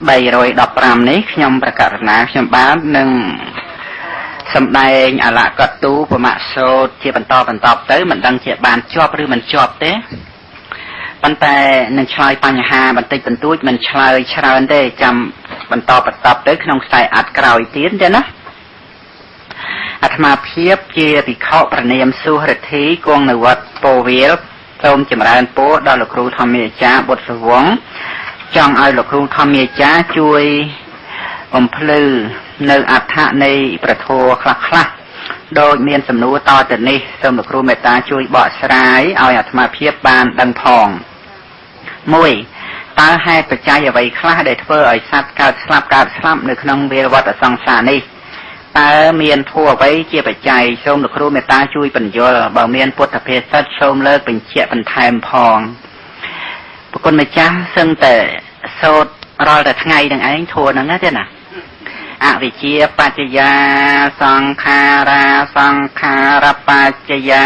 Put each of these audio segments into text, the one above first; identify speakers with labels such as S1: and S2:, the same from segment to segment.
S1: 315នេះខ្ញុំប្រកាសណាខ្ញុំបាននឹងសម្ដែងអលកតូប្រមាសោតជាបន្តទៅមិនដឹងជាបានជាប់ឬមិនជាប់ទេប៉ុន្តែនឹងឆ្លើយបញ្ហាបន្តិចបន្តួចមិនឆ្លើយច្រើនទេចាំបន្តទៅក្នុងខ្សែអត្ថក្រោយទៀតទេណាអាត្មាភាពជាភិក្ខុប្រណិមសុរិទ្ធីគង់នៅវត្តពោវាលសូមចម្រើនពរដល់លោកគ្រូធម្មអាចារ្យបុត្រវង្សចង់ឲ្យលោកគ្រូធម្មអាចារ្យជួយបំភ្លឺនៅអត្ថនៃប្រធមខ្លះដោយមានសំណួរតទៅនេះសូមលោកគ្រូមេត្តាជួយបកស្រាយឲ្យអាត្មាភាពបានដឹងផង1តើហេតុបច្ច័យអ្វីខ្លះដែលធ្វើឲ្យសត្វកើតស្លាប់នៅក្នុងវាលវដ្តសង្សារនេះតើមានធម៌អ្វីជាបច្ច័យសូមលោកគ្រូមេត្តាជួយបញ្យល់បើមានពុទ្ធភាសិតសូមលើកបញ្ជាក់បន្ថែមផងប្រគុណម្ចាស់សឹងតែសូត្ររាល់តែថ្ងៃនឹងឯងធัวហ្នឹងទេណាអវិជ្ជាបច្ចយាសង្ខារាសង្ខារបច្ចយា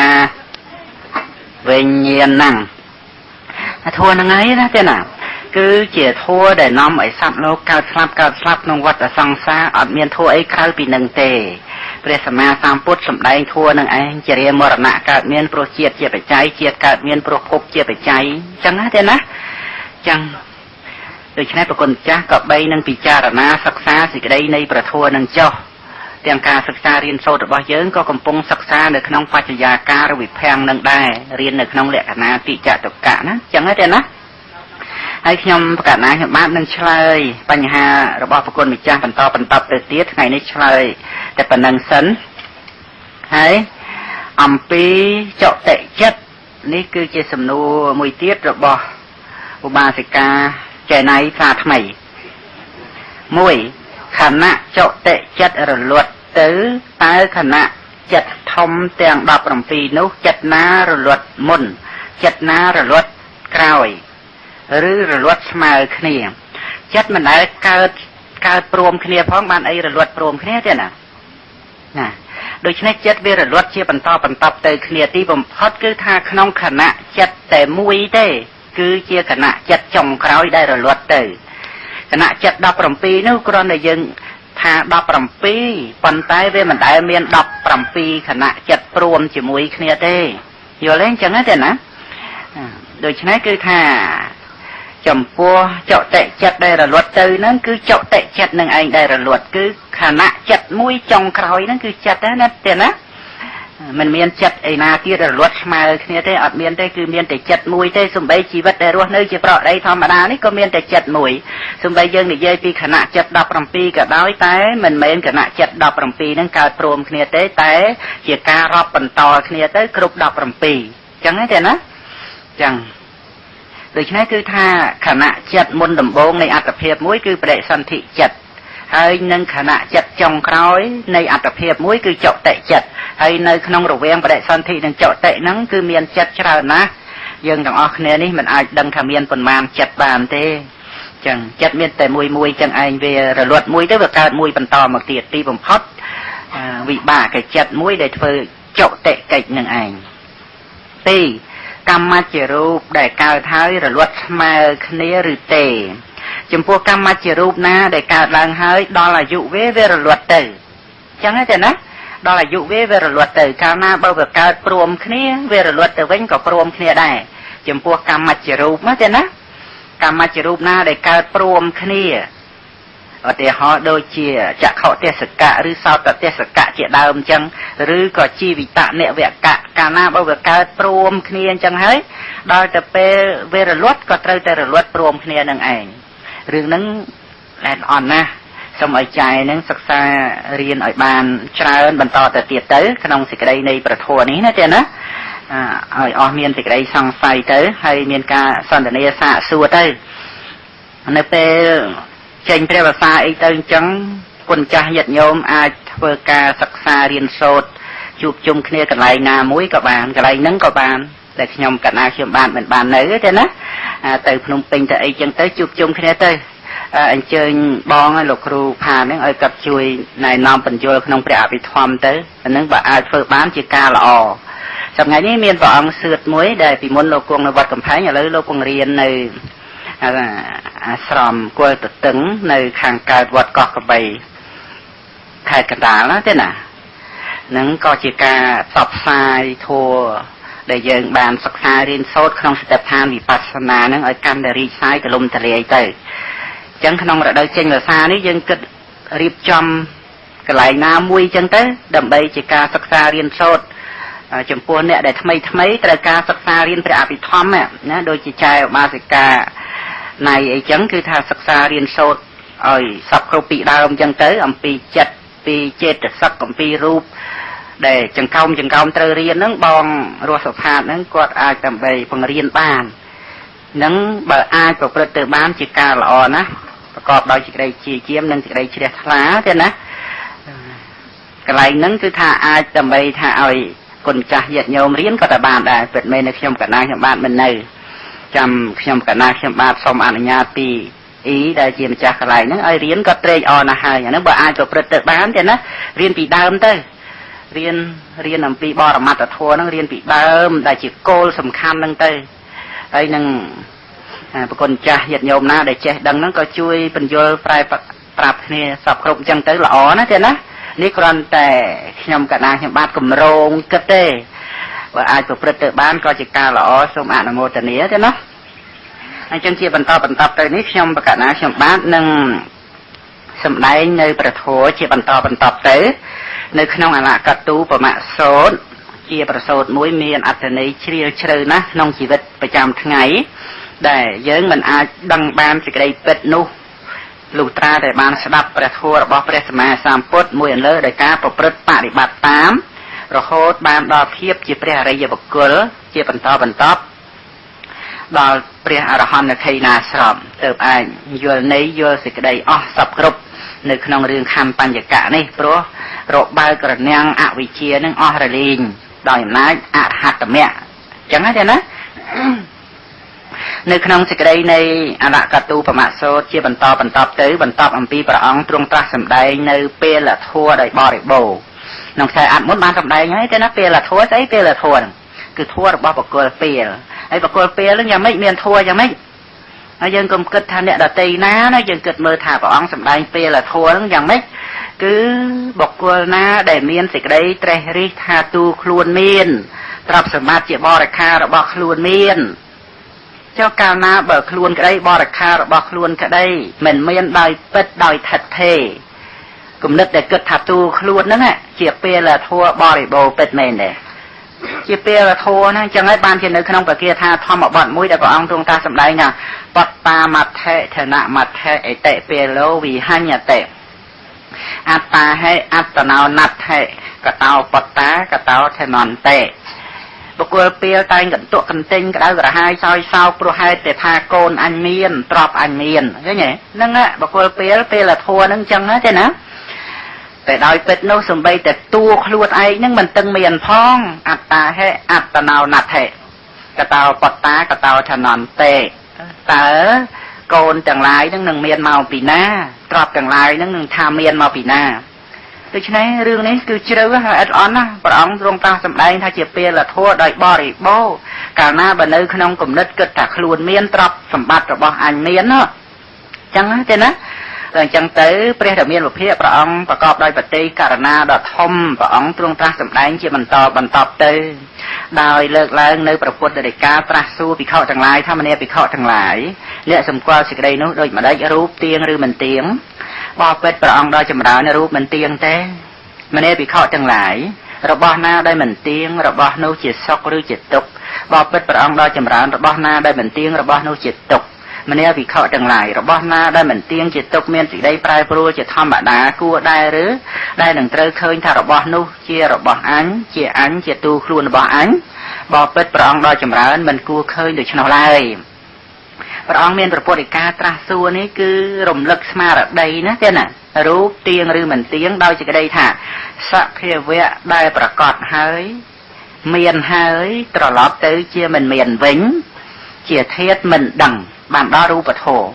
S1: វិញ្ញាណังធัวហ្នឹងឯងណាទេណាគឺជាធัวដែលនាំឲ្យសត្វលោកកើតស្លាប់ក្នុងវដ្តសង្សារអត់មានធัวអីក្រៅពីនឹងទេព្រះសម្មាសម្ពុទ្ធសម្ដែងធัวនឹងឯងជារាមរណៈកើតមានព្រោះជាតិជាបច្ច័យជាតិកើតមានព្រោះភពជាបច្ច័យអញ្ចឹងណាទេណាចឹងដូច្នេះប្រគុណចាស់ក៏បីនឹងពិចារណាសិក្សាសេចក្តីនៃប្រធមនឹងចុះទាំងការសិក្សារៀនសូត្ររបស់យើងក៏កំពុងសិក្សានៅក្នុងបច្ចយាការវិភាំងនឹងដែររៀននៅក្នុងលក្ខណៈតិចតុកៈណាចឹងទេណាហើយខ្ញុំប្រកាសណាខ្ញុំបាននឹងឆ្លើយបញ្ហារបស់ប្រគុណម្ចាស់បន្តទៅទៀតថ្ងៃនេះឆ្លើយតែប៉ុណ្្នឹងសិនហើយអំពីចតិចិត្តនេះគឺជាសំណួរមួយទៀតរបស់ឧបាសិកាចេណៃផ្លាថ្មី1ខណៈចតិចិត្តរលត់ទៅតើខណៈចិត្តធំទាំង17នោះចិត្តណារលត់មុនចិត្តណារលត់ក្រោយឬរលត់ស្មើគ្នាចិត្តមិនដែលកើតព្រមគ្នាផងបានអីរលត់ព្រមគ្នាទេណាដូច្នេះចិត្តវារលត់ជាបន្តទៅគ្នាទីបំផុតគឺថាក្នុងខណៈចិត្តតែមួយទេគឺជាគណៈចិត្តចុងក្រោយដែលរលត់ទៅគណៈចិត្ត17នោះគ្រាន់តែយើងថា17ប៉ុន្តែវាមិនដែលមាន17គណៈចិត្តព្រមជាមួយគ្នាទេយល់ទេអញ្ចឹងទេណាដូច្នេះគឺថាចំពោះចតិចិត្តដែលរលត់ទៅហ្នឹងគឺចតិចិត្តនឹងឯងដែលរលត់គឺខណៈចិត្តមួយចុងក្រោយហ្នឹងគឺចិត្តណាទេណាមិនមានចិត្តឯណាទៀតរលត់ស្មើគ្នាទេអត់មានទេគឺមានតែចិត្តមួយទេសំបីជីវិតដែលរស់នៅជាប្រដីធម្មតានេះក៏មានតែចិត្តមួយសំបីយើងនិយាយពីគណៈចិត្ត17ក៏ដោយតែមិនមែនគណៈចិត្ត17ហ្នឹងកើតព្រមគ្នាទេតែជាការរាប់បន្តគ្នាទៅគ្រប់17អញ្ចឹងទេណាអញ្ចឹងដូច្នេះគឺថាខណៈចិត្តមុនដំបូងនៃអត្តភាពមួយគឺបដិសន្ធិចិត្តហើយនឹងខណៈចិត្តចុងក្រោយនៃអត្តភាពមួយគឺចតិចិត្តហើយនៅក្នុងរវាងបដិសន្ធិនិងចតិហ្នឹងគឺមានចិត្តច្រើនណាស់យើងទាំងអស់គ្នានេះមិនអាចដឹងថាមានប៉ុន្មានចិត្តបានទេអញ្ចឹងចិត្តមានតែមួយអញ្ចឹងឯងវារលត់មួយទៅវាកើតមួយបន្តមកទៀតទីបំផុតវិបាកចិត្តមួយដែលធ្វើចតិកិច្ចនឹងឯងទីកម្មជារូបដែលកើតហើយរលត់ស្មើគ្នាឬទេចំពោះកម្មជារូបណាដែលកើតឡើងហើយដល់អាយុវារលត់ទៅអញ្ចឹងទេណាដល់អាយុវារលត់ទៅកាលណាបើវាកើតព្រមគ្នាវារលត់ទៅវិញក៏ព្រមគ្នាដែរចំពោះកម្មជារូបណាទេណាកម្មជារូបណាដែលកើតព្រមគ្នាឧទាហរណ៍ដូចជាចក្ខុទេសកៈឬសោតទេសកៈជាដើមអញ្ចឹងឬក៏ជីវិតនិវកៈកាលណាបើវាកើតព្រមគ្នាអញ្ចឹងហើយដល់ទៅពេលវារលត់ក៏ត្រូវតែរលត់ព្រមគ្នានឹងឯងរឿងហ្នឹងល្អអន់ណាស់សូមឲ្យចែនឹងសិក្សារៀនឲ្យបានច្រើនបន្តទៅទៀតទៅក្នុងសេចក្តីនៃប្រធមនេះណាទេណាឲ្យអស់មានសេចក្តីសង្ស័យទៅហើយមានការសន្ទនាសាកសួរទៅនៅពេលចេញព្រះភាសាអីទៅអញ្ចឹងគុណចាស់ញាតិញោមអាចធ្វើការសិក្សារៀនសូត្រជួបជុំគ្នាកន្លែងណាមួយក៏បានកន្លែងហ្នឹងក៏បានតែខ្ញុំកណ្ដាលខ្ញុំបានមិនបាននៅទេណាទៅភ្នំពេញទៅអីចឹងទៅជួបជុំគ្នាទៅអញ្ជើញបងឲ្យលោកគ្រូផានហ្នឹងឲ្យគាត់ជួយណែនាំបញ្យល់ក្នុងព្រះអភិធម្មទៅអាហ្នឹងបើអាចធ្វើបានជាការល្អថ្ងៃនេះមានព្រះអង្គសឿតមួយដែលពីមុនលោកគង់នៅវត្តកំផែងឥឡូវលោកពង្រៀននៅ អាស្រមគល់តតឹងនៅខាងកើតវត្តកោះកបីខេត្តកណ្ដាលណាទេណានឹងក៏ជាការផ្សព្វផ្សាយធម៌ដែលយើងបានសិក្សារៀនសូត្រក្នុងស្ថាប័នវិបស្សនានឹងឲ្យកាន់តែរីកសាយទូលំទូលាយទៅអញ្ចឹងក្នុងរដូវចេញវស្សានេះយើងគិតរៀបចំកន្លែងណាមួយអញ្ចឹងទៅដើម្បីជាការសិក្សារៀនសូត្រចំពោះអ្នកដែលថ្មីត្រូវការសិក្សារៀនព្រះអភិធម្មណាដូចជាចៅឧបាសិកាណៃអីចឹងគឺថាសិក្សារៀនសូត្រឲ្យសពគ្រប់ពីដើមអញ្ចឹងទៅអំពីចិត្តពីចេតសិកអំពីរូបដែលចង្កោមត្រូវរៀនហ្នឹងបងរស់សុផាតហ្នឹងគាត់អាចដើម្បីបង្រៀនបានហ្នឹងបើអាចប្រព្រឹត្តទៅបានជាការល្អណាស់ប្រកបដោយសេចក្តីជាយាមនិងសេចក្តីជ្រះថ្លាទេណាកន្លែងហ្នឹងគឺថាអាចដើម្បីថាឲ្យគុណចាស់ញាតិញោមរៀនក៏តែបានដែរពិតមែននៅខ្ញុំកណ្ដាលខ្ញុំបាទមិននៅចាំខ្ញុំកណ្ដាលខ្ញុំបាទសូមអនុញ្ញាតពីអ៊ីដែលជាម្ចាស់កន្លែងហ្នឹងឲ្យរៀនក៏ត្រេកអរណាស់ហើយអាហ្នឹងបើអាចប្រព្រឹត្តទៅបានទេណារៀនពីដើមទៅរៀនអំពីបរមត្ថធម៌ហ្នឹងរៀនពីដើមដែលជាគោលសំខាន់ហ្នឹងទៅហើយនឹងប្រគុណចាស់ញាតិញោមណាដែលចេះដឹងហ្នឹងក៏ជួយបញ្យល់ប្រែប្រាប់គ្នាសពគ្រប់អញ្ចឹងទៅល្អណាទេណានេះគ្រាន់តែខ្ញុំកណ្ដាលខ្ញុំបាទកម្រងគិតទេបើអាចប្រព្រឹត្តទៅបានក៏ជាការល្អសូមអនុមោទនាទេណាអញ្ចឹងជាបន្តទៅនេះខ្ញុំបកណ្ដាលខ្ញុំបាទនឹងសម្ដែងនៅព្រះធម៌ជាបន្តទៅនៅក្នុងអលកតូបមសូត្រជាប្រសូតមួយមានអត្ថន័យជ្រាលជ្រៅណាស់ក្នុងជីវិតប្រចាំថ្ងៃដែលយើងមិនអាចដឹងបានសេចក្តីពិតនោះលុះត្រាតែបានស្ដាប់ព្រះធម៌របស់ព្រះសម្មាសម្ពុទ្ធមួយអន្លើដោយការប្រព្រឹត្តបរិបត្តិតាមរហូតបានដល់ភាពជាព្រះអរិយបុគ្គលជាបន្តដល់ព្រះអរហន្តខេណាស្រមទើបអាចយល់ន័យយល់សេចក្តីអស់សពគ្រប់នៅក្នុងរឿងខណ្ឌបញ្ញកៈនេះព្រោះរបើកក្រណាំងអវិជ្ជានឹងអស់រលីងដោយអំណាចអរហត្តមគ្គអញ្ចឹងទេណានៅក្នុងសេចក្តីនៃអលកតូបមសូត្រជាបន្តអំពីព្រះអង្គទ្រង់ត្រាស់សម្ដែងនៅពេលធัวដោយបរិបូរណ៍ក្នុងខ្សែអត្ថមុនបានសម្ដែងហើយទេណាពេលធัวស្អីពេលធัวគឺធัวរបស់បុគ្គលពេលហើយបុគ្គលពេលហ្នឹងយ៉ាងម៉េចមានធัวយ៉ាងម៉េចហើយយើងកុំគិតថាអ្នកដតីណាយើងគិតមើលថាព្រះអង្គសម្ដែងពេលធัวហ្នឹងយ៉ាងម៉េចគឺបុគ្គលណាដែលមានសេចក្តីត្រេះរិះថាទូខ្លួនមានទ្រព្យសម្បត្តិជាបរិខារបស់ខ្លួនមានចុះកាលណាបើខ្លួនក្តីបរិខារបស់ខ្លួនក្តីមិនមានដោយពិតដោយថិតថេរគំនិតដែលគិតថាទូខ្លួនហ្នឹងជាពេលធัวបរិបូរណ៍ពិតមែនទេជាពេលធัวហ្នឹងអញ្ចឹងហើយបានជានៅក្នុងបកាថាធម្មបទមួយដែលព្រះអង្គទ្រង់តាសម្ដែងថាបត្តាមត្ថេធនមត្ថេអតិពេលោវិហញ្ញតេអត្តាហេអត្តណោណដ្ឋេកតោបត្តាកតោធនន្តេបុគ្គលពេលតែងកន្ទក់កន្ទិញក្តៅក្រហាយសោយសោកព្រោះហេតុតែថាកូនអញមានទ្រព្យអញមានឃើញទេហ្នឹងបុគ្គលពេលធัวហ្នឹងអញ្ចឹងទេណាតែដោយពិតនោះសំបីតែតួខ្លួនឯងហ្នឹងមិនតឹងមានផងអត្តាហេអត្តណោណដ្ឋេកតោបត្តាកតោធនន្តេតើកូនទាំងឡាយហ្នឹងនឹងមានមកពីណាទ្រព្យទាំងឡាយហ្នឹងនឹងថាមានមកពីណាដូច្នេះរឿងនេះគឺជ្រៅហើយអត់អន់ណាព្រះអង្គទ្រង់ត្រាស់សម្ដែងថាជាពេលធัวដោយបរិបូរណ៍កាលណាបើនៅក្នុងគំនិតគិតថាខ្លួនមានទ្រព្យសម្បត្តិរបស់អញមានណាអញ្ចឹងទេណាតែអញ្ចឹងទៅព្រះរាមាវិភាកព្រះអង្គប្រកបដោយបតិករណាដ៏ធំព្រះអង្គទ្រង់ត្រាស់សម្ដែងជាបន្តទៅដោយលើកឡើងនៅព្រះពុទ្ធដីកាត្រាស់សួរភិក្ខុទាំងឡាយថាមនាភិក្ខុទាំងឡាយអ្នកសម្គាល់សេចក្តីនោះដូចម្ដេចរូបទៀងឬមិនទៀងបបិទ្ធព្រះអង្គដ៏ចម្រើនរូបមិនទៀងទេមនាភិក្ខុទាំងឡាយរបស់ណាដែលមិនទៀងរបស់នោះជាសុខឬជាទុក្ខបបិទ្ធព្រះអង្គដ៏ចម្រើនរបស់ណាដែលមិនទៀងរបស់នោះជាទុក្ខមនាភិក្ខុទាំងឡាយរបស់ណាដែលមិនទៀងជាទុក្ខមានសេចក្តីប្រែប្រួលជាធម្មតាគួរដែរឬដែលនឹងត្រូវឃើញថារបស់នោះជារបស់អញជាទូខ្លួនរបស់អញបបិទ្ធព្រះអង្គដ៏ចម្រើនមិនគួរឃើញដូច្នោះឡើយព្រះអង្គមានប្រពុតឯកាត្រាស់សួរនេះគឺរំលឹកស្មារតីណាទេណារូបទៀងឬមិនទៀងដោយសេចក្តីថាសភាវៈដែលប្រកបហើយមានហើយត្រឡប់ទៅជាមិនមានវិញជាធាតុមិនដឹងបានដល់រូបធម៌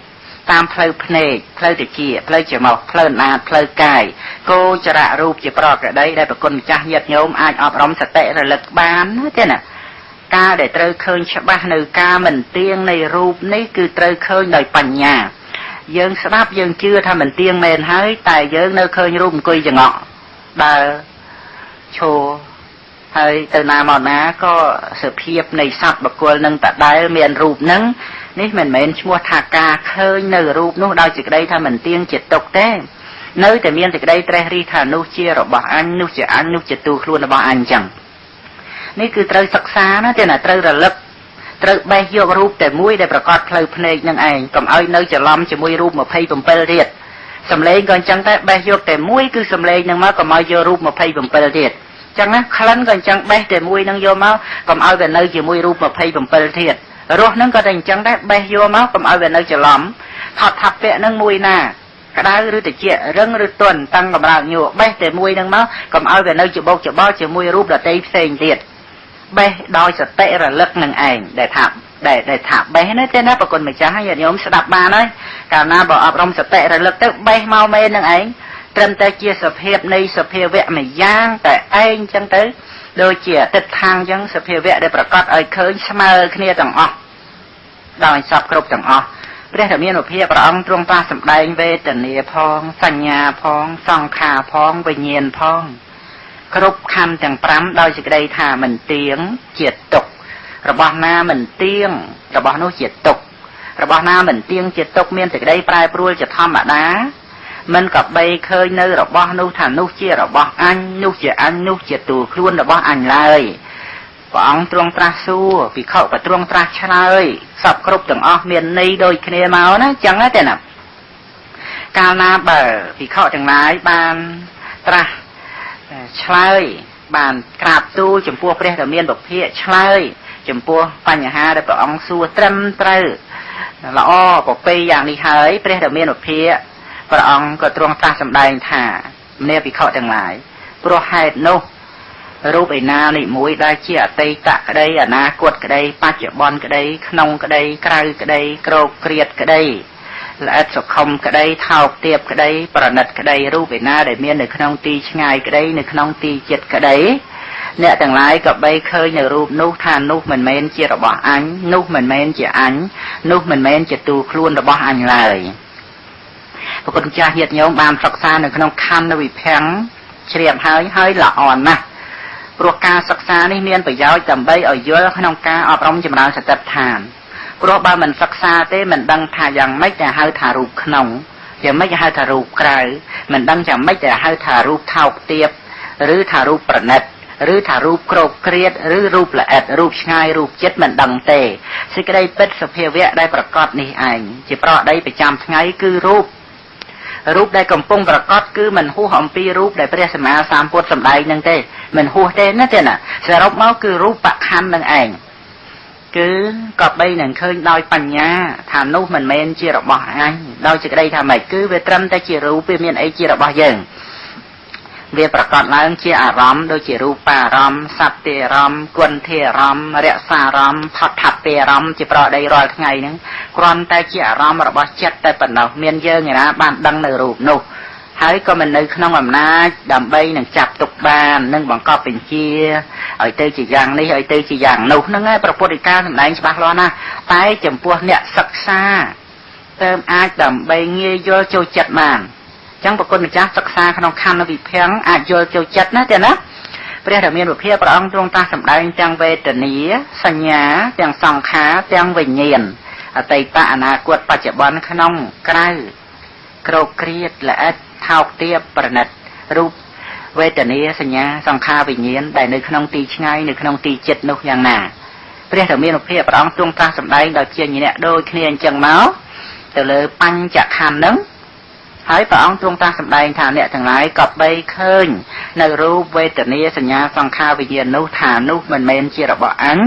S1: តាមផ្លូវភ្នែកផ្លូវតិចផ្លូវច្រមុះផ្លូវណាតផ្លូវកាយកោចរៈរូបជាប្រក្រតីដែលប្រគុណម្ចាស់ញាតិញោមអាចអប់រំសតិរលឹកបានទេណា ការដែលត្រូវឃើញច្បាស់នៅការមិនទៀងនៃរូបនេះគឺត្រូវឃើញដោយបញ្ញាយើងស្ដាប់យើងជឿថាមិនទៀងមែនហើយតែយើងនៅឃើញរូបអង្គុយចង្អក់ដើរឈរហើយទៅណាមកណាក៏សភាពនៃសត្វបុគ្គលនឹងតដែលមានរូបនឹងនេះមិនមែនឈ្មោះថាការឃើញនៅរូបនោះដោយសេចក្តីថាមិនទៀងជាទុកទេនៅតែមានសេចក្តីត្រេះរិះថានោះជារបស់អញនោះជាអញនោះជាទូខ្លួនរបស់អញចឹងនេះគឺត្រូវសិក្សាណាទេណាត្រូវរលឹកត្រូវបេះយករូបតែមួយដែលប្រកាសផ្លូវភ្នែកនឹងឯងកុំឲ្យនៅច្រឡំជាមួយរូប27ទៀតសំឡេងក៏អញ្ចឹងដែរបេះយកតែមួយគឺសំឡេងនឹងមកកុំឲ្យយករូប27ទៀតចឹងណាក្លិនក៏អញ្ចឹងបេះតែមួយនឹងយកមកកុំឲ្យវានៅជាមួយរូប27ទៀតរសនឹងក៏តែអញ្ចឹងដែរបេះយកមកកុំឲ្យវានៅច្រឡំថតថាពៈនឹងមួយណាក្តៅឬត្រជាក់រឹងឬទន់តាំងកម្រើកញ័របេះតែមួយនឹងមកកុំឲ្យវានៅច្បោកច្បល់ជាមួយរូបដតីផ្សេងទៀតបេះដោយសតិរលឹកនឹងឯងដែលថាបេះនេះទេណាប្រគុណម្ចាស់ញាតិញោមស្ដាប់បានហើយកាលណាបើអប់រំសតិរលឹកទៅបេះមកមែននឹងឯងត្រឹមតែជាសភាពនៃសភាវៈមួយយ៉ាងតែឯងចឹងទៅដូចជាទិដ្ឋាងចឹងសភាវៈដែលប្រកាសឲ្យឃើញស្មើគ្នាទាំងអស់ដោយសពគ្រប់ទាំងអស់ព្រះរាមានុភាពព្រះអង្គទ្រង់ត្រាស់សម្ដែងវេទនាផងសញ្ញាផងសង្ខារផងវិញ្ញាណផងគ្រប់ខណ្ឌទាំង5ដោយសេចក្តីថាមិនទៀងជាទុក្ខរបស់ណាមិនទៀងរបស់នោះជាទុក្ខរបស់ណាមិនទៀងជាទុក្ខមានសេចក្តីប្រែប្រួលជាធម្មតាមិនក៏បីឃើញនៅរបស់នោះថានោះជារបស់អញនោះជាអញនោះជាទូខ្លួនរបស់អញឡើយព្រះអង្គទ្រង់ត្រាស់សួរភិក្ខុក៏ទ្រង់ត្រាស់ឆ្លើយសពគ្រប់ទាំងអស់មានន័យដូចគ្នាមកណាចឹងទេណាកាលណាបើភិក្ខុទាំងឡាយបានត្រាស់ឆ្លើយបានក្រាបទូលចំពោះព្រះរាមានុភាពឆ្លើយចំពោះបញ្ហាដែលព្រះអង្គសួរត្រឹមត្រូវល្អប្រពៃយ៉ាងនេះហើយព្រះរាមានុភាពព្រះអង្គក៏ទ្រង់ត្រាស់សម្ដែងថាមនាភិក្ខុទាំងឡាយព្រោះហេតុនោះរូបឯណានេះមួយដែលជាអតីតក្តីអនាគតក្តីបច្ចុប្បន្នក្តីក្នុងក្តីក្រៅក្តីក្រោកគ្រៀតក្តីល្អិតសុខុមក្តីថោកទាបក្តីប្រណិតក្តីរូបឯណាដែលមាននៅក្នុងទីឆ្ងាយក្តីនៅក្នុងទីជិតក្តីអ្នកទាំងឡាយក៏បីឃើញនៅរូបនោះថានោះមិនមែនជារបស់អញនោះមិនមែនជាអញនោះមិនមែនជាទូខ្លួនរបស់អញឡើយព្រះគុណចាស់ញាតិញោមបានសិក្សានៅក្នុងខណ្ឌវិភាំងជ្រាបហើយល្អណាស់ព្រោះការសិក្សានេះមានប្រយោជន៍ដើម្បីឲ្យយល់ក្នុងការអប់រំចម្រើនសតិប្បដ្ឋានព្រោះបើមិនសិក្សាទេមិនដឹងថាយ៉ាងម៉េចតែហៅថារូបក្នុងយ៉ាងម៉េចហៅថារូបក្រៅមិនដឹងយ៉ាងម៉េចតែហៅថារូបថោកទាបឬថារូបប្រណិតឬថារូបក្រោកគ្រៀតឬរូបល្អិតរូបឆ្ងាយរូបជិតមិនដឹងទេសេចក្តីពិតសភាវៈដែលប្រកបនេះឯងជាប្រដីប្រចាំថ្ងៃគឺរូបដែលកំពុងប្រកបគឺមិនហួសអំពីរូបដែលព្រះសម្មាសម្ពុទ្ធសម្ដែងនឹងទេមិនហួសទេណាទេណាសរុបមកគឺរូបខណ្ឌនឹងឯងគឺក៏បីនឹងឃើញដោយបញ្ញាថានោះមិនមែនជារបស់អញដោយសេចក្តីថាម៉េចគឺវាត្រឹមតែជារូបវាមានអីជារបស់យើងវាប្រកបឡើងជាអារម្មណ៍ដូចជារូបារម្មណ៍សត្តិអារម្មណ៍គុណធាអារម្មណ៍រក្សាអារម្មណ៍ផតថពាអារម្មណ៍ជាប្រដីរាល់ថ្ងៃហ្នឹងគ្រាន់តែជាអារម្មណ៍របស់ចិត្តតែប៉ុណ្ណោះមានយើងឯណាបានដឹងនៅរូបនោះហើយក៏មិននៅក្នុងអំណាចដើម្បីនឹងចាប់ទុកបាននឹងបង្កប់បញ្ជាឲ្យទៅជាយ៉ាងនេះឲ្យទៅជាយ៉ាងនោះហ្នឹងឯងព្រះពុទ្ធដីកាសម្ដែងច្បាស់លាស់ណាស់តែចំពោះអ្នកសិក្សាទៅអាចដើម្បីងាយយល់ចូលចិត្តបានចឹងប្រគុណម្ចាស់សិក្សាក្នុងខណ្ឌវិភាំងអាចយល់ចូលចិត្តណាទេណាព្រះរាមានុភាពព្រះអង្គទ្រង់ត្រាស់សម្ដែងទាំងវេទនាសញ្ញាទាំងសង្ខារទាំងវិញ្ញាណអតីតអនាគតបច្ចុប្បន្នក្នុងក្រៅក្រោកគ្រៀតល្អិតថោកទាបប្រណិតរូបវេទនាសញ្ញាសង្ខារវិញ្ញាណដែលនៅក្នុងទីឆ្ងាយនៅក្នុងទីជិតនោះយ៉ាងណាព្រះរាមានុភាពព្រះអង្គទ្រង់ត្រាស់សម្ដែងដោយជាញៈដូចគ្នាអញ្ចឹងមកទៅលើបញ្ចខណ្ឌហ្នឹងហើយព្រះអង្គទ្រង់ត្រាស់សម្ដែងថាអ្នកទាំងឡាយក៏បីឃើញនៅរូបវេទនាសញ្ញាសង្ខារវិញ្ញាណនោះថានោះមិនមែនជារបស់អញ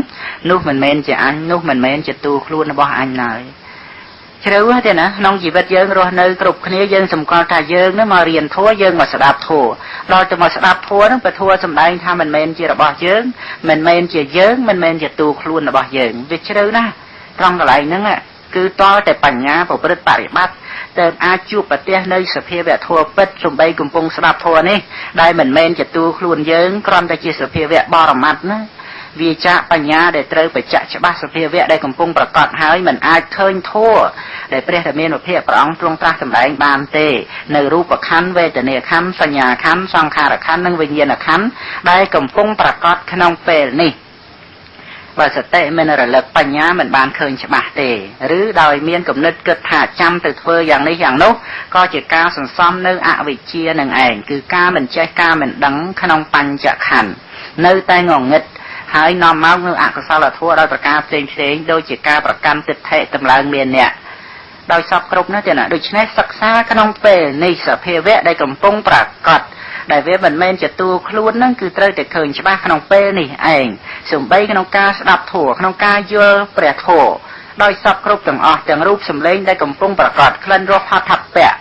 S1: នោះមិនមែនជាអញនោះមិនមែនជាទូខ្លួនរបស់អញឡើយជ្រៅទេណាក្នុងជីវិតយើងរស់នៅគ្រប់គ្នាយើងសម្គាល់ថាយើងនឹងមករៀនធម៌យើងមកស្ដាប់ធម៌ដល់ទៅមកស្ដាប់ធម៌នឹងពធសម្ដែងថាមិនមែនជារបស់យើងមិនមែនជាយើងមិនមែនជាទូខ្លួនរបស់យើងវាជ្រៅណាស់ត្រង់កន្លែងហ្នឹងគឺតលតែបញ្ញាប្រព្រឹត្តបរិបត្តិតែអាចជួបប្រទះនៅសភាវៈធម៌ពិតសំបីកំពុងស្ដាប់ធម៌នេះដែលមិនមែនជាទូខ្លួនយើងគ្រាន់តែជាសភាវៈបរមត្តណា វាចាបញ្ញាដែលត្រូវបច្ចៈច្បាស់សភាវៈដែលកំពុងប្រកបហើយមិនអាចឃើញធัวដែលព្រះរាមានុភាពព្រះអង្គទ្រង់ត្រាស់សម្ដែងបានទេនៅរូបខណ្ឌវេទនាខណ្ឌសញ្ញាខណ្ឌសង្ខារខណ្ឌនិងវិញ្ញាណខណ្ឌដែលកំពុងប្រកបក្នុងពេលនេះបើសតិមិនរលឹកបញ្ញាមិនបានឃើញច្បាស់ទេឬដោយមានគំនិតគិតថាចាំទៅធ្វើយ៉ាងនេះយ៉ាងនោះក៏ជាការសន្សំនៅអវិជ្ជានឹងឯងគឺការមិនចេះការមិនដឹងក្នុងបញ្ចខណ្ឌនៅតែងងឹតហើយនាំមកនៅអកុសលធម៌ដោយប្រការផ្សេងដូចជាការប្រកាន់ទិដ្ឋិតម្លើងមានអ្នកដោយសពគ្រប់ណាស់ទេណាដូច្នេះសិក្សាក្នុងពេលនេះសភាវៈដែលកំពុងប្រកបដែលវាមិនមែនជាតួខ្លួនហ្នឹងគឺត្រូវតែឃើញច្បាស់ក្នុងពេលនេះឯងសំបីក្នុងការស្ដាប់ធម៌ក្នុងការយល់ព្រះធម៌ដោយសពគ្រប់ទាំងអស់ទាំងរូបសម្លេងដែលកំពុងប្រកបក្លិនរសហត្ថពៈ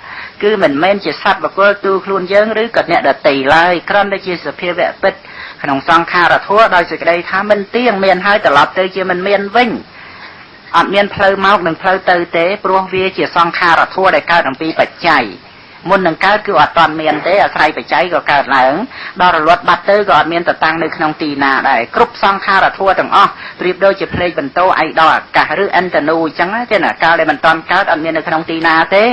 S1: គឺមិនមែនជាសត្វបុគ្គលតួខ្លួនយើងឬក៏អ្នកដទៃឡើយគ្រាន់តែជាសភាវៈពិតក្នុងសង្ខារធម៌ដោយសេចក្តីថាមិនទៀងមានហើយត្រឡប់ទៅជាមិនមានវិញអត់មានផ្លូវមកនិងផ្លូវទៅទេព្រោះវាជាសង្ខារធម៌ដែលកើតអំពីបច្ច័យមុននឹងកើតគឺអត់តាន់មានទេអាស្រ័យបច្ច័យក៏កើតឡើងដល់រលត់បាត់ទៅក៏អត់មានតតាំងនៅក្នុងទីណាដែរគ្រប់សង្ខារធម៌ទាំងអស់ប្រៀបដូចជាភ្លេចបន្ទោឯដល់អាកាសឬអិនតនូអញ្ចឹងទេណាកាលដែលមិនតាន់កើតអត់មាននៅក្នុងទីណាទេ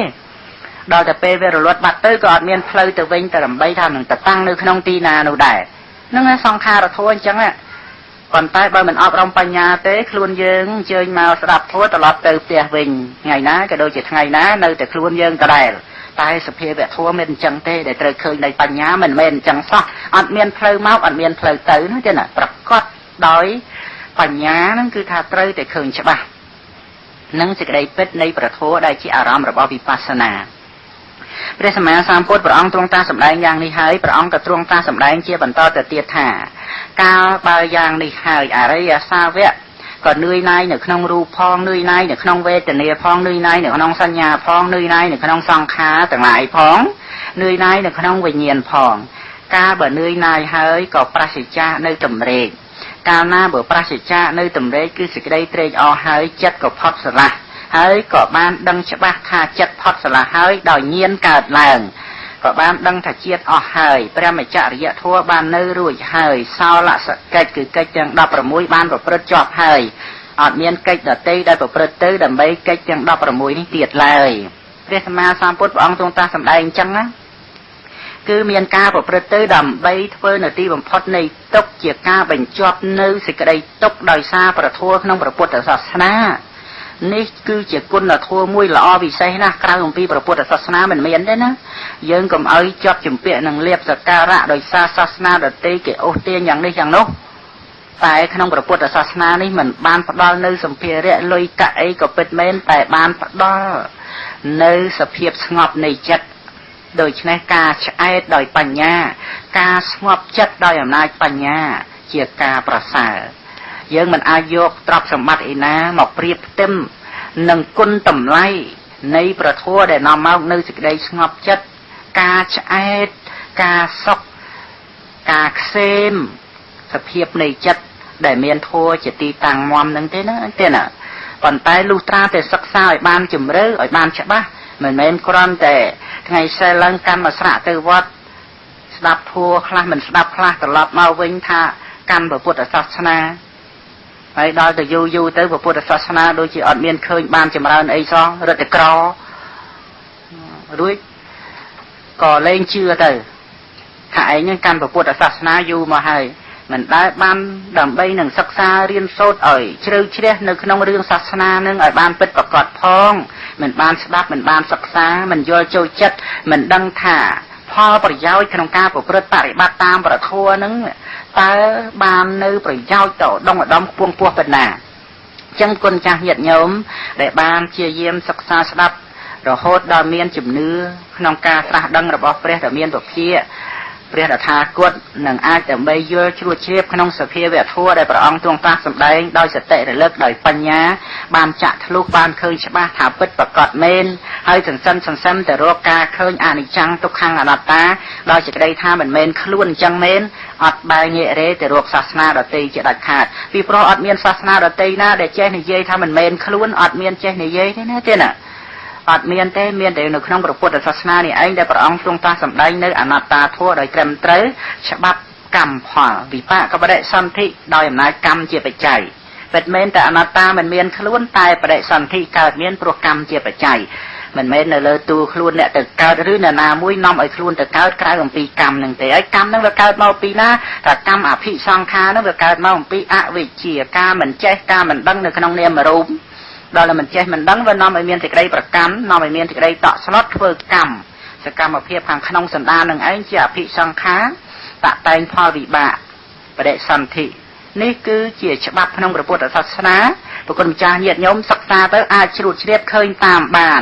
S1: ដល់តែពេលវារលត់បាត់ទៅក៏អត់មានផ្លូវទៅវិញទៅដើម្បីថានឹងតតាំងនៅក្នុងទីណានោះដែរហ្នឹងសង្ខារធម៌អញ្ចឹងប៉ុន្តែបើមិនអប់រំបញ្ញាទេខ្លួនយើងអញ្ជើញមកស្ដាប់ធម៌ត្រឡប់ទៅផ្ទះវិញថ្ងៃណាក៏ដូចជាថ្ងៃណានៅតែខ្លួនយើងដដែលតែសភាវៈធម៌មិនអញ្ចឹងទេដែលត្រូវឃើញដោយបញ្ញាមិនមែនអញ្ចឹងសោះអត់មានផ្លូវមកអត់មានផ្លូវទៅនោះទេណាប្រកបដោយបញ្ញាហ្នឹងគឺថាត្រូវតែឃើញច្បាស់នឹងសេចក្តីពិតនៃប្រធម៌ដែលជាអារម្មណ៍របស់វិបស្សនាព្រះសម្មាសម្ពុទ្ធព្រះអង្គទ្រង់តាសម្ដែងយ៉ាងនេះហើយព្រះអង្គក៏ទ្រង់តាសម្ដែងជាបន្តទៅទៀតថាកាលបើយ៉ាងនេះហើយអរិយសាវកក៏នឿយណាយនៅក្នុងរូបផងនឿយណាយនៅក្នុងវេទនាផងនឿយណាយនៅក្នុងសញ្ញាផងនឿយណាយនៅក្នុងសង្ខារទាំងឡាយផងនឿយណាយនៅក្នុងវិញ្ញាណផងកាលបើនឿយណាយហើយក៏ប្រសិជ្ជៈនៅតម្រេកកាលណាបើប្រសិជ្ជៈនៅតម្រេកគឺសេចក្តីត្រេកអរហើយចិត្តក៏ផុតស្រឡះហើយក៏បានដឹងច្បាស់ថាចិត្តផុតស្រឡះហើយដោយញាណកើតឡើងក៏បានដឹងថាជាតិអស់ហើយព្រះមច្ចរិយធម៌បាននៅរួចហើយសោលសកិច្ចគឺកិច្ចទាំង16បានប្រព្រឹត្តជាប់ហើយអត់មានកិច្ចដទៃដែលប្រព្រឹត្តទៅដើម្បីកិច្ចទាំង16នេះទៀតឡើយព្រះសម្មាសម្ពុទ្ធព្រះអង្គទ្រង់តាសម្ដែងអញ្ចឹងណាគឺមានការប្រព្រឹត្តទៅដើម្បីធ្វើនៅទីបំផុតនៃទុក្ខជាការបញ្ចប់នៅសេចក្តីទុក្ខដោយសារប្រធម៌ក្នុងព្រះពុទ្ធសាសនានេះគឺជាគុណធម៌មួយល្អពិសេសណាស់ក្រៅអំពីព្រះពុទ្ធសាសនាមិនមានទេណាយើងកុំឲ្យជាប់ជំពាក់នឹងលៀបសក្ការៈដោយសារសាសនាដទៃគេអូសទាញយ៉ាងនេះយ៉ាងនោះតែក្នុងព្រះពុទ្ធសាសនានេះមិនបានផ្ដល់នៅសម្ភារៈលុយកាក់អីក៏ពិតមែនតែបានផ្ដល់នៅសភាពស្ងប់នៃចិត្តដូច្នេះការឆ្អែតដោយបញ្ញាការស្ងប់ចិត្តដោយអំណាចបញ្ញាជាការប្រសើរយើងមិនអាចយកទ្រព្យសម្បត្តិឯណាមកប្រៀបផ្ទឹមនឹងគុណតម្លៃនៃប្រធម៌ដែលនាំមកនៅសេចក្តីស្ងប់ចិត្តការឆ្អែតការសុខការខ្សេមសភាពនៃចិត្តដែលមានធម៌ជាទីតាំងមមនឹងទេណាប៉ុន្តែលុះត្រាតែសិក្សាឲ្យបានជម្រៅឲ្យបានច្បាស់មិនមែនគ្រាន់តែថ្ងៃសិលឡើងកាន់មកស្រាក់ទៅវត្តស្ដាប់ធម៌ខ្លះមិនស្ដាប់ខ្លះត្រឡប់មកវិញថាកាន់ពុទ្ធសាសនាហើយដល់ទៅយូរទៅពុទ្ធសាសនាដូចជាអត់មានឃើញបានចម្រើនអីសោះរត់តែក្ររួចក៏លែងជឿទៅថាឯងនឹងកាន់ពុទ្ធសាសនាយូរមកហើយមិនដែលបានដើម្បីនឹងសិក្សារៀនសូត្រឲ្យជ្រៅជ្រះនៅក្នុងរឿងសាសនានឹងឲ្យបានពិតប្រាកដផងមិនបានស្ដាប់មិនបានសិក្សាមិនយល់ចូលចិត្តមិនដឹងថាផលប្រយោជន៍ក្នុងការប្រព្រឹត្តបរិបត្តិតាមប្រធម៌នឹងតើបាននៅប្រយោជន៍ទៅដងឧត្តមខ្ពង់ពោះប៉ុណ្ណាអញ្ចឹងគុណចាស់ញាតិញោមដែលបានព្យាយាមសិក្សាស្ដាប់រហូតដល់មានជំនឿក្នុងការត្រាស់ដឹងរបស់ព្រះដែលមានពភាព្រះតថាគតនឹងអាចដើម្បីយល់ជ្រួតជ្រាបក្នុងសភាវៈធម៌ដែលព្រះអង្គទ្រង់ត្រាស់សម្ដែងដោយសតិរលឹកដោយបញ្ញាបានចាក់ធ្លុះបានឃើញច្បាស់ថាពិតប្រាកដមែនហើយសន្សឹមទៅរកការឃើញអនិច្ចំទុក្ខំអនត្តាដោយសេចក្តីថាមិនមែនខ្លួនអញ្ចឹងមែនអត់បែរងាករេទៅរកសាសនាដទៃជាដាច់ខាតពីព្រោះអត់មានសាសនាដទៃណាដែលចេះនិយាយថាមិនមែនខ្លួនអត់មានចេះនិយាយទេណាអត់មានទេមានតែនៅក្នុងព្រះពុទ្ធសាសនានេះឯងដែលព្រះអង្គទ្រង់ត្រាស់សម្ដែងនៅអនត្តាធម៌ដោយត្រឹមត្រូវច្បាប់ កម្មផលវិបាកក៏បដិសន្ធិដោយអំណាចកម្មជាបច្ច័យពិតមែនតែអនត្តាមិនមានខ្លួនតែបដិសន្ធិកើតមានព្រោះកម្មជាបច្ច័យមិនមែននៅលើទូខ្លួនអ្នកទៅកើតឬនរណាមួយនាំឲ្យខ្លួនទៅកើតក្រៅអំពីកម្មនឹងទេហើយកម្មនឹងវាកើតមកពីណាតែកម្មអភិសង្ខារនឹងវាកើតមកអំពីអវិជ្ជាការមិនចេះការមិនដឹងនៅក្នុងនាមរូបដល់តែមិនចេះមិនដឹងវានាំឲ្យមានសេចក្តីប្រកម្មនាំឲ្យមានសេចក្តីតក់ស្លុតធ្វើកម្មសកម្មភាពខាងក្នុងសន្តាននឹងឯងជាអភិសង្ខារតតែងផលវិបាកបដិសន្ធិនេះគឺជាច្បាប់ក្នុងព្រះពុទ្ធសាសនាប្រគុណម្ចាស់ញាតិញោមសិក្សាទៅអាចជ្រួតជ្រាបឃើញតាមបាន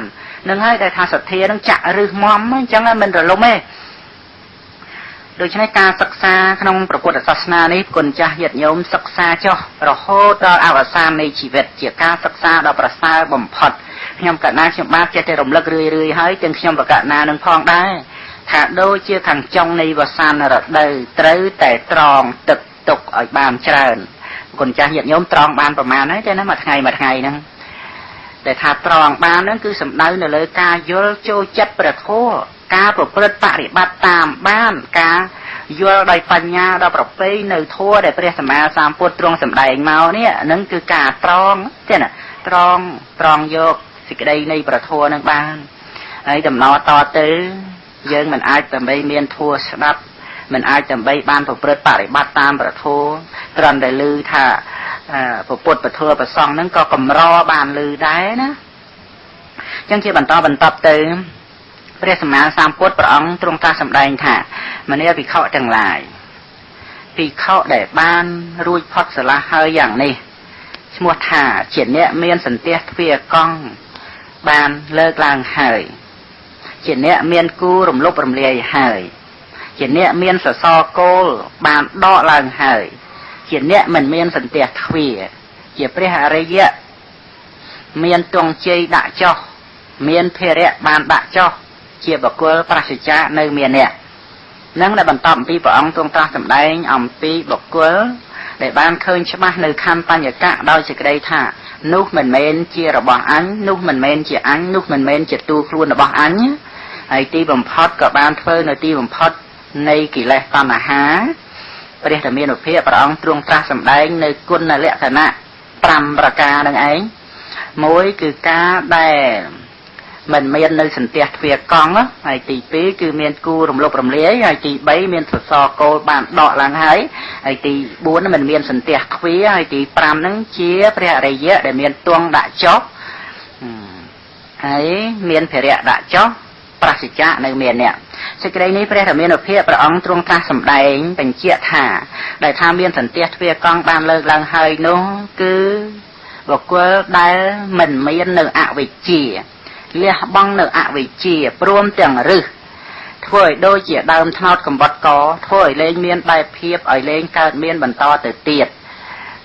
S1: នឹងហើយដែលថាសទ្ធានឹងចាក់រឹសមមអញ្ចឹងមិនរលំទេដូច្នេះការសិក្សាក្នុងព្រះពុទ្ធសាសនានេះប្រគុណម្ចាស់ញាតិញោមសិក្សាចុះរហូតដល់អវសាននៃជីវិតជាការសិក្សាដ៏ប្រសើរបំផុតខ្ញុំកណាខ្ញុំបាទចេះតែរំលឹករឿយៗហើយទាំងខ្ញុំប្រកាសណានឹងផងដែរថាដូចជាខាងចុងនៃវស្សានរដូវត្រូវតែត្រង់ទឹកទុកឲ្យបានច្រើនប្រគុណម្ចាស់ញាតិញោមត្រង់បានប្រមាណហើយតែណាមួយថ្ងៃហ្នឹងដែលថាត្រង់បានហ្នឹងគឺសំដៅនៅលើការយល់ចូលចិត្តព្រះធម៌ការប្រព្រឹត្តបរិបត្តិតាមបានការយល់ដោយបញ្ញាដល់ប្រពៃនៅធម៌ដែលព្រះសម្មាសម្ពុទ្ធទ្រង់សម្ដែងមកនេះហ្នឹងគឺការត្រង់ទេណាត្រង់យកសេចក្តីនៃព្រះធម៌នឹងបានហើយដំណើរតទៅយើងមិនអាចដើម្បីមានធម៌ស្ដាប់មិនអាចដើម្បីបានប្រព្រឹត្តបរិបត្តិតាមព្រះធម៌ត្រង់តែឮថាពុទ្ធពធប្រសងហ្នឹងក៏កម្របានឮដែរណាអញ្ចឹងជាបន្តទៅព្រះសម្មាសម្ពុទ្ធព្រះអង្គទ្រង់ត្រាស់សម្ដែងថាមនាភិក្ខុទាំងឡាយភិក្ខុដែលបានរួចផុតស្រឡះហើយយ៉ាងនេះឈ្មោះថាជាអ្នកមានសន្ទះទ្វារកង់បានលើកឡើងហើយជាអ្នកមានគូរំលប់រំលាយហើយជាអ្នកមានសសរគោលបានដកឡើងហើយជាអ្នកមិនមានសន្ទះទ្វារជាព្រះអរិយៈមានទងជ័យដាក់ចុះមានភារៈបានដាក់ចុះជាបុគ្គលប្រសិជ្ជៈនៅមានអ្នកនឹងដែលបន្តអំពីព្រះអង្គទ្រង់ត្រាស់សម្ដែងអំពីបុគ្គលដែលបានឃើញច្បាស់នៅខណ្ឌបញ្ញកៈដោយសេចក្តីថានោះមិនមែនជារបស់អញនោះមិនមែនជាអញនោះមិនមែនជាទូខ្លួនរបស់អញហើយទីបំផុតក៏បានធ្វើនៅទីបំផុតនៃកិលេសតណ្ហាព្រះធម្មានុភាពព្រះអង្គទ្រង់ត្រាស់សម្ដែងនៅគុណលក្ខណៈ5ប្រការនឹងឯងមួយគឺការដែលមិនមាននៅសន្ទះទ្វារកង់ហើយទី2គឺមានគូរំលប់រំលាយហើយទី3មានសសរគោលបានដកឡើងហើយហើយទី4មិនមានសន្ទះទ្វារហើយទី5ហ្នឹងជាព្រះអរិយៈដែលមានទង់ដាក់ចុះហើយមានភារៈដាក់ចុះប្រសិជ្ជៈនៅមានអ្នកសេចក្តីនេះព្រះធម្មានុភាពព្រះអង្គទ្រង់ត្រាស់សម្ដែងបញ្ជាក់ថាដែលថាមានសន្ទះទ្វារកង់បានលើកឡើងហើយនោះគឺបុគ្គលដែលមិនមាននៅអវិជ្ជាលះបង់នៅអវិជ្ជាព្រមទាំងរឹសធ្វើឲ្យដូចជាដើមថ្នោតកំបត់កធ្វើឲ្យលែងមានបែបភាពឲ្យលែងកើតមានបន្តទៅទៀត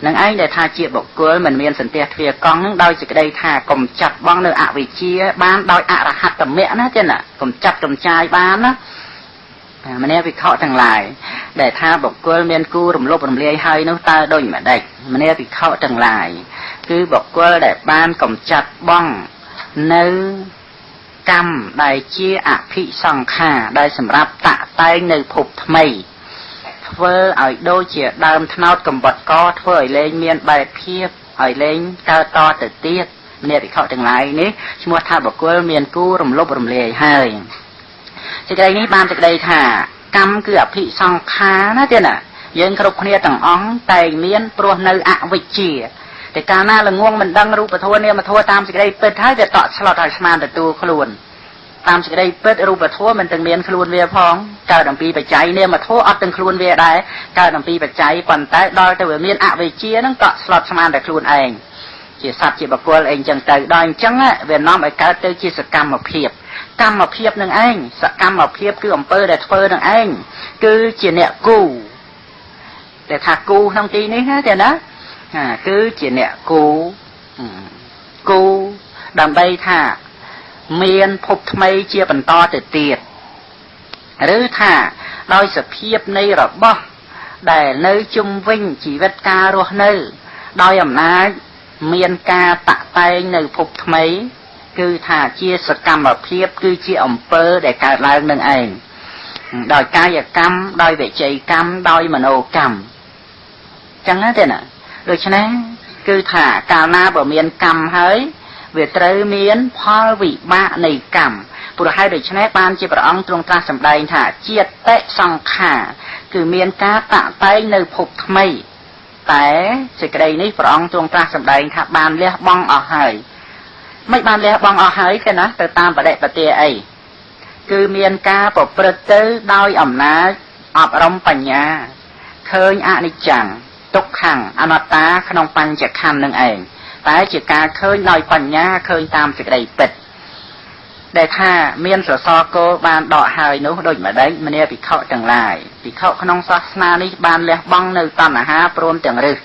S1: នឹងឯងដែលថាជាបុគ្គលមិនមានសន្ទះទ្វារកង់នឹងដោយសេចក្តីថាកុំចាត់បង់នៅអវិជ្ជាបានដោយអរហត្តមគ្គណាទេណាកុំចាត់កំចាយបានណាមនាភិក្ខុទាំងឡាយដែលថាបុគ្គលមានគូរំលប់រំលាយហើយនោះតើដូចម្ដេចមនាភិក្ខុទាំងឡាយគឺបុគ្គលដែលបានកុំចាត់បង់នៅកម្មដែលជាអភិសង្ខារដែលសម្រាប់តាក់តែងនៅភពថ្មីធ្វើឲ្យដូចជាដើមថ្នោតកំបត់កធ្វើឲ្យលែងមានបែបភាពឲ្យលែងកើតតទៅទៀតអ្នកវិខទាំងឡាយនេះឈ្មោះថាបុគ្គលមានគូរំលប់រំលាយហើយសេចក្តីនេះបានសេចក្តីថាកម្មគឺអភិសង្ខារណាទេណាយើងគ្រប់គ្នាទាំងអង្គតែមានព្រោះនៅអវិជ្ជាតែកាលណាល្ងងមិនដឹងរូបធម៌នាមធម៌តាមសេចក្តីពិតហើយវាតក់ឆ្លត់ឲ្យស្មានទទួលខ្លួនតាមសេចក្តីពិតរូបធម៌មិនទាំងមានខ្លួនវាផងកើតអំពីបច្ច័យនាមធម៌អត់ទាំងខ្លួនវាដែរកើតអំពីបច្ច័យប៉ុន្តែដល់ទៅវាមានអវិជ្ជាហ្នឹងតក់ឆ្លត់ស្មានតែខ្លួនឯងជាសត្វជាបុគ្គលអីចឹងទៅដល់អញ្ចឹងវានាំឲ្យកើតទៅជាសកម្មភាពកម្មភាពនឹងឯងសកម្មភាពគឺអំពើដែលធ្វើនឹងឯងគឺជាអ្នកគូតែថាគូក្នុងទីនេះណាទេណាគឺជាអ្នកគូដើម្បីថាមានភពថ្មីជាបន្តទៅទៀតឬថាដោយសភាពនៃរបស់ដែលនៅជុំវិញជីវិតការរស់នៅដោយអំណាចមានការតាក់តែងនៅភពថ្មីគឺថាជាសកម្មភាពគឺជាអំពើដែលកើតឡើងនឹងឯង ដោយកាយកម្មដោយវិច័យកម្មដោយមโนកម្មចឹងណាទេណាដូច្នេះគឺថាកាលណាបើមានកម្មហើយវាត្រូវមានផលវិបាកនៃកម្មព្រោះហើយដូច្នេះបានជាព្រះអង្គទ្រង់ត្រាស់សម្ដែងថាចេតសង្ខារគឺមានការតាក់តែងនៅភពថ្មីតែសេចក្តីនេះព្រះអង្គទ្រង់ត្រាស់សម្ដែងថាបានលះបង់អស់ហើយមិនបានលះបង់អស់ហើយទេណាទៅតាមបដិបទាអីគឺមានការប្រព្រឹត្តទៅដោយអំណាចអប់រំបញ្ញាឃើញអនិច្ចំទុក្ខំអនត្តាក្នុងបញ្ចខណ្ឌនឹងឯងតែជាការឃើញដោយបញ្ញាឃើញតាមសេចក្តីពិតដែលថាមានសសរគោលបានដកហើយនោះដូចម្ដេចម្នាភិក្ខុទាំងឡាយភិក្ខុក្នុងសាសនានេះបានលះបង់នៅតណ្ហាព្រមទាំងឫស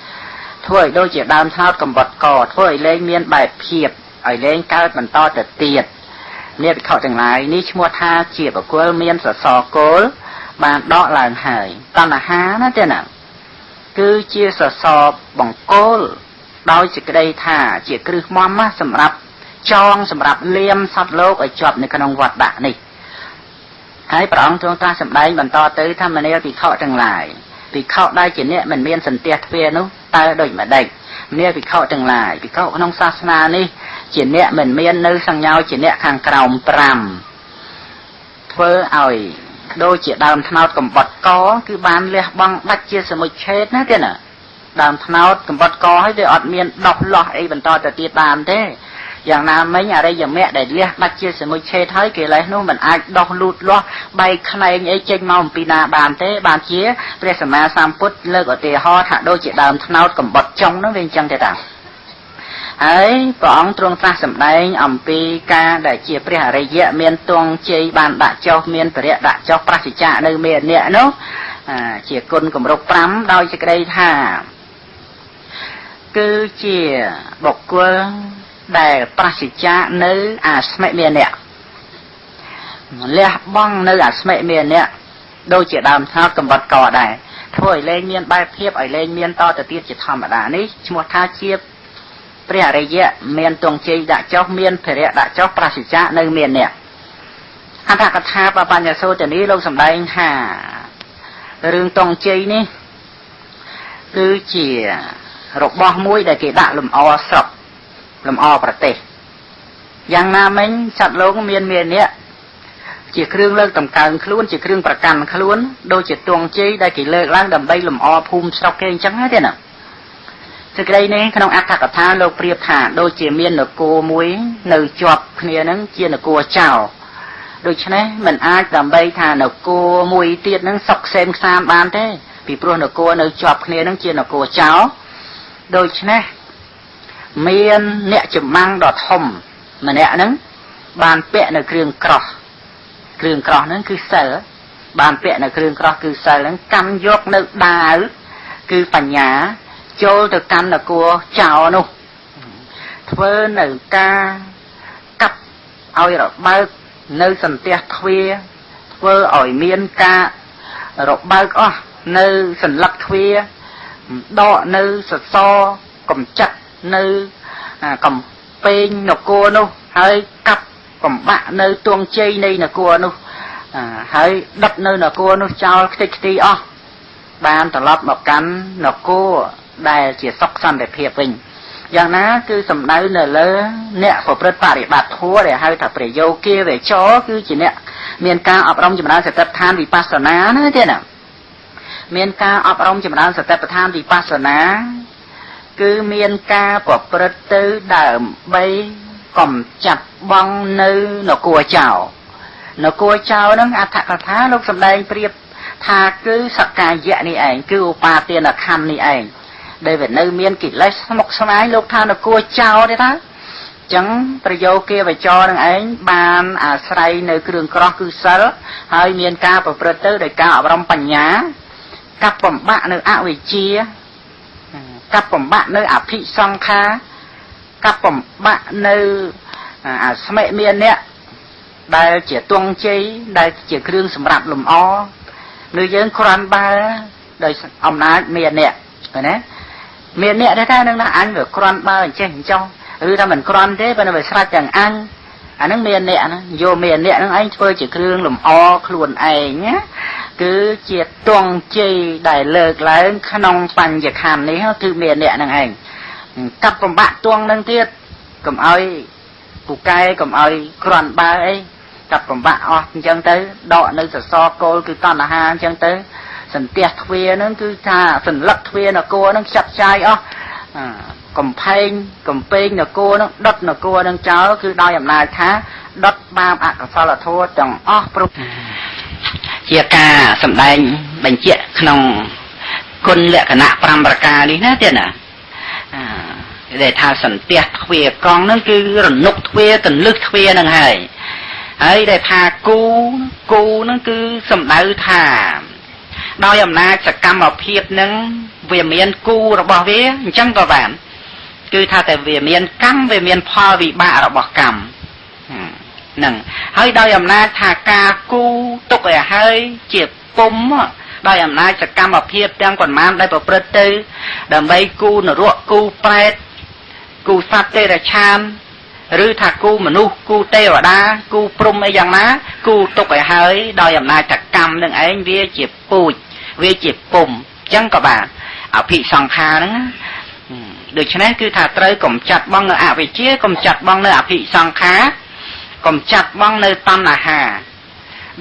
S1: ធ្វើឲ្យដូចជាដើមថ្នោតកំបុតកធ្វើឲ្យលែងមានបែបភាពឲ្យលែងកើតបន្តទៅទៀតនាភិក្ខុទាំងឡាយនេះឈ្មោះថាជាបុគ្គលមានសសរគោលបានដកឡើងហើយតណ្ហាណាទេណាគឺជាសសរបង្គោលដោយសេចក្តីថាជាគ្រឹះមមសម្រាប់ចងសម្រាប់លាមសត្វលោកឲ្យជាប់នៅក្នុងវត្តដាក់នេះហើយព្រះអង្គទ្រង់ត្រាស់សម្ដែងបន្តទៅថាមនាលភិក្ខុទាំងឡាយភិក្ខុដែលជាអ្នកមិនមានសន្ទះទ្វារនោះតើដូចម្ដេចមនាលភិក្ខុទាំងឡាយភិក្ខុក្នុងសាសនានេះជាអ្នកមិនមាននៅសញ្ញោជាអ្នកខាងក្រោម5ធ្វើឲ្យដូចជាដើមថ្នោតកំបុតកគឺបានលះបង់ដាច់ជាសមុច្ឆេទណាទេណាដើមថ្នោតកំបុតកហើយវាអត់មានដោះលោះអីបន្តទៅទៀតបានទេយ៉ាងណាមិញអរិយមគ្គដែលលះដាច់ជាសមុច្ឆេទហើយកិលេសនោះមិនអាចដោះលូតលាស់បែកខ្នែងអីចេញមកអំពីណាបានទេបានជាព្រះសម្មាសម្ពុទ្ធលើកឧទាហរណ៍ថាដូចជាដើមថ្នោតកំបុតចុងនោះវាអញ្ចឹងទេតាហើយព្រះអង្គទ្រង់ត្រាស់សម្ដែងអំពីការដែលជាព្រះអរិយមានទងជ័យបានដាក់ចុះមានពរៈដាក់ចុះប្រសិជ្ជៈនៅមេនៈនោះជាគុណគម្រប់5ដោយសេចក្តីថាគឺជាបុគ្គលដែលប្រសិជ្ជៈនៅអាស្មិមេនៈលះបង់នៅអាស្មិមេនៈដូចជាដើមថ្នោតកំបុតកដែរធ្វើឲ្យលែងមានបែបភាពឲ្យលែងមានតទៅទៀតជាធម្មតានេះឈ្មោះថាជាព្រះអរិយមានទងជ័យដាក់ចុះមានភរៈដាក់ចុះប្រសិជ្ជៈនៅមានអ្នកអត្ថកថាបបញ្ញសូត្រនេះលោកសម្ដែងថារឿងទងជ័យនេះគឺជារបស់មួយដែលគេដាក់លម្អស្រុកលម្អប្រទេសយ៉ាងណាមិញសត្វលោកមានអ្នកជាគ្រឿងលើកតម្កើងខ្លួនជាគ្រឿងប្រកាន់ខ្លួនដូចជាទងជ័យដែលគេលើកឡើងដើម្បីលម្អភូមិស្រុកគេអញ្ចឹងទេណាសេចក្តីនេះក្នុងអត្ថកថាលោកប្រៀបថាដូចជាមាននគរមួយនៅជាប់គ្នានឹងជានគរចោលដូច្នេះមិនអាចដើម្បីថានគរមួយទៀតនឹងសុកខ្សែមខ្សានបានទេពីព្រោះនគរនៅជាប់គ្នានឹងជានគរចោលដូច្នេះមានអ្នកចម្បាំងដ៏ធំម្នាក់ហ្នឹងបានពាក់នៅគ្រឿងក្រោះហ្នឹងគឺសិលបានពាក់នៅគ្រឿងក្រោះគឺសិលហ្នឹងកាន់យកនៅដាវគឺបញ្ញាចូលទៅកាន់នគរចោលនោះធ្វើនៅការកាប់ឲ្យរបើកនៅសន្ទះទ្វារធ្វើឲ្យមានការរបើកអស់នៅសន្លឹកទ្វារដកនៅសសរកំចាត់នៅកំពែងនគរនោះហើយកាប់កំបាក់នៅទងជ័យនៃនគរនោះហើយដឹកនៅនគរនោះចោលខ្ទេចខ្ទីអស់បានត្រឡប់មកកាន់នគរដែលជាសុខសន្តិភាពវិញយ៉ាងណាគឺសំដៅនៅលើអ្នកប្រព្រឹត្តបរិបត្តិធម៌ដែលហៅថាប្រយោគិវេចរគឺជាអ្នកមានការអប់រំចម្រើនសតិប្បដ្ឋានវិបស្សនាណាទេណាមានការអប់រំចម្រើនសតិប្បដ្ឋានវិបស្សនាគឺមានការប្រព្រឹត្តទៅដើម្បីកំចាត់បងនៅនគរចោលហ្នឹងអត្ថកថាលោកសម្ដែងប្រៀបថាគឺសក្កាយៈនេះឯងគឺឧបាទានខណ្ឌនេះឯងដែលវានៅមានកិលេសស្មុគស្មាញលោកថានគរចោលទេថាអញ្ចឹងប្រយោគិវចរនឹងឯងបានអាស្រ័យនៅគ្រឿងក្រោះគឺសិលហើយមានការប្រព្រឹត្តទៅដោយការអប់រំបញ្ញាកាប់បំបាក់នៅអវិជ្ជាកាប់បំបាក់នៅអភិសង្ខារកាប់បំបាក់នៅអាស្មិមានៈដែលជាទងជ័យដែលជាគ្រឿងសម្រាប់លម្អនៅយើងគ្រាន់បើដោយអំណាចមានអ្នកណាមានអ្នកដែរថានឹងណាអញវាគ្រាន់បើអញ្ចេះអញ្ចោះឬថាមិនគ្រាន់ទេប៉ុន្តែវាស្រេចទាំងអញ អាហ្នឹងមានអ្នកណាយកមានអ្នកហ្នឹងឯងធ្វើជាគ្រឿងលម្អខ្លួនឯងណាគឺជាទងជ័យដែលលើកឡើងក្នុងបញ្ញខណ្ឌនេះគឺមានអ្នកហ្នឹងឯងកាប់បំបាក់ទងហ្នឹងទៀតកុំឲ្យពូកែកុំឲ្យក្រាន់បើអីកាប់បំបាក់អស់អញ្ចឹងទៅដកនៅសសរគោលគឺតណ្ហាអញ្ចឹងទៅសន្ទះទ្វារហ្នឹងគឺថាសន្លឹកទ្វារនគរហ្នឹងខ្ចាត់ខ្ចាយអស់កំផែងកំពេងនគរហ្នឹងដុតនគរហ្នឹងចោលគឺដោយអំណាចថាដុតបាបអកុសលធម៌ទាំងអស់ព្រោះជាការសម្ដែងបញ្ជាក់ក្នុងគុណលក្ខណៈ5ប្រការនេះណាទៀតណាដែលថាសន្ទះទ្វារកង់ហ្នឹងគឺរនុកទ្វារទន្លឹះទ្វារហ្នឹងហើយដែលថាគូហ្នឹងគឺសំដៅថាដោយអំណាចសកម្មភាពហ្នឹងវាមានគូរបស់វាអញ្ចឹងក៏បានគឺថាតែវាមានកម្មវាមានផលវិបាករបស់កម្មហ្នឹងហើយដោយអំណាចថាការគូទុកឲ្យហើយជាពុំដោយអំណាចសកម្មភាពទាំងប៉ុន្មានដែលប្រព្រឹត្តទៅដើម្បីគូនរកគូប្រែតគូសត្វទេរឆានឬថាគូមនុស្សគូទេវតាគូព្រំអីយ៉ាងណាគូទុកឲ្យហើយដោយអំណាចតកម្មនឹងឯងវាជាពូជវាជាពុំអញ្ចឹងក៏បានអភិសង្ខារហ្នឹងដូច្នេះគឺថាត្រូវកំចាត់បងនៅអវិជ្ជាកំចាត់បងនៅអភិសង្ខារកំចាត់បងនៅតណ្ហា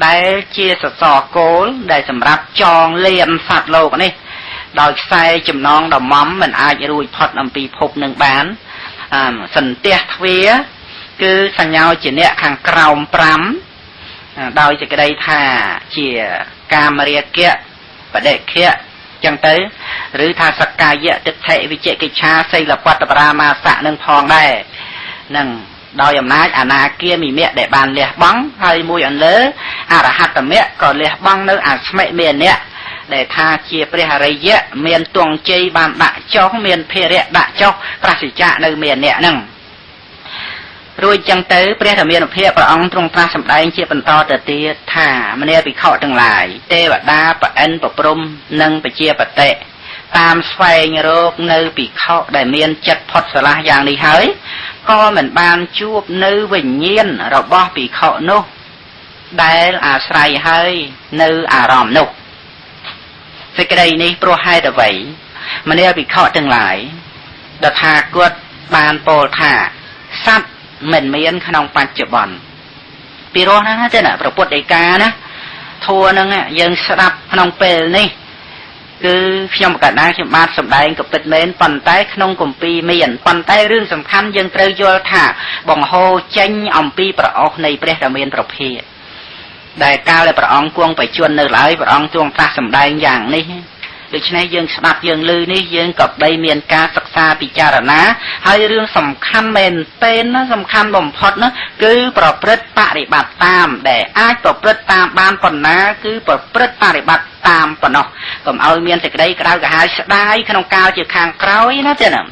S1: ដែលជាសសរគោលដែលសម្រាប់ចងលានសត្វលោកនេះដោយខ្សែចំណងដំមមិនអាចរួចផុតអំពីភពនឹងបានសន្ទះទ្វារគឺសញ្ញាជាអ្នកខាងក្រោម5ដោយសេចក្តីថាជាកាមរាគៈបដិខៈចឹងទៅឬថាសក្កាយៈទិដ្ឋិវិជ្ជកិច្ឆាសីលបត្តបរាមាសៈនឹងផងដែរនឹងដោយអំណាចអនាគាមិមៈដែលបានលះបង់ហើយមួយអន្លើអរហត្តមៈក៏លះបង់នៅអស្មិមេនៈដែលថាជាព្រះអរិយៈមានទងជ័យបានដាក់ចុះមានភារៈដាក់ចុះប្រសិជ្ជៈនៅមេនៈហ្នឹងរួចចឹងទៅព្រះធម្មានុភាពព្រះអង្គទ្រង់ត្រាស់សម្ដែងជាបន្តទៅទៀតថាមនាភិក្ខុទាំងឡាយទេវតាប្រអិនប្រព្រំនិងបជាបតិតាមស្វែងរកនៅភិក្ខុដែលមានចិត្តផុតស្រឡះយ៉ាងនេះហើយក៏មិនបានជួបនៅវិញ្ញាណរបស់ភិក្ខុនោះដែលអាស្រ័យហើយនៅអារម្មណ៍នោះសេចក្តីនេះព្រោះហេតុអ្វីមនាភិក្ខុទាំងឡាយតថាគតបានពោលថាសត្វមិនមានក្នុងបច្ចុប្បន្នពីរោះណាទេណាប្រពុតឯកាណាធัวហ្នឹងយើងស្ដាប់ក្នុងពេលនេះគឺខ្ញុំកណ្ដាលខ្ញុំបាទសម្ដែងក៏ពិតមែនប៉ុន្តែក្នុងគម្ពីរមានប៉ុន្តែរឿងសំខាន់យើងត្រូវយល់ថាបង្ហូរចេញអំពីប្រអស់នៃព្រះរាមាប្រភាដែលកាលដែលព្រះអង្គគង់បច្ចុប្បន្ននៅឡើយព្រះអង្គទ្រង់ត្រាស់សម្ដែងយ៉ាងនេះដូច្នេះយើងស្ដាប់យើងឮនេះយើងក៏បីមានការសិក្សាពិចារណាហើយរឿងសំខាន់មែនទេណាសំខាន់បំផុតណាគឺប្រព្រឹត្តបរិបត្តិតាមដែលអាចប្រព្រឹត្តតាមបានប៉ុណ្ណាគឺប្រព្រឹត្តបរិបត្តិតាមប៉ុណ្ណោះកុំឲ្យមានសេចក្តីក្តៅក្រហាយស្ដាយក្នុងកាលជាខាងក្រោយណាទេណា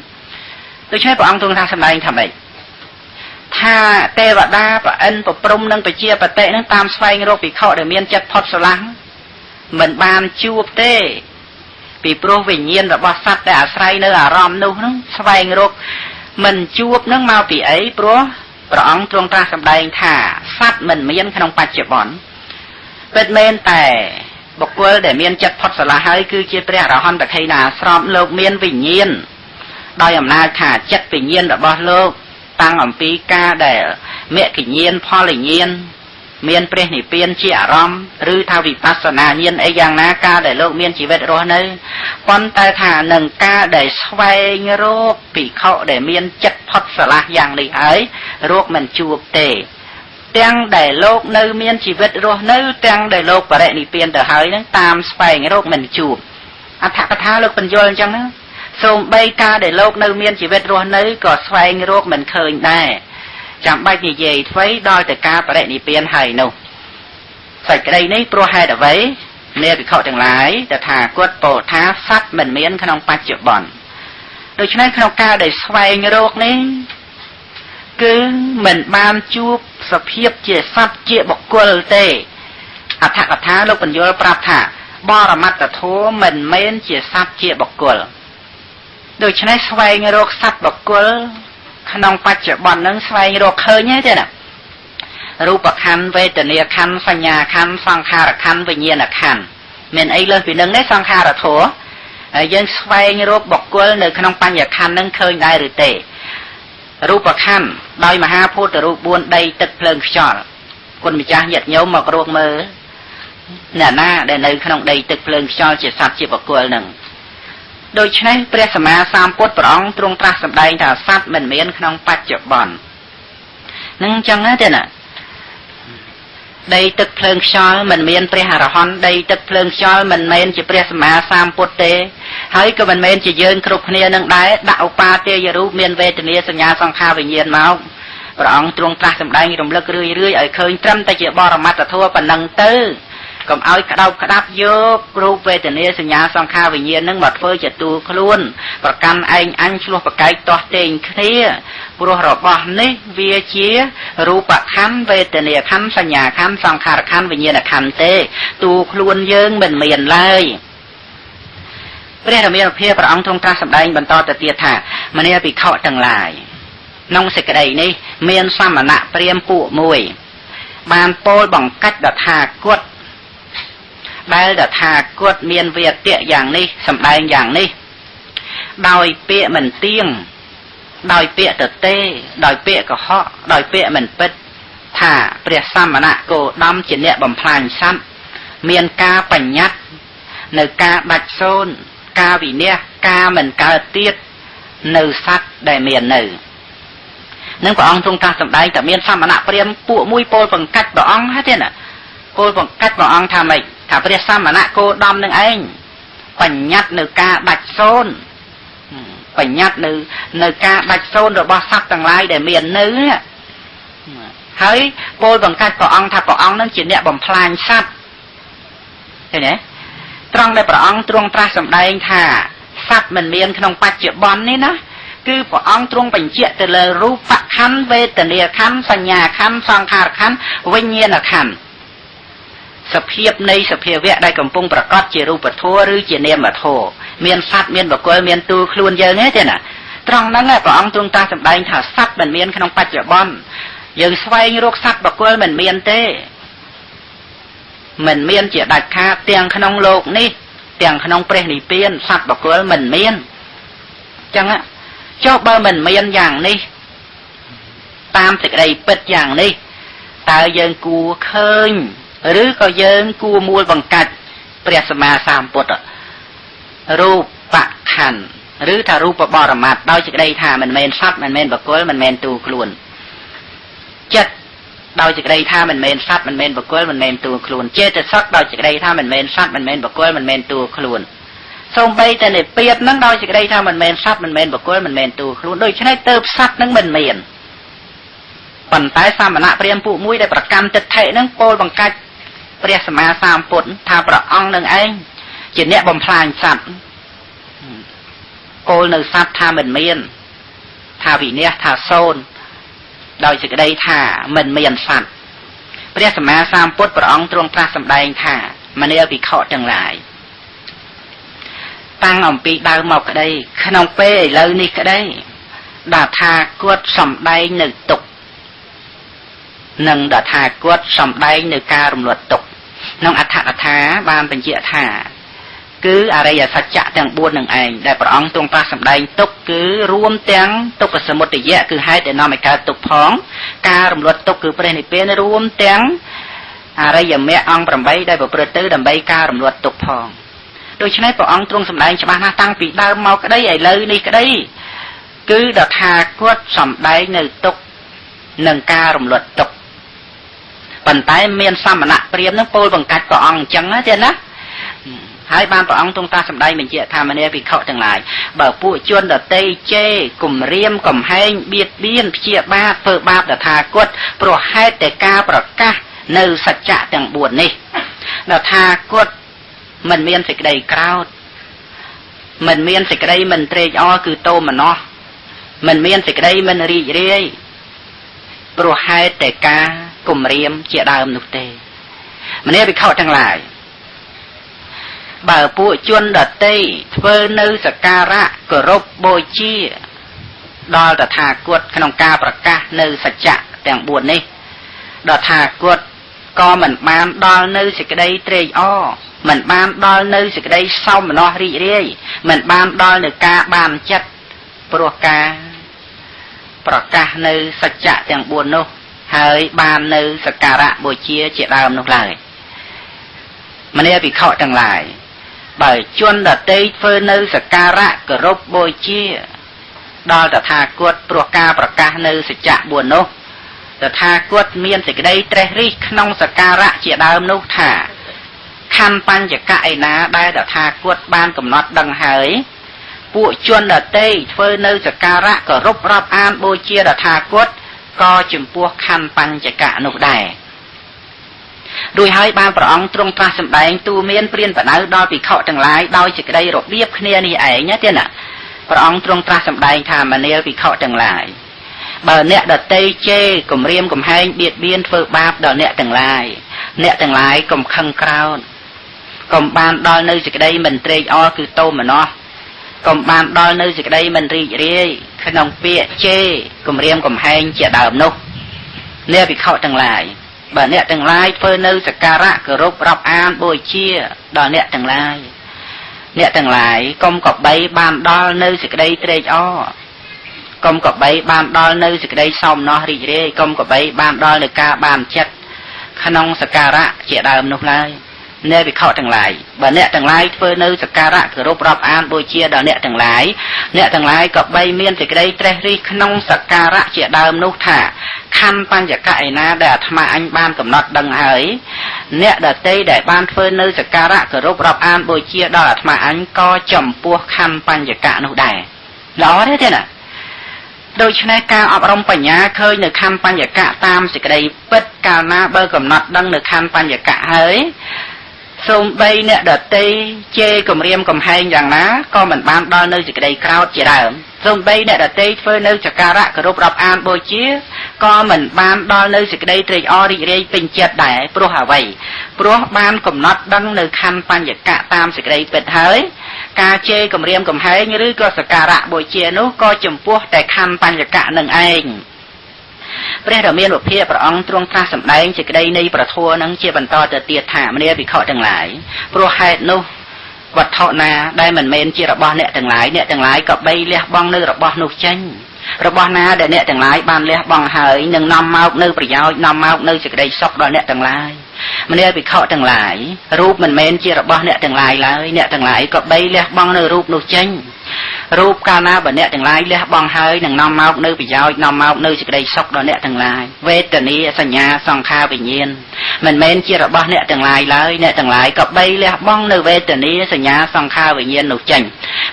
S1: ដូច្នេះព្រះអង្គទ្រង់ថាសម្ដែងថាម៉េចថាទេវតាប្រអិនប្រព្រំនិងបជាបតិនឹងតាមស្វែងរកភិក្ខុដែលមានចិត្តផុតស្រឡះមិនបានជួបទេពីព្រោះវិញ្ញាណរបស់សត្វដែលអាស្រ័យនៅអារម្មណ៍នោះនឹងស្វែងរកមិនជួបនឹងមកពីអីព្រោះព្រះអង្គទ្រង់ត្រាស់សម្ដែងថាសត្វមិនមានក្នុងបច្ចុប្បន្នពិតមែនតែបុគ្គលដែលមានចិត្តផុតស្រឡះហើយគឺជាព្រះអរហន្តខេណាស្រោមលោកមានវិញ្ញាណដោយអំណាចថាចិត្តវិញ្ញាណរបស់លោកតាំងអំពីការដែលមគ្គញ្ញាណផលញ្ញាណមានព្រះនិព្វានជាអារម្មណ៍ឬថាវិបស្សនាញាណអីយ៉ាងណាការដែលលោកមានជីវិតរស់នៅប៉ុន្តែថានឹងការដែលស្វែងរកភិក្ខុដែលមានចិត្តផុតស្រឡះយ៉ាងនេះហើយរកមិនជួបទេទាំងដែលលោកនៅមានជីវិតរស់នៅទាំងដែលលោកបរិនិព្វានទៅហើយនឹងតាមស្វែងរកមិនជួបអត្ថកថាលោកបញ្យល់អញ្ចឹងណាសូម្បីការដែលលោកនៅមានជីវិតរស់នៅក៏ស្វែងរកមិនឃើញដែរចាំបាច់និយាយអ្វីដល់តែការបរិនិព្វានហើយនោះសេចក្តីនេះព្រោះហេតុអ្វីអ្នកភិក្ខុទាំងឡាយតថាគតពោលថាសត្វមិនមានក្នុងបច្ចុប្បន្នដូច្នេះក្នុងការដែលស្វែងរកនេះគឺមិនបានជួបសភាពជាសត្វជាបុគ្គលទេអត្ថកថាលោកបញ្យល់ប្រាប់ថាបរមត្តធម៌មិនមែនជាសត្វជាបុគ្គលដូច្នេះស្វែងរកសត្វបុគ្គលក្នុងបច្ចុប្បន្ននឹងស្វែងរកឃើញទេណា រូបខណ្ឌវេទនាខណ្ឌសញ្ញាខណ្ឌសង្ខារខណ្ឌវិញ្ញាណខណ្ឌមានអីលើសពីនឹងទេសង្ខារធម៌ហើយយើងស្វែងរកបុគ្គលនៅក្នុងបញ្ញខណ្ឌនឹងឃើញដែរឬទេរូបខណ្ឌដោយមហាភូតរូប4ដីទឹកភ្លើងខ្យល់គុណម្ចាស់ញាតិញោមមករកមើលអ្នកណាដែលនៅក្នុងដីទឹកភ្លើងខ្យល់ជាសត្វជាបុគ្គលនឹងដូច្នេះព្រះសម្មាសម្ពុទ្ធព្រះអង្គទ្រង់ត្រាស់សម្ដែងថាសត្វមិនមានក្នុងបច្ចុប្បន្ននឹងអញ្ចឹងទេណាដីទឹកភ្លើងខ្យល់មិនមានព្រះអរហន្តដីទឹកភ្លើងខ្យល់មិនមែនជាព្រះសម្មាសម្ពុទ្ធទេហើយក៏មិនមែនជាយើងគ្រប់គ្នានឹងដែរដាក់ឧបាទេយរូបមានវេទនាសញ្ញាសង្ខារវិញ្ញាណមកព្រះអង្គទ្រង់ត្រាស់សម្ដែងរំលឹករឿយៗឲ្យឃើញត្រឹមតែជាបរមត្ថធម៌ប៉ុណ្ណឹងទៅកុំឲ្យក្តោបក្តាប់យករូបវេទនាសញ្ញាសង្ខារវិញ្ញាណនឹងមកធ្វើជាទូខ្លួនប្រកាន់ឯងអញឆ្លោះប្រកែកទាស់ទែងគ្នាព្រោះរបស់នេះវាជារូបខណ្ឌវេទនាខណ្ឌសញ្ញាខណ្ឌសង្ខារខណ្ឌវិញ្ញាណខណ្ឌទេទូខ្លួនយើងមិនមានឡើយព្រះរាមាភិព្រះអង្គទ្រង់ត្រាស់សម្ដែងបន្តទៅទៀតថាមនាភិក្ខុទាំងឡាយក្នុងសេចក្តីនេះមានសមណៈព្រាហ្មណ៍ពួកមួយបានពោលបង្កាច់តថាគតដែលតថាគតមានវាទៈយ៉ាងនេះសម្ដែងយ៉ាងនេះដោយពាក្យមិនទៀងដោយពាក្យទទេដោយពាក្យកុហកដោយពាក្យមិនពិតថាព្រះសមណៈគោដំជាអ្នកបំផ្លាញសត្វមានការបញ្ញត្តិនៅការដាច់សូន្យការវិន័យការមិនកើតទៀតនៅសត្វដែលមាននៅនឹងព្រះអង្គទ្រង់ត្រាស់សម្ដែងតែមានសមណៈព្រាហ្មណ៍ពួកមួយពោលបង្កាច់ព្រះអង្គហ្នឹងទេណាពោលបង្កាច់ព្រះអង្គថាម៉េចថាព្រះសមណៈគោដំនឹងឯងបញ្ញត្តិនៅការដាច់សូន្យបញ្ញត្តិនៅការដាច់សូន្យរបស់សត្វទាំងឡាយដែលមាននៅហើយពោលបង្កាច់ព្រះអង្គថាព្រះអង្គនឹងជាអ្នកបំផ្លាញសត្វឃើញទេត្រង់ដែលព្រះអង្គទ្រង់ត្រាស់សម្ដែងថាសត្វមិនមានក្នុងបច្ចុប្បន្ននេះណាគឺព្រះអង្គទ្រង់បញ្ជាក់ទៅលើរូបខណ្ឌវេទនាខណ្ឌសញ្ញាខណ្ឌសង្ខារខណ្ឌវិញ្ញាណខណ្ឌសភាពនៃសភាវៈដែលកំពុងប្រកបជារូបធម៌ឬជានាមធម៌មានសត្វមានបុគ្គលមានទូលខ្លួនយើងទេណាត្រង់ហ្នឹងព្រះអង្គទ្រង់ត្រាស់សម្ដែងថាសត្វមិនមានក្នុងបច្ចុប្បន្នយើងស្វែងរកសត្វបុគ្គលមិនមានទេមិនមានជាដាច់ខាតទាំងក្នុងលោកនេះទាំងក្នុងព្រះនិព្វានសត្វបុគ្គលមិនមានអញ្ចឹងចុះបើមិនមានយ៉ាងនេះតាមសេចក្តីពិតយ៉ាងនេះតើយើងគួរឃើញឬក៏យើងគួរមួលបង្កាច់ព្រះសម្មាសម្ពុទ្ធរូបខណ្ឌឬថារូបបរមត្ថដោយសេចក្តីថាមិនមែនសត្វមិនមែនបុគ្គលមិនមែនទូខ្លួនចិត្តដោយសេចក្តីថាមិនមែនសត្វមិនមែនបុគ្គលមិនមែនទូខ្លួនចេតសិកដោយសេចក្តីថាមិនមែនសត្វមិនមែនបុគ្គលមិនមែនទូខ្លួនសូម្បីតែនិព្វាននឹងដោយសេចក្តីថាមិនមែនសត្វមិនមែនបុគ្គលមិនមែនទូខ្លួនដូច្នេះទៅសត្វនឹងមិនមានប៉ុន្តែសមណៈព្រាហ្មណ៍ពួកមួយដែលប្រកាន់ទិដ្ឋិនឹងពោលបង្កាច់ព្រះសម្មាសម្ពុទ្ធថាព្រះអង្គនឹងឯងជាអ្នកបំផ្លាញសត្វពោលនៅសត្វថាមិនមានថាវិន័យថាសូន្យដោយសេចក្តីថាមិនមានសត្វព្រះសម្មាសម្ពុទ្ធព្រះអង្គទ្រង់ត្រាស់សម្ដែងថាមនាភិក្ខុទាំងឡាយតាំងអំពីដើមមកក្តីក្នុងពេលឥឡូវនេះក្តីដែលថាគាត់សម្ដែងនៅទុក្ខនិងដែលថាគាត់សម្ដែងនៅការរំលត់ទុក្ខក្នុងអត្ថកថាបានបញ្ជាក់ថាគឺអរិយសច្ចៈទាំង4នឹងឯងដែលព្រះអង្គទ្រង់ត្រាស់សម្ដែងទុក្ខគឺរួមទាំងទុក្ខសមុទយៈគឺហេតុដែលនាំឲ្យកើតទុក្ខផងការរំលត់ទុក្ខគឺព្រះនិព្វានរួមទាំងអរិយមគ្គអង្គ8ដែលប្រព្រឹត្តទៅដើម្បីការរំលត់ទុក្ខផងដូច្នេះព្រះអង្គទ្រង់សម្ដែងច្បាស់ណាស់តាំងពីដើមមកក្តីឥឡូវនេះក្តីគឺដែលថាគាត់សម្ដែងនៅទុក្ខនិងការរំលត់ទុក្ខប៉ុន្តែមានសមណៈព្រាហ្មណ៍នឹងពោលបង្កាច់ព្រះអង្គអញ្ចឹងទេណាហើយបានព្រះអង្គទ្រង់ត្រាស់សម្ដែងបញ្ជាក់ថាមនាភិក្ខុទាំងឡាយបើពួកជនដតីជេរគំរាមកំហែងបៀតបៀនព្យាបាទធ្វើបាបតថាគតព្រោះហេតុតែការប្រកាសនៅសច្ចៈទាំង4នេះតថាគតមិនមានសេចក្តីក្រោធមិនមានសេចក្តីមិនត្រេកអរគឺតោមនស្សមិនមានសេចក្តីមិនរីករាយព្រោះហេតុតែការគំរាមជាដើមនោះទេមនាភិក្ខុទាំងឡាយបើពួកជនដតីធ្វើនៅសក្ការៈគោរពបូជាដល់តថាគតក្នុងការប្រកាសនៅសច្ចៈទាំង4នេះ ដល់ថាគាត់ក៏មិនបានដល់នៅសេចក្តីត្រេកអរមិនបានដល់នៅសេចក្តីសោមនស្សរីករាយមិនបានដល់នៅការបានចិត្តព្រោះការប្រកាសនៅសច្ចៈទាំង4នោះហើយបាននៅសក្ការៈបូជាជាដើមនោះឡើយមនាភិក្ខុទាំងឡាយបើជនដតីធ្វើនៅសក្ការៈគោរពបូជាដល់តថាគតព្រោះការប្រកាសនៅសច្ចៈ4នោះតថាគតមានសេចក្តីត្រេះរិះក្នុងសក្ការៈជាដើមនោះថាខណ្ឌបញ្ចកៈឯណាដែលតថាគតបានកំណត់ដឹងហើយពួកជនដតីធ្វើនៅសក្ការៈគោរពរាប់អានបូជាតថាគតក៏ចំពោះខណ្ឌបញ្ចកៈនោះដែររួចហើយបានព្រះអង្គទ្រង់ត្រាស់សម្ដែងទូមានព្រានបដៅដល់ភិក្ខុទាំងឡាយដោយសេចក្តីរបៀបគ្នានេះឯងទេណាព្រះអង្គទ្រង់ត្រាស់សម្ដែងថាមនាលភិក្ខុទាំងឡាយបើអ្នកដតីជេរគំរាមកំហែងបៀតបៀនធ្វើបាបដល់អ្នកទាំងឡាយកុំខឹងក្រោធកុំបានដល់នៅសេចក្តីមិនត្រេកអរគឺតោមនស្សកុំបានដល់នៅសេចក្តីមិនរីករាយក្នុងពាក្យជេរគំរាមកំហែងជាដើមនោះអ្នកភិក្ខុទាំងឡាយបើអ្នកទាំងឡាយធ្វើនៅសក្ការៈគោរពរាប់អានបូជាដល់អ្នកទាំងឡាយកុំក៏បីបានដល់នៅសេចក្តីត្រេកអរកុំក៏បីបានដល់នៅសេចក្តីសោមនស្សរីករាយកុំក៏បីបានដល់នៅការបានចិត្តក្នុងសក្ការៈជាដើមនោះឡើយអ្នកវិខទាំងឡាយបើអ្នកទាំងឡាយធ្វើនៅសក្ការៈគោរពរាប់អានបូជាដល់អ្នកទាំងឡាយក៏បីមានសេចក្តីត្រេះរិះក្នុងសក្ការៈជាដើមនោះថាខណ្ឌបញ្ចកៈឯណាដែលអាត្មាអញបានកំណត់ដឹងហើយអ្នកដតីដែលបានធ្វើនៅសក្ការៈគោរពរាប់អានបូជាដល់អាត្មាអញក៏ចំពោះខណ្ឌបញ្ចកៈនោះដែរល្អទេណាដូច្នេះការអប់រំបញ្ញាឃើញនៅខណ្ឌបញ្ចកៈតាមសេចក្តីពិតកាលណាបើកំណត់ដឹងនៅខណ្ឌបញ្ចកៈហើយសូម្បីអ្នកដតីជេរគំរាមកំហែងយ៉ាងណាក៏មិនបានដល់នៅសេចក្តីក្រោធជាដើមសូម្បីអ្នកដតីធ្វើនៅសក្ការៈគោរពរាប់អានបូជាក៏មិនបានដល់នៅសេចក្តីត្រេកអររីករាយពេញចិត្តដែរព្រោះអ្វីព្រោះបានកំណត់ដឹងនៅខណ្ឌបញ្ចកៈតាមសេចក្តីពិតហើយការជេរគំរាមកំហែងឬក៏សក្ការៈបូជានោះក៏ចំពោះតែខណ្ឌបញ្ចកៈនឹងឯងព្រះរាមានុភាពព្រះអង្គទ្រង់ត្រាស់សម្ដែងសេចក្តីនៃប្រធัวនឹងជាបន្តទៅទៀតថាមនាភិក្ខុទាំងឡាយព្រោះហេតុនោះវត្ថុណាដែលមិនមែនជារបស់អ្នកទាំងឡាយក៏បីលះបង់នៅរបស់នោះចេញរបស់ណាដែលអ្នកទាំងឡាយបានលះបង់ហើយនឹងនាំមកនៅប្រយោជន៍នាំមកនៅសេចក្តីសុខដល់អ្នកទាំងឡាយមនាភិក្ខុទាំងឡាយរូបមិនមែនជារបស់អ្នកទាំងឡាយឡើយអ្នកទាំងឡាយក៏បីលះបង់នៅរូបនោះចេញរូបកាលណាបើអ្នកទាំងឡាយលះបង់ហើយនឹងនាំមកនៅប្រយោជន៍នាំមកនៅសេចក្តីសុខដល់អ្នកទាំងឡាយវេទនាសញ្ញាសង្ខារវិញ្ញាណមិនមែនជារបស់អ្នកទាំងឡាយឡើយអ្នកទាំងឡាយក៏បីលះបង់នៅវេទនាសញ្ញាសង្ខារវិញ្ញាណនោះចេញ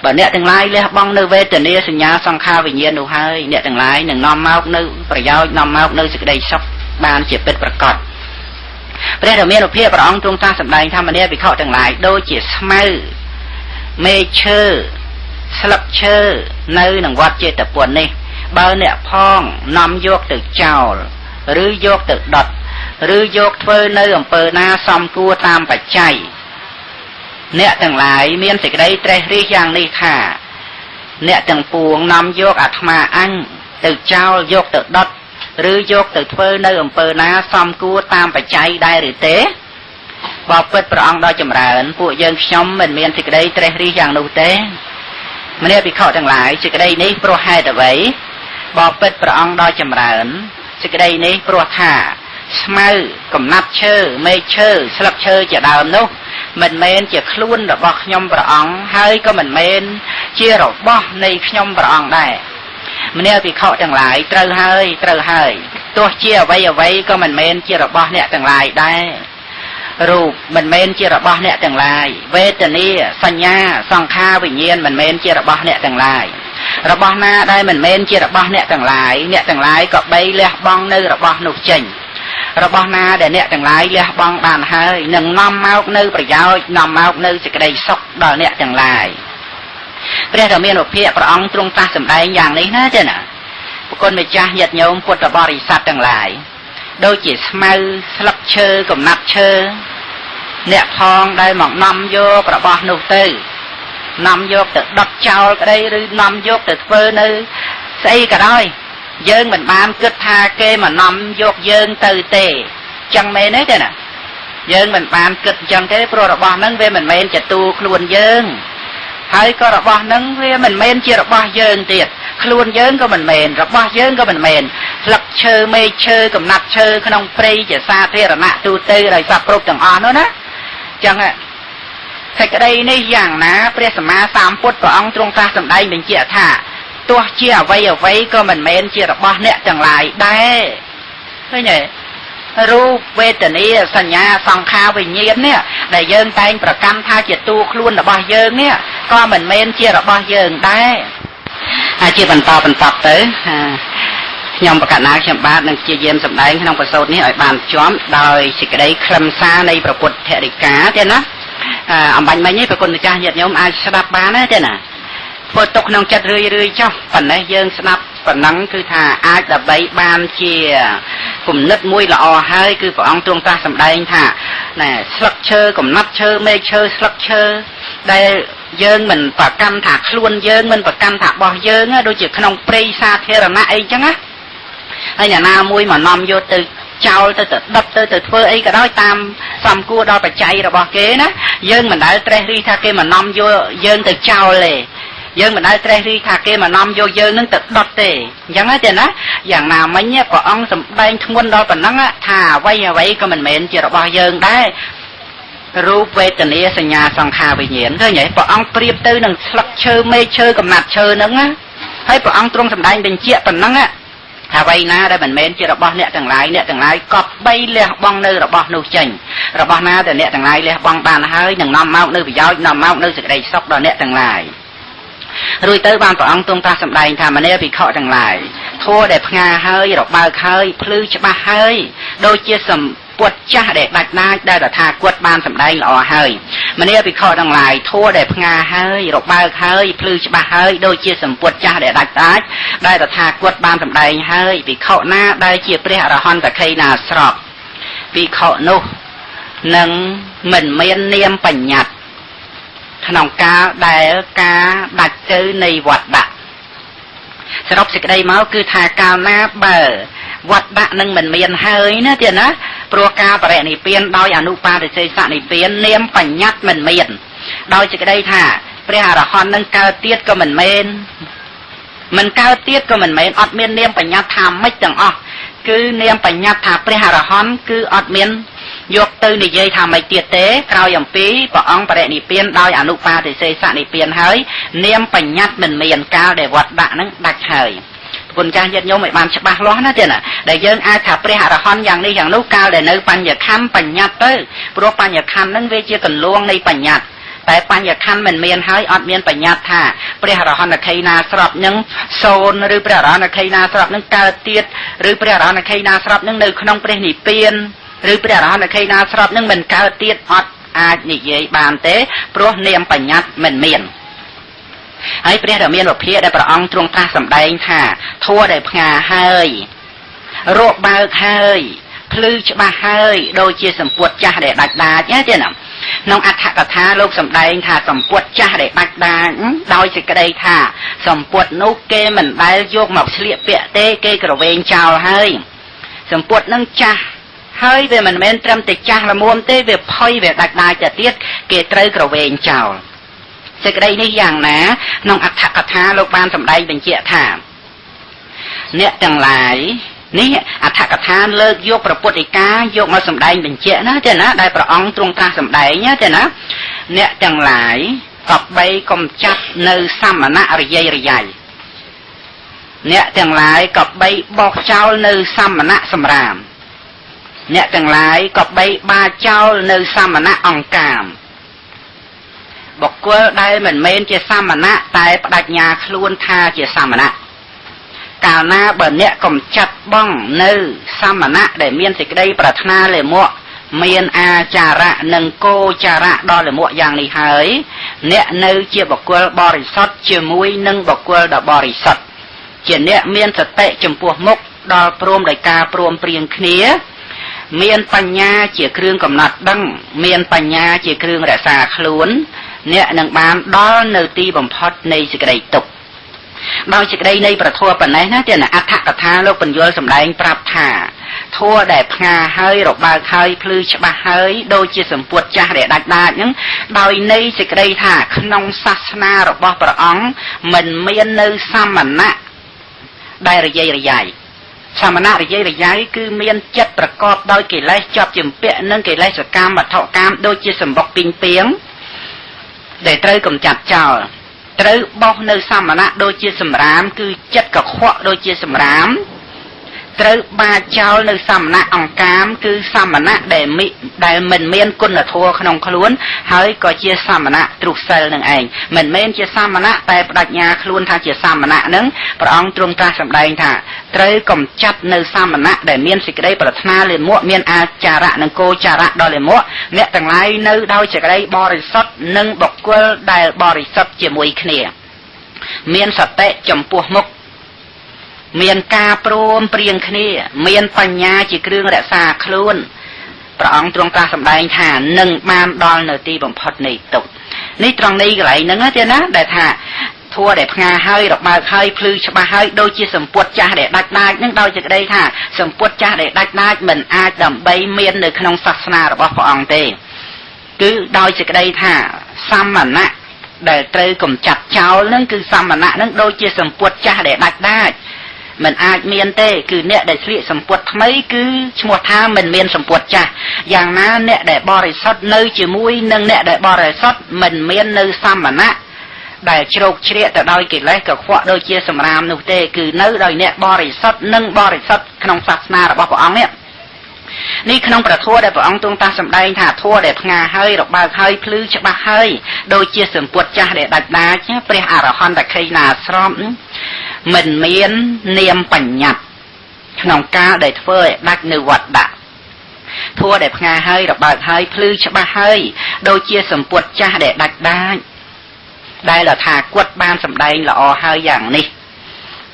S1: បើអ្នកទាំងឡាយលះបង់នៅវេទនាសញ្ញាសង្ខារវិញ្ញាណនោះហើយអ្នកទាំងឡាយនឹងនាំមកនៅប្រយោជន៍នាំមកនៅសេចក្តីសុខបានជាពិតប្រាកដព្រះរាមានុភាពព្រះអង្គទ្រង់ត្រាស់សម្ដែងថាមនាភិក្ខុទាំងឡាយដូចជាស្មៅមេឈើស្លឹកឈើនៅក្នុងវត្តចេតពុននេះបើអ្នកផងនាំយកទៅចោលឬយកទៅដុតឬយកធ្វើនៅអំពើណាសមគួរតាមបច្ច័យអ្នកទាំងឡាយមានសេចក្តីត្រេះរិះយ៉ាងនេះថាអ្នកទាំងពួងនាំយកអាត្មាអញទៅចោលយកទៅដុតឬយកទៅធ្វើនៅអំពើណាសមគួរតាមបច្ច័យដែរឬទេបបិទ្ធព្រះអង្គដ៏ចម្រើនពួកយើងខ្ញុំមិនមានសេចក្តីត្រេះរិះយ៉ាងនោះទេមនាភិក្ខុទាំងឡាយសេចក្តីនេះព្រោះហេតុអ្វីបបិទ្ធព្រះអង្គដ៏ចម្រើនសេចក្តីនេះព្រោះថាស្មៅកំណាត់ឈើមែកឈើស្លឹកឈើជាដើមនោះមិនមែនជាខ្លួនរបស់ខ្ញុំព្រះអង្គហើយក៏មិនមែនជារបស់នៃខ្ញុំព្រះអង្គដែរមនាភិក្ខុទាំងឡាយត្រូវហើយទោះជាអ្វីក៏មិនមែនជារបស់អ្នកទាំងឡាយដែររូបមិនមែនជារបស់អ្នកទាំងឡាយវេទនាសញ្ញាសង្ខារវិញ្ញាណមិនមែនជារបស់អ្នកទាំងឡាយរបស់ណាដែលមិនមែនជារបស់អ្នកទាំងឡាយក៏បីលះបង់នៅរបស់នោះចេញរបស់ណាដែលអ្នកទាំងឡាយលះបង់បានហើយនឹងនាំមកនៅប្រយោជន៍នាំមកនៅសេចក្តីសុខដល់អ្នកទាំងឡាយព្រះរាមានុភាពព្រះអង្គទ្រង់ត្រាស់សម្ដែងយ៉ាងនេះណាទេណាប្រគុណម្ចាស់ញាតិញោមពុទ្ធបរិស័ទទាំងឡាយដូចជាស្មៅស្លឹកឈើកំណាត់ឈើអ្នកផងដែលមកនាំយករបស់នោះទៅនាំយកទៅដុតចោលក្តីឬនាំយកទៅធ្វើនៅស្អីក៏ដោយ យើងមិនបានគិតថាគេមកនាំយកយើងទៅទេចឹងមែនទេណាយើងមិនបានគិតចឹងទេព្រោះរបស់ហ្នឹងវាមិនមែនជាទូខ្លួនយើងហើយក៏របស់ហ្នឹងវាមិនមែនជារបស់យើងទៀតខ្លួនយើងក៏មិនមែនរបស់យើងក៏មិនមែនស្លឹកឈើមេឃឈើកំណាត់ឈើក្នុងព្រៃជាសាធារណៈទូទៅដោយសពគ្រប់ទាំងអស់នោះណាចឹងសេចក្តីនេះយ៉ាងណាព្រះសម្មាសម្ពុទ្ធព្រះអង្គទ្រង់ត្រាស់សម្ដែងបញ្ជាក់ថាទោះជាអ្វីអ្វីក៏មិនមែនជារបស់អ្នកទាំងឡាយដែរឃើញទេរូបវេទនាសញ្ញាសង្ខារវិញ្ញាណនេះដែលយើងតែងប្រកាន់ថាជាតួខ្លួនរបស់យើងនេះក៏មិនមែនជារបស់យើងដែរហើយជាបន្តទៅខ្ញុំបកណ្ណាខ្ញុំបាទនឹងជាយាមសម្ដែងក្នុងប្រសូតនេះឲ្យបានជាប់ដោយសេចក្តីខ្លឹមសារនៃព្រះពុទ្ធធរិកាទេណាអំបញ្ញមិញនេះប្រគុណម្ចាស់ញាតិញោមអាចស្ដាប់បានទេណាធ្វើទុកក្នុងចិត្តរឿយចុះប៉ុណ្ណេះយើងស្ដាប់ប៉ុណ្ណឹងគឺថាអាចដើម្បីបានជាគំនិតមួយល្អហើយគឺព្រះអង្គទ្រង់ត្រាស់សម្ដែងថាណែស្លឹកឈើកំណាត់ឈើមេឃឈើស្លឹកឈើដែលយើងមិនប្រកាន់ថាខ្លួនយើងមិនប្រកាន់ថារបស់យើងដូចជាក្នុងព្រៃសាធារណៈអីចឹងណាហើយអ្នកណាមួយមកនាំយកទៅចោលទៅដុតទៅធ្វើអីក៏ដោយតាមសំគួរដល់បច្ច័យរបស់គេណាយើងមិនដែលត្រេះរិះថាគេមកនាំយកយើងទៅចោលទេយើងមិនដែលត្រេះរិះថាគេមកនាំយកយើងនឹងទៅដុតទេអញ្ចឹងទេណាយ៉ាងណាមិញព្រះអង្គសម្ដែងធ្ងន់ដល់ប៉ុណ្ណឹងថាអ្វីក៏មិនមែនជារបស់យើងដែររូបវេទនាសញ្ញាសង្ខារវិញ្ញាណឃើញទេព្រះអង្គប្រៀបទៅនឹងស្លឹកឈើមេឃឈើកំណាត់ឈើហ្នឹងណាហើយព្រះអង្គទ្រង់សម្ដែងបញ្ជាក់ប៉ុណ្ណឹងអ្វីណាដែលមិនមែនជារបស់អ្នកទាំងឡាយក៏បីលះបង់នៅរបស់នោះចេញរបស់ណាដែលអ្នកទាំងឡាយលះបង់បានហើយនឹងនាំមកនៅប្រយោជន៍នាំមកនៅសេចក្តីសុខដល់អ្នកទាំងឡាយរួចទៅបានព្រះអង្គទ្រង់ត្រាស់សម្ដែងថាមនាភិក្ខុទាំងឡាយធម៌ដែលផ្ងាហើយរបើកហើយភ្លឺច្បាស់ហើយដូចជាសម្ពុតចាស់ដែលដាច់ដាច់ដែលតថាគតបានសម្ដែងល្អហើយមនាភិក្ខុទាំងឡាយធម៌ដែលផ្ងាហើយរបើកហើយភ្លឺច្បាស់ហើយដូចជាសម្ពុតចាស់ដែលដាច់ដាច់ដែលតថាគតបានសម្ដែងហើយភិក្ខុណាដែលជាព្រះអរហន្តក្ខីណាស្របភិក្ខុនោះនឹងមិនមាននាមបញ្ញត្តិក្នុងកាលដែលការដាច់ទៅនៃវត្តដាក់សរុបសេចក្តីមកគឺថាកាលណាបើវត្តដាក់នឹងមិនមានហើយណាទៀតណាព្រោះការបរិនិព្វានដោយអនុបាទិសេសនិព្វាននាមបញ្ញត្តិមិនមានដោយសេចក្តីថាព្រះអរហន្តនឹងកើតទៀតក៏មិនមែនមិនកើតទៀតក៏មិនមែនអត់មាននាមបញ្ញត្តិថាម៉េចទាំងអស់គឺនាមបញ្ញត្តិថាព្រះអរហន្តគឺអត់មានយកទៅនិយាយថាម៉េចទៀតទេក្រោយអំពីព្រះអង្គបរិនិព្វានដោយអនុបាទិសេសនិព្វានហើយនាមបញ្ញត្តិមិនមានកាលដែលវត្តដាក់នឹងដាច់ហើយគុណចាស់ញាតិញោមឲ្យបានច្បាស់លាស់ណាទៀតណាដែលយើងអាចថាព្រះអរហន្តយ៉ាងនេះយ៉ាងនោះកាលដែលនៅបញ្ញខណ្ឌបញ្ញត្តិទៅព្រោះបញ្ញខណ្ឌនឹងវាជាកន្លងនៃបញ្ញត្តិតែបញ្ញខណ្ឌមិនមានហើយអត់មានបញ្ញត្តិថាព្រះអរហន្តក្ខីណាស្រាប់នឹងសូន្យឬព្រះអរហន្តក្ខីណាស្រាប់នឹងកើតទៀតឬព្រះអរហន្តក្ខីណាស្រាប់នឹងនៅក្នុងព្រះនិព្វានឬព្រះអរហន្តក្ខីណាស្រាប់នឹងមិនកើតទៀតអត់អាចនិយាយបានទេព្រោះនាមបញ្ញត្តិមិនមានហើយព្រះរាមាវភាដែលព្រះអង្គទ្រង់ត្រាស់សម្ដែងថាធម៌ដែលផ្ងាហើយរកបើកហើយភ្លឺច្បាស់ហើយដូចជាសម្ពុតចាស់ដែលដាច់ដាច់ទេណាក្នុងអត្ថកថាលោកសម្ដែងថាសម្ពុតចាស់ដែលដាច់ដាច់ដោយសេចក្តីថាសម្ពុតនោះគេមិនដែលយកមកស្លៀកពាក់ទេគេក្រវែងចោលហើយសម្ពុតនឹងចាស់ហើយវាមិនមែនត្រឹមតែចាស់ល្មមទេវាផុយវាដាច់ដាច់ទៅទៀតគេត្រូវក្រវែងចោលសេចក្តីនេះយ៉ាងណាក្នុងអត្ថកថាលោកបានសម្ដែងបញ្ជាក់ថាអ្នកទាំងឡាយនេះអត្ថកថាលើកយកព្រះពុទ្ធដីកាយកមកសម្ដែងបញ្ជាក់ណាទេណាដែលព្រះអង្គទ្រង់ត្រាស់សម្ដែងទេណាអ្នកទាំងឡាយក៏បីកុំចាត់នៅសមណៈរយៃរយៃអ្នកទាំងឡាយក៏បីបោកចោលនៅសមណៈសម្រាមអ្នកទាំងឡាយក៏បីបាចោលនៅសមណៈអង្កាមបុគ្គលដែលមិនមែនជាសាមណៈតែបដិញ្ញាខ្លួនថាជាសាមណៈកាលណាបើអ្នកកំចាត់បងនៅសាមណៈដែលមានសេចក្តីប្រាថ្នាលាមកមានអាចារៈនិងគោចារៈដល់លាមកយ៉ាងនេះហើយអ្នកនៅជាបុគ្គលបរិសុទ្ធជាមួយនឹងបុគ្គលដ៏បរិសុទ្ធជាអ្នកមានសតិចំពោះមុខដល់ព្រមដោយការព្រមព្រៀងគ្នាមានបញ្ញាជាគ្រឿងកំណត់ដឹងមានបញ្ញាជាគ្រឿងរក្សាខ្លួនអ្នកនឹងបានដល់នៅទីបំផុតនៃសេចក្តីទុក្ខ ដោយសេចក្តីនៃប្រធัวប៉ុណ្ណេះណាទៀតអត្ថកថាលោកបញ្យលសម្ដែងប្រាប់ថាធัวដែលផ្ងាហើយរបើកហើយភ្លឺច្បាស់ហើយដូចជាសម្ពុតចាស់ដែលដាច់ហ្នឹងដោយនៃសេចក្តីថាក្នុងសាសនារបស់ព្រះអង្គមិនមាននៅសាមណៈដែលរយរយាយសាមណៈរយរយាយគឺមានចិត្តប្រកបដោយកិលេសជាប់ជំពាក់នឹងកិលេសកម្មវត្ថុកម្មដូចជាសម្បុកពីងពីងដែលត្រូវកំចាត់ចោលត្រូវបោះនៅសាមណៈដូចជាសម្រាមគឺចិត្តកខ្វក់ដូចជាសម្រាមត្រូវបាចោលនៅសាមណៈអង្កាមគឺសាមណៈដែលមិនមានគុណធម៌ក្នុងខ្លួនហើយក៏ជាសាមណៈទ្រុសិលនឹងឯងមិនមែនជាសាមណៈតែបដិញ្ញាខ្លួនថាជាសាមណៈនឹងព្រះអង្គទ្រង់ត្រាស់សម្ដែងថាត្រូវកំចាត់នៅសាមណៈដែលមានសេចក្តីប្រាថ្នាលាមកមានអាចារៈនិងគោចារៈដល់លាមកអ្នកទាំងឡាយនៅដោយសេចក្តីបរិសុទ្ធនិងបុគ្គលដែលបរិសុទ្ធជាមួយគ្នាមានសតិចំពោះមុខមានការព្រមព្រៀងគ្នាមានបញ្ញាជាគ្រឿងរក្សាខ្លួនព្រះអង្គទ្រង់ត្រាស់សម្ដែងថានឹងបានដល់នៅទីបំផុតនៃទុក្ខនេះត្រង់នេះកន្លែងហ្នឹងទេណាដែលថាធัวដែលផ្ងាហើយរបើកហើយភ្លឺច្បាស់ហើយដូចជាសម្ពុតចាស់ដែលដាច់ដាច់ហ្នឹងដោយសេចក្តីថាសម្ពុតចាស់ដែលដាច់ដាច់មិនអាចដើម្បីមាននៅក្នុងសាសនារបស់ព្រះអង្គទេគឺដោយសេចក្តីថាសាមណៈដែលត្រូវកំចាត់ចោលហ្នឹងគឺសាមណៈហ្នឹងដូចជាសម្ពុតចាស់ដែលដាច់ដាច់មិនអាចមានទេគឺអ្នកដែលស្លៀកសម្ពុតថ្មីគឺឈ្មោះថាមិនមានសម្ពុតចាស់យ៉ាងណាអ្នកដែលបរិសុទ្ធនៅជាមួយនឹងអ្នកដែលបរិសុទ្ធមិនមាននៅសាមណៈដែលជ្រោកជ្រាកទៅដោយកិលេសកខ្វក់ដូចជាសម្រាមនោះទេគឺនៅដោយអ្នកបរិសុទ្ធនិងបរិសុទ្ធក្នុងសាសនារបស់ព្រះអង្គនេះក្នុងព្រះធម៌ដែលព្រះអង្គទ្រង់ត្រាស់សម្ដែងថាធម៌ដែលផ្ងាហើយរបើកហើយភ្លឺច្បាស់ហើយដូចជាសម្ពុតចាស់ដែលដាច់ដាច់ព្រះអរហន្តខេណាស្រមមិនមាននាមបញ្ញត្តិក្នុងការដែលធ្វើឲ្យដាច់នៅវត្តដាក់ធัวដែលផ្ងាហើយរបើកហើយភ្លឺច្បាស់ហើយដូចជាសម្ពុតចាស់ដែលដាច់ដាច់ដែលថាគាត់បានសម្ដែងល្អហើយយ៉ាងនេះ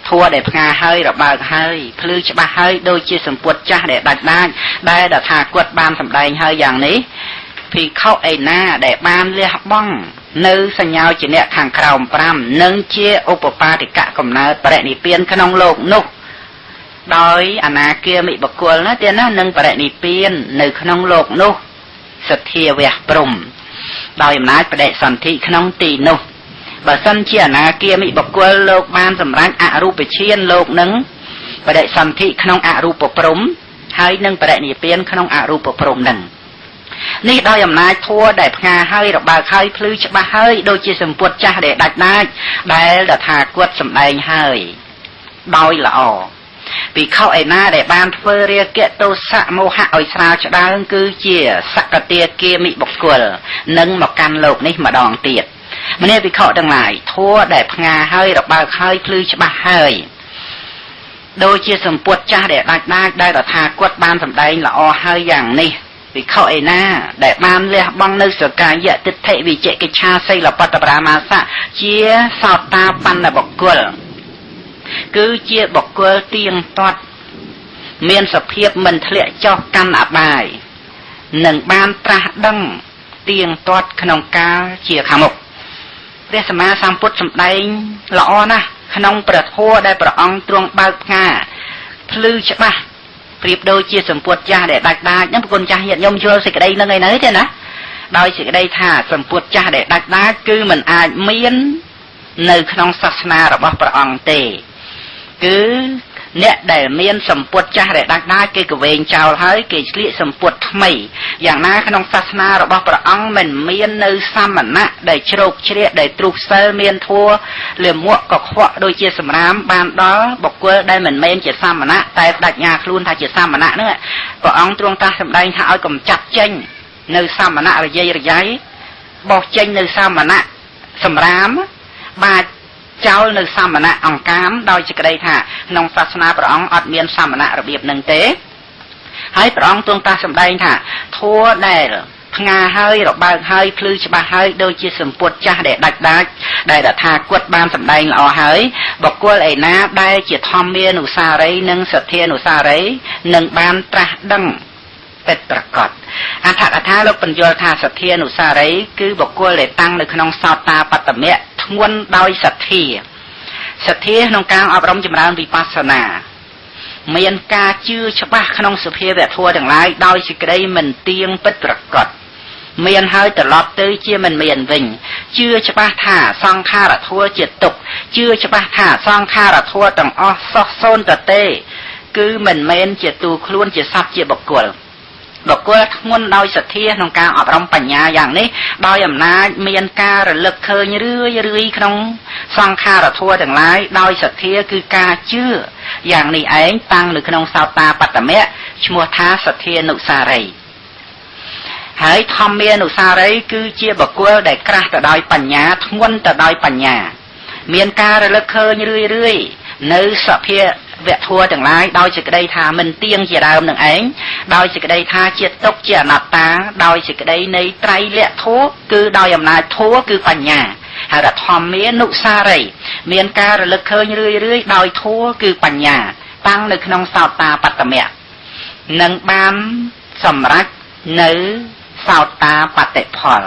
S1: ធัวដែលផ្ងាហើយរបើកហើយភ្លឺច្បាស់ហើយដូចជាសម្ពុតចាស់ដែលដាច់ដាច់ដែលថាគាត់បានសម្ដែងហើយយ៉ាងនេះភិក្ខុឯណាដែលបានលះបង់នៅសញ្ញាជាអ្នកខាងក្រោម5និងជាឧបបាទិកកំណើតបរិនិព្វានក្នុងលោកនោះដោយអនាគាមិបុគ្គលណាទៀតណានឹងបរិនិព្វាននៅក្នុងលោកនោះសទ្ធាវៈព្រំដោយអំណាចបដិសន្ធិក្នុងទីនោះបើសិនជាអនាគាមិបុគ្គលលោកបានសម្រេចអរូបឈានលោកនឹងបដិសន្ធិក្នុងអរូបព្រំហើយនឹងបរិនិព្វានក្នុងអរូបព្រំនឹងនេះដោយអំណាចធัวដែលផ្ងាហើយរបើកហើយភ្លឺច្បាស់ហើយដូចជាសម្ពុតចាស់ដែលដាច់ដាច់ដែលថាគាត់សម្ដែងហើយដោយល្អភិក្ខុឯណាដែលបានធ្វើរាគៈទោសៈមោហៈឲ្យស្រាលឆ្ដើងគឺជាសកតាគាមិបុគ្គលនឹងមកកាន់លោកនេះម្ដងទៀតម្នេះភិក្ខុទាំងឡាយធัวដែលផ្ងាហើយរបើកហើយភ្លឺច្បាស់ហើយដូចជាសម្ពុតចាស់ដែលដាច់ដាច់ដែលថាគាត់បានសម្ដែងល្អហើយយ៉ាងនេះភិក្ខុឯណាដែលបានលះបង់នៅសកាយៈទិដ្ឋិវិជកិច្ឆាសីលបត្តបរាមាសៈជាសោតាបណ្ឌបុគ្គលគឺជាបុគ្គលទៀងទាត់មានសភាពមិនធ្លាក់ចុះកាន់អបាយនឹងបានត្រាស់ដឹងទៀងទាត់ក្នុងកាលជាខាងមុខព្រះសម្មាសម្ពុទ្ធសម្ដែងល្អណាស់ក្នុងព្រះធម៌ដែលព្រះអង្គទ្រង់បើកផ្ងាភ្លឺច្បាស់ប្រៀបដូចជាសម្ពុតចាស់ដែលដាច់ដាច់ហ្នឹងប្រគុណចាស់ញាតិញោមយល់សេចក្តីហ្នឹងឯនៅទេណាដោយសេចក្តីថាសម្ពុតចាស់ដែលដាច់ដាច់គឺមិនអាចមាននៅក្នុងសាសនារបស់ព្រះអង្គទេគឺអ្នកដែលមានសម្ពុតចាស់ដែលដាច់ដាច់គេក៏វែងចោលហើយគេឆ្លៀកសម្ពុតថ្មីយ៉ាងណាក្នុងសាសនារបស់ព្រះអង្គមិនមាននៅសាមណៈដែលជ្រោកជ្រាកដែលទ្រុសិលមានធัวលាមកកខ្វក់ដូចជាសម្រាមបានដល់បុគ្គលដែលមិនមែនជាសាមណៈតែបដិញ្ញាខ្លួនថាជាសាមណៈហ្នឹងព្រះអង្គទ្រង់ត្រាស់សម្ដែងថាឲ្យកំចាត់ចេញនៅសាមណៈរយរយៃបោះចេញនៅសាមណៈសម្រាមបាទចោលនៅសាមណៈអង្កាមដោយសេចក្តីថាក្នុងសាសនាព្រះអង្គអត់មានសាមណៈរបៀបនឹងទេហើយព្រះអង្គទ្រង់ត្រាស់សម្ដែងថាធัวដែលផ្ងាហើយរបើកហើយភ្លឺច្បាស់ហើយដូចជាសម្ពុតចាស់ដែលដាច់ដាច់ដែលថាគាត់បានសម្ដែងល្អហើយបុគ្គលឯណាដែលជាធម្មានុសារីនិងសទ្ធានុសារីនឹងបានត្រាស់ដឹងពិតប្រាកដអត្ថកថាលោកបញ្យល់ថាសទ្ធានុសារីគឺបុគ្គលដែលតាំងនៅក្នុងសោតាបត្តមៈធ្ងន់ដោយសទ្ធា សទ្ធាក្នុងការអប់រំចម្រើនវិបស្សនាមានការជឿច្បាស់ក្នុងសភាវៈធម៌ទាំងឡាយដោយសេចក្តីមិនទៀងពិតប្រាកដមានហើយត្រឡប់ទៅជាមិនមានវិញជឿច្បាស់ថាសង្ខារធម៌ជាទុក្ខជឿច្បាស់ថាសង្ខារធម៌ទាំងអស់សោះសូន្យតទេគឺមិនមែនជាទូខ្លួនជាសត្វជាបុគ្គលធ្ងន់ដោយសទ្ធាក្នុងការអប់រំបញ្ញាយ៉ាងនេះដោយអំណាចមានការរលឹកឃើញរឿយក្នុងសង្ខារធម៌ទាំងឡាយដោយសទ្ធាគឺការជឿយ៉ាងនេះឯងតាំងនៅក្នុងសោតាបត្តមៈឈ្មោះថាសទ្ធានុសារីហើយធម្មានុសារីគឺជាបុគ្គលដែលក្រាស់ទៅដោយបញ្ញាធ្ងន់ទៅដោយបញ្ញាមានការរលឹកឃើញរឿយនៅសភាវៈធម៌ទាំងឡាយដោយសេចក្តីថាមិនទៀងជាដើមនឹងឯងដោយសេចក្តីថាជាទុក្ខជាអនត្តាដោយសេចក្តីនៃត្រៃលក្ខធម៌គឺដោយអំណាចធម៌គឺបញ្ញាហើយធម្មានុសារីមានការរលឹកឃើញរឿយដោយធម៌គឺបញ្ញាតាំងនៅក្នុងសោតាបត្តមៈនឹងបានសម្រេចនៅសោតាបតិផល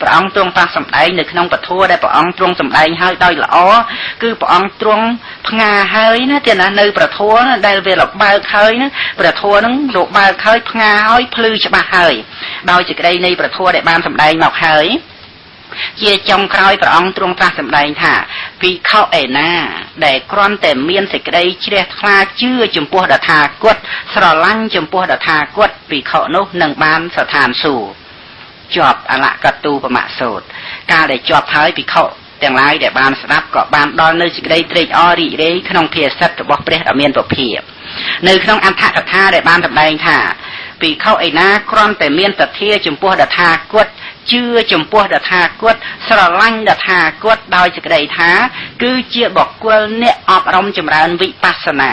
S1: ព្រះអង្គទ្រង់ត្រាស់សម្ដែងនៅក្នុងពធដែលព្រះអង្គទ្រង់សម្ដែងហើយដោយល្អគឺព្រះអង្គទ្រង់ផ្ងាហើយណាទៀតណានៅព្រះធម៌ដែលវាលបើកហើយណាព្រះធម៌ហ្នឹងរបើកហើយផ្ងាហើយភ្លឺច្បាស់ហើយដោយសេចក្តីនៃព្រះធម៌ដែលបានសម្ដែងមកហើយជាចុងក្រោយព្រះអង្គទ្រង់ត្រាស់សម្ដែងថាភិក្ខុឯណាដែលគ្រាន់តែមានសេចក្តីជ្រះថ្លាជឿចំពោះតថាគតស្រឡាញ់ចំពោះតថាគតភិក្ខុនោះនឹងបានស្ថានសួគ៌ជាប់អលកតូបមសូត្រការដែលជាប់ហើយភិក្ខុទាំងឡាយដែលបានស្ដាប់ក៏បានដល់នៅសេចក្តីត្រេកអររីករាយក្នុងភាសិតរបស់ព្រះដ៏មានពភានៅក្នុងអត្ថកថាដែលបានសម្ដែងថាភិក្ខុឯណាគ្រាន់តែមានទធាចំពោះតថាគតជឿចំពោះតថាគតស្រឡាញ់តថាគតដោយសេចក្តីថាគឺជាបុគ្គលអ្នកអប់រំចម្រើនវិបស្សនា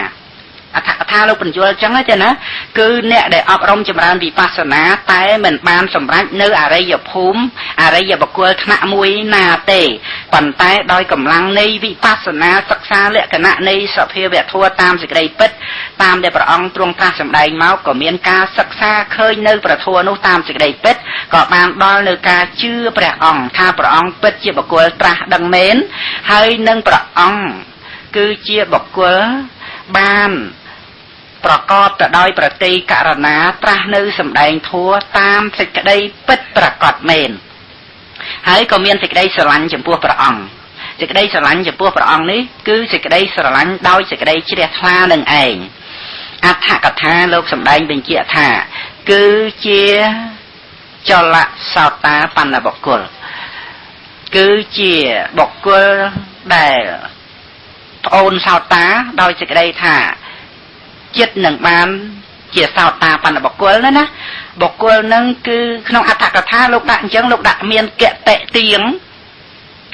S1: អត្ថកថាលោកបញ្យល់ចឹងទេណាគឺអ្នកដែលអប់រំចម្រើនវិបស្សនាតែមិនបានសម្រេចនៅអរិយភូមិអរិយបុគ្គលថ្នាក់មួយណាទេប៉ុន្តែដោយកម្លាំងនៃវិបស្សនាសិក្សាលក្ខណៈនៃសភាវៈធម៌តាមសេចក្តីពិតតាមដែលព្រះអង្គទ្រង់ត្រាស់សម្ដែងមកក៏មានការសិក្សាឃើញនៅព្រះធម៌នោះតាមសេចក្តីពិតក៏បានដល់នៅការជឿព្រះអង្គថាព្រះអង្គពិតជាបុគ្គលត្រាស់ដឹងមែនហើយនឹងព្រះអង្គគឺជាបុគ្គលបានប្រកបទៅដោយប្រតិករណាត្រាស់នៅសម្ដែងធម៌តាមសេចក្តីពិតប្រកបមែនហើយក៏មានសេចក្តីស្រឡាញ់ចំពោះព្រះអង្គសេចក្តីស្រឡាញ់ចំពោះព្រះអង្គនេះគឺសេចក្តីស្រឡាញ់ដោយសេចក្តីជ្រះថ្លានឹងឯងអត្ថកថាលោកសម្ដែងបញ្ជាក់ថាគឺជាចលសោតាបណ្ណបុគ្គលគឺជាបុគ្គលដែលប្អូនសោតាដោយសេចក្តីថាចិត្តនឹងបានជាសោតាបណ្ណបុគ្គលណាបុគ្គលនឹងគឺក្នុងអត្ថកថាលោកដាក់អញ្ចឹងលោកដាក់មានកតិទៀង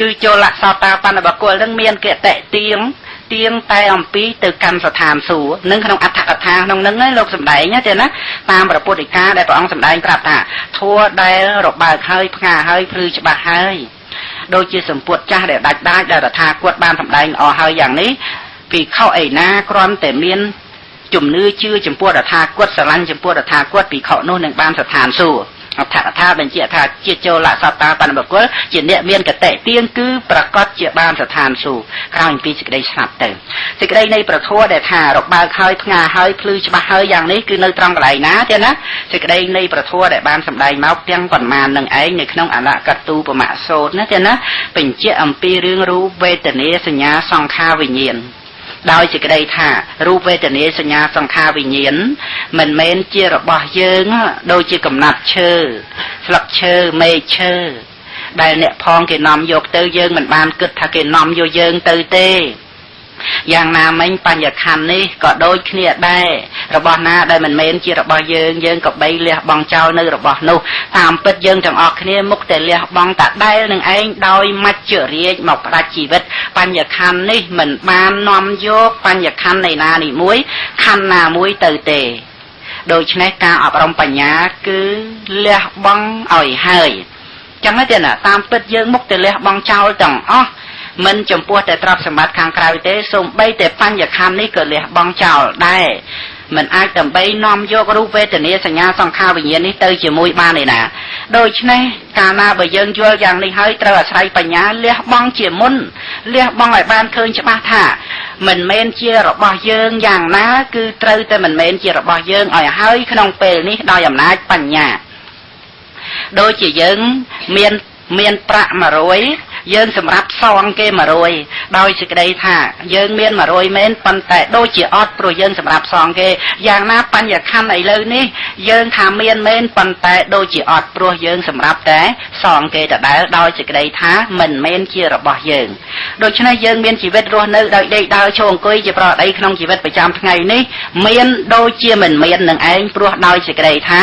S1: គឺចូលសោតាបណ្ណបុគ្គលនឹងមានកតិទៀងតែអំពីទៅកម្មស្ថានសួគ៌នឹងក្នុងអត្ថកថាក្នុងនឹងលោកសម្ដែងទេណាតាមព្រះពុទ្ធដីកាដែលព្រះអង្គសម្ដែងប្រាប់ថាធម៌ដែលរបើកហើយផ្ងាហើយភ្លឺច្បាស់ហើយដូចជាសម្ពុតចាស់ដែលដាច់ដែលតថាគតបានសម្ដែងល្អហើយយ៉ាងនេះភិក្ខុឯណាគ្រាន់តែមានជំនឿជឿចំពោះតថាគតស្រឡាញ់ចំពោះតថាគតភិក្ខុនោះនឹងបានស្ថានសួគ៌អត្ថកថាបញ្ជាក់ថាជាចូលសោតាបណ្ណបុគ្គលជាអ្នកមានកតិទៀងគឺប្រកាសជាបានស្ថានសួគ៌ក្រោយពីសេចក្តីស្លាប់ទៅសេចក្តីនៃប្រធัวដែលថារបើកហើយផ្ងាហើយភ្លឺច្បាស់ហើយយ៉ាងនេះគឺនៅត្រង់កន្លែងណាទេណាសេចក្តីនៃប្រធัวដែលបានសម្ដែងមកទាំងប៉ុន្មាននឹងឯងនៅក្នុងអលកតូបមសូត្រណាទេណាបញ្ជាក់អំពីរឿងរូបវេទនាសញ្ញាសង្ខារវិញ្ញាណដោយសេចក្តីថារូបវេទនាសញ្ញាសង្ខារវិញ្ញាណមិនមែនជារបស់យើងដូចជាកំណាត់ឈើស្លឹកឈើមែកឈើដែលអ្នកផងគេនាំយកទៅយើងមិនបានគិតថាគេនាំយកយើងទៅទេយ៉ាងណាមិញបញ្ញខណ្ឌនេះក៏ដូចគ្នាដែររបស់ណាដែលមិនមែនជារបស់យើងក៏បីលះបង់ចោលនៅរបស់នោះតាមពិតយើងទាំងអស់គ្នាមុខតែលះបង់តាដែលនឹងឯងដោយមច្ចរាជមកផ្ដាច់ជីវិតបញ្ញខណ្ឌនេះមិនបាននាំយកបញ្ញខណ្ឌនៃណានេះមួយខណ្ឌណាមួយទៅទេដូច្នេះការអប់រំបញ្ញាគឺលះបង់ឲ្យហើយចឹងទេណាតាមពិតយើងមុខតែលះបង់ចោលទាំងអស់មិនចំពោះតែទ្រព្យសម្បត្តិខាងក្រៅទេសូម្បីតែបញ្ញខណ្ឌនេះក៏លះបង់ចោលដែរមិនអាចដើម្បីនាំយករូបវេទនាសញ្ញាសង្ខារវិញ្ញាណនេះទៅជាមួយបានទេណាដូច្នេះកាលណាបើយើងយល់យ៉ាងនេះហើយត្រូវអាស្រ័យបញ្ញាលះបង់ជាមុន លះបង់ឲ្យបានឃើញច្បាស់ថាមិនមែនជារបស់យើងយ៉ាងណាគឺត្រូវតែមិនមែនជារបស់យើងឲ្យហើយក្នុងពេលនេះដោយអំណាចបញ្ញាដូចជាយើងមានប្រាក់100យើងសម្រាប់សងគេ100ដោយសេចក្តីថាយើងមាន100មែនប៉ុន្តែដូចជាអត់ព្រោះយើងសម្រាប់សងគេយ៉ាងណាបញ្ញខណ្ឌឥឡូវនេះយើងថាមានមែនប៉ុន្តែដូចជាអត់ព្រោះយើងសម្រាប់តែសងគេដដែលដោយសេចក្តីថាមិនមែនជារបស់យើងដូច្នេះយើងមានជីវិតរស់នៅដោយដេកដើរឈរអង្គុយជាប្រដីក្នុងជីវិតប្រចាំថ្ងៃនេះមានដូចជាមិនមាននឹងឯងព្រោះដោយសេចក្តីថា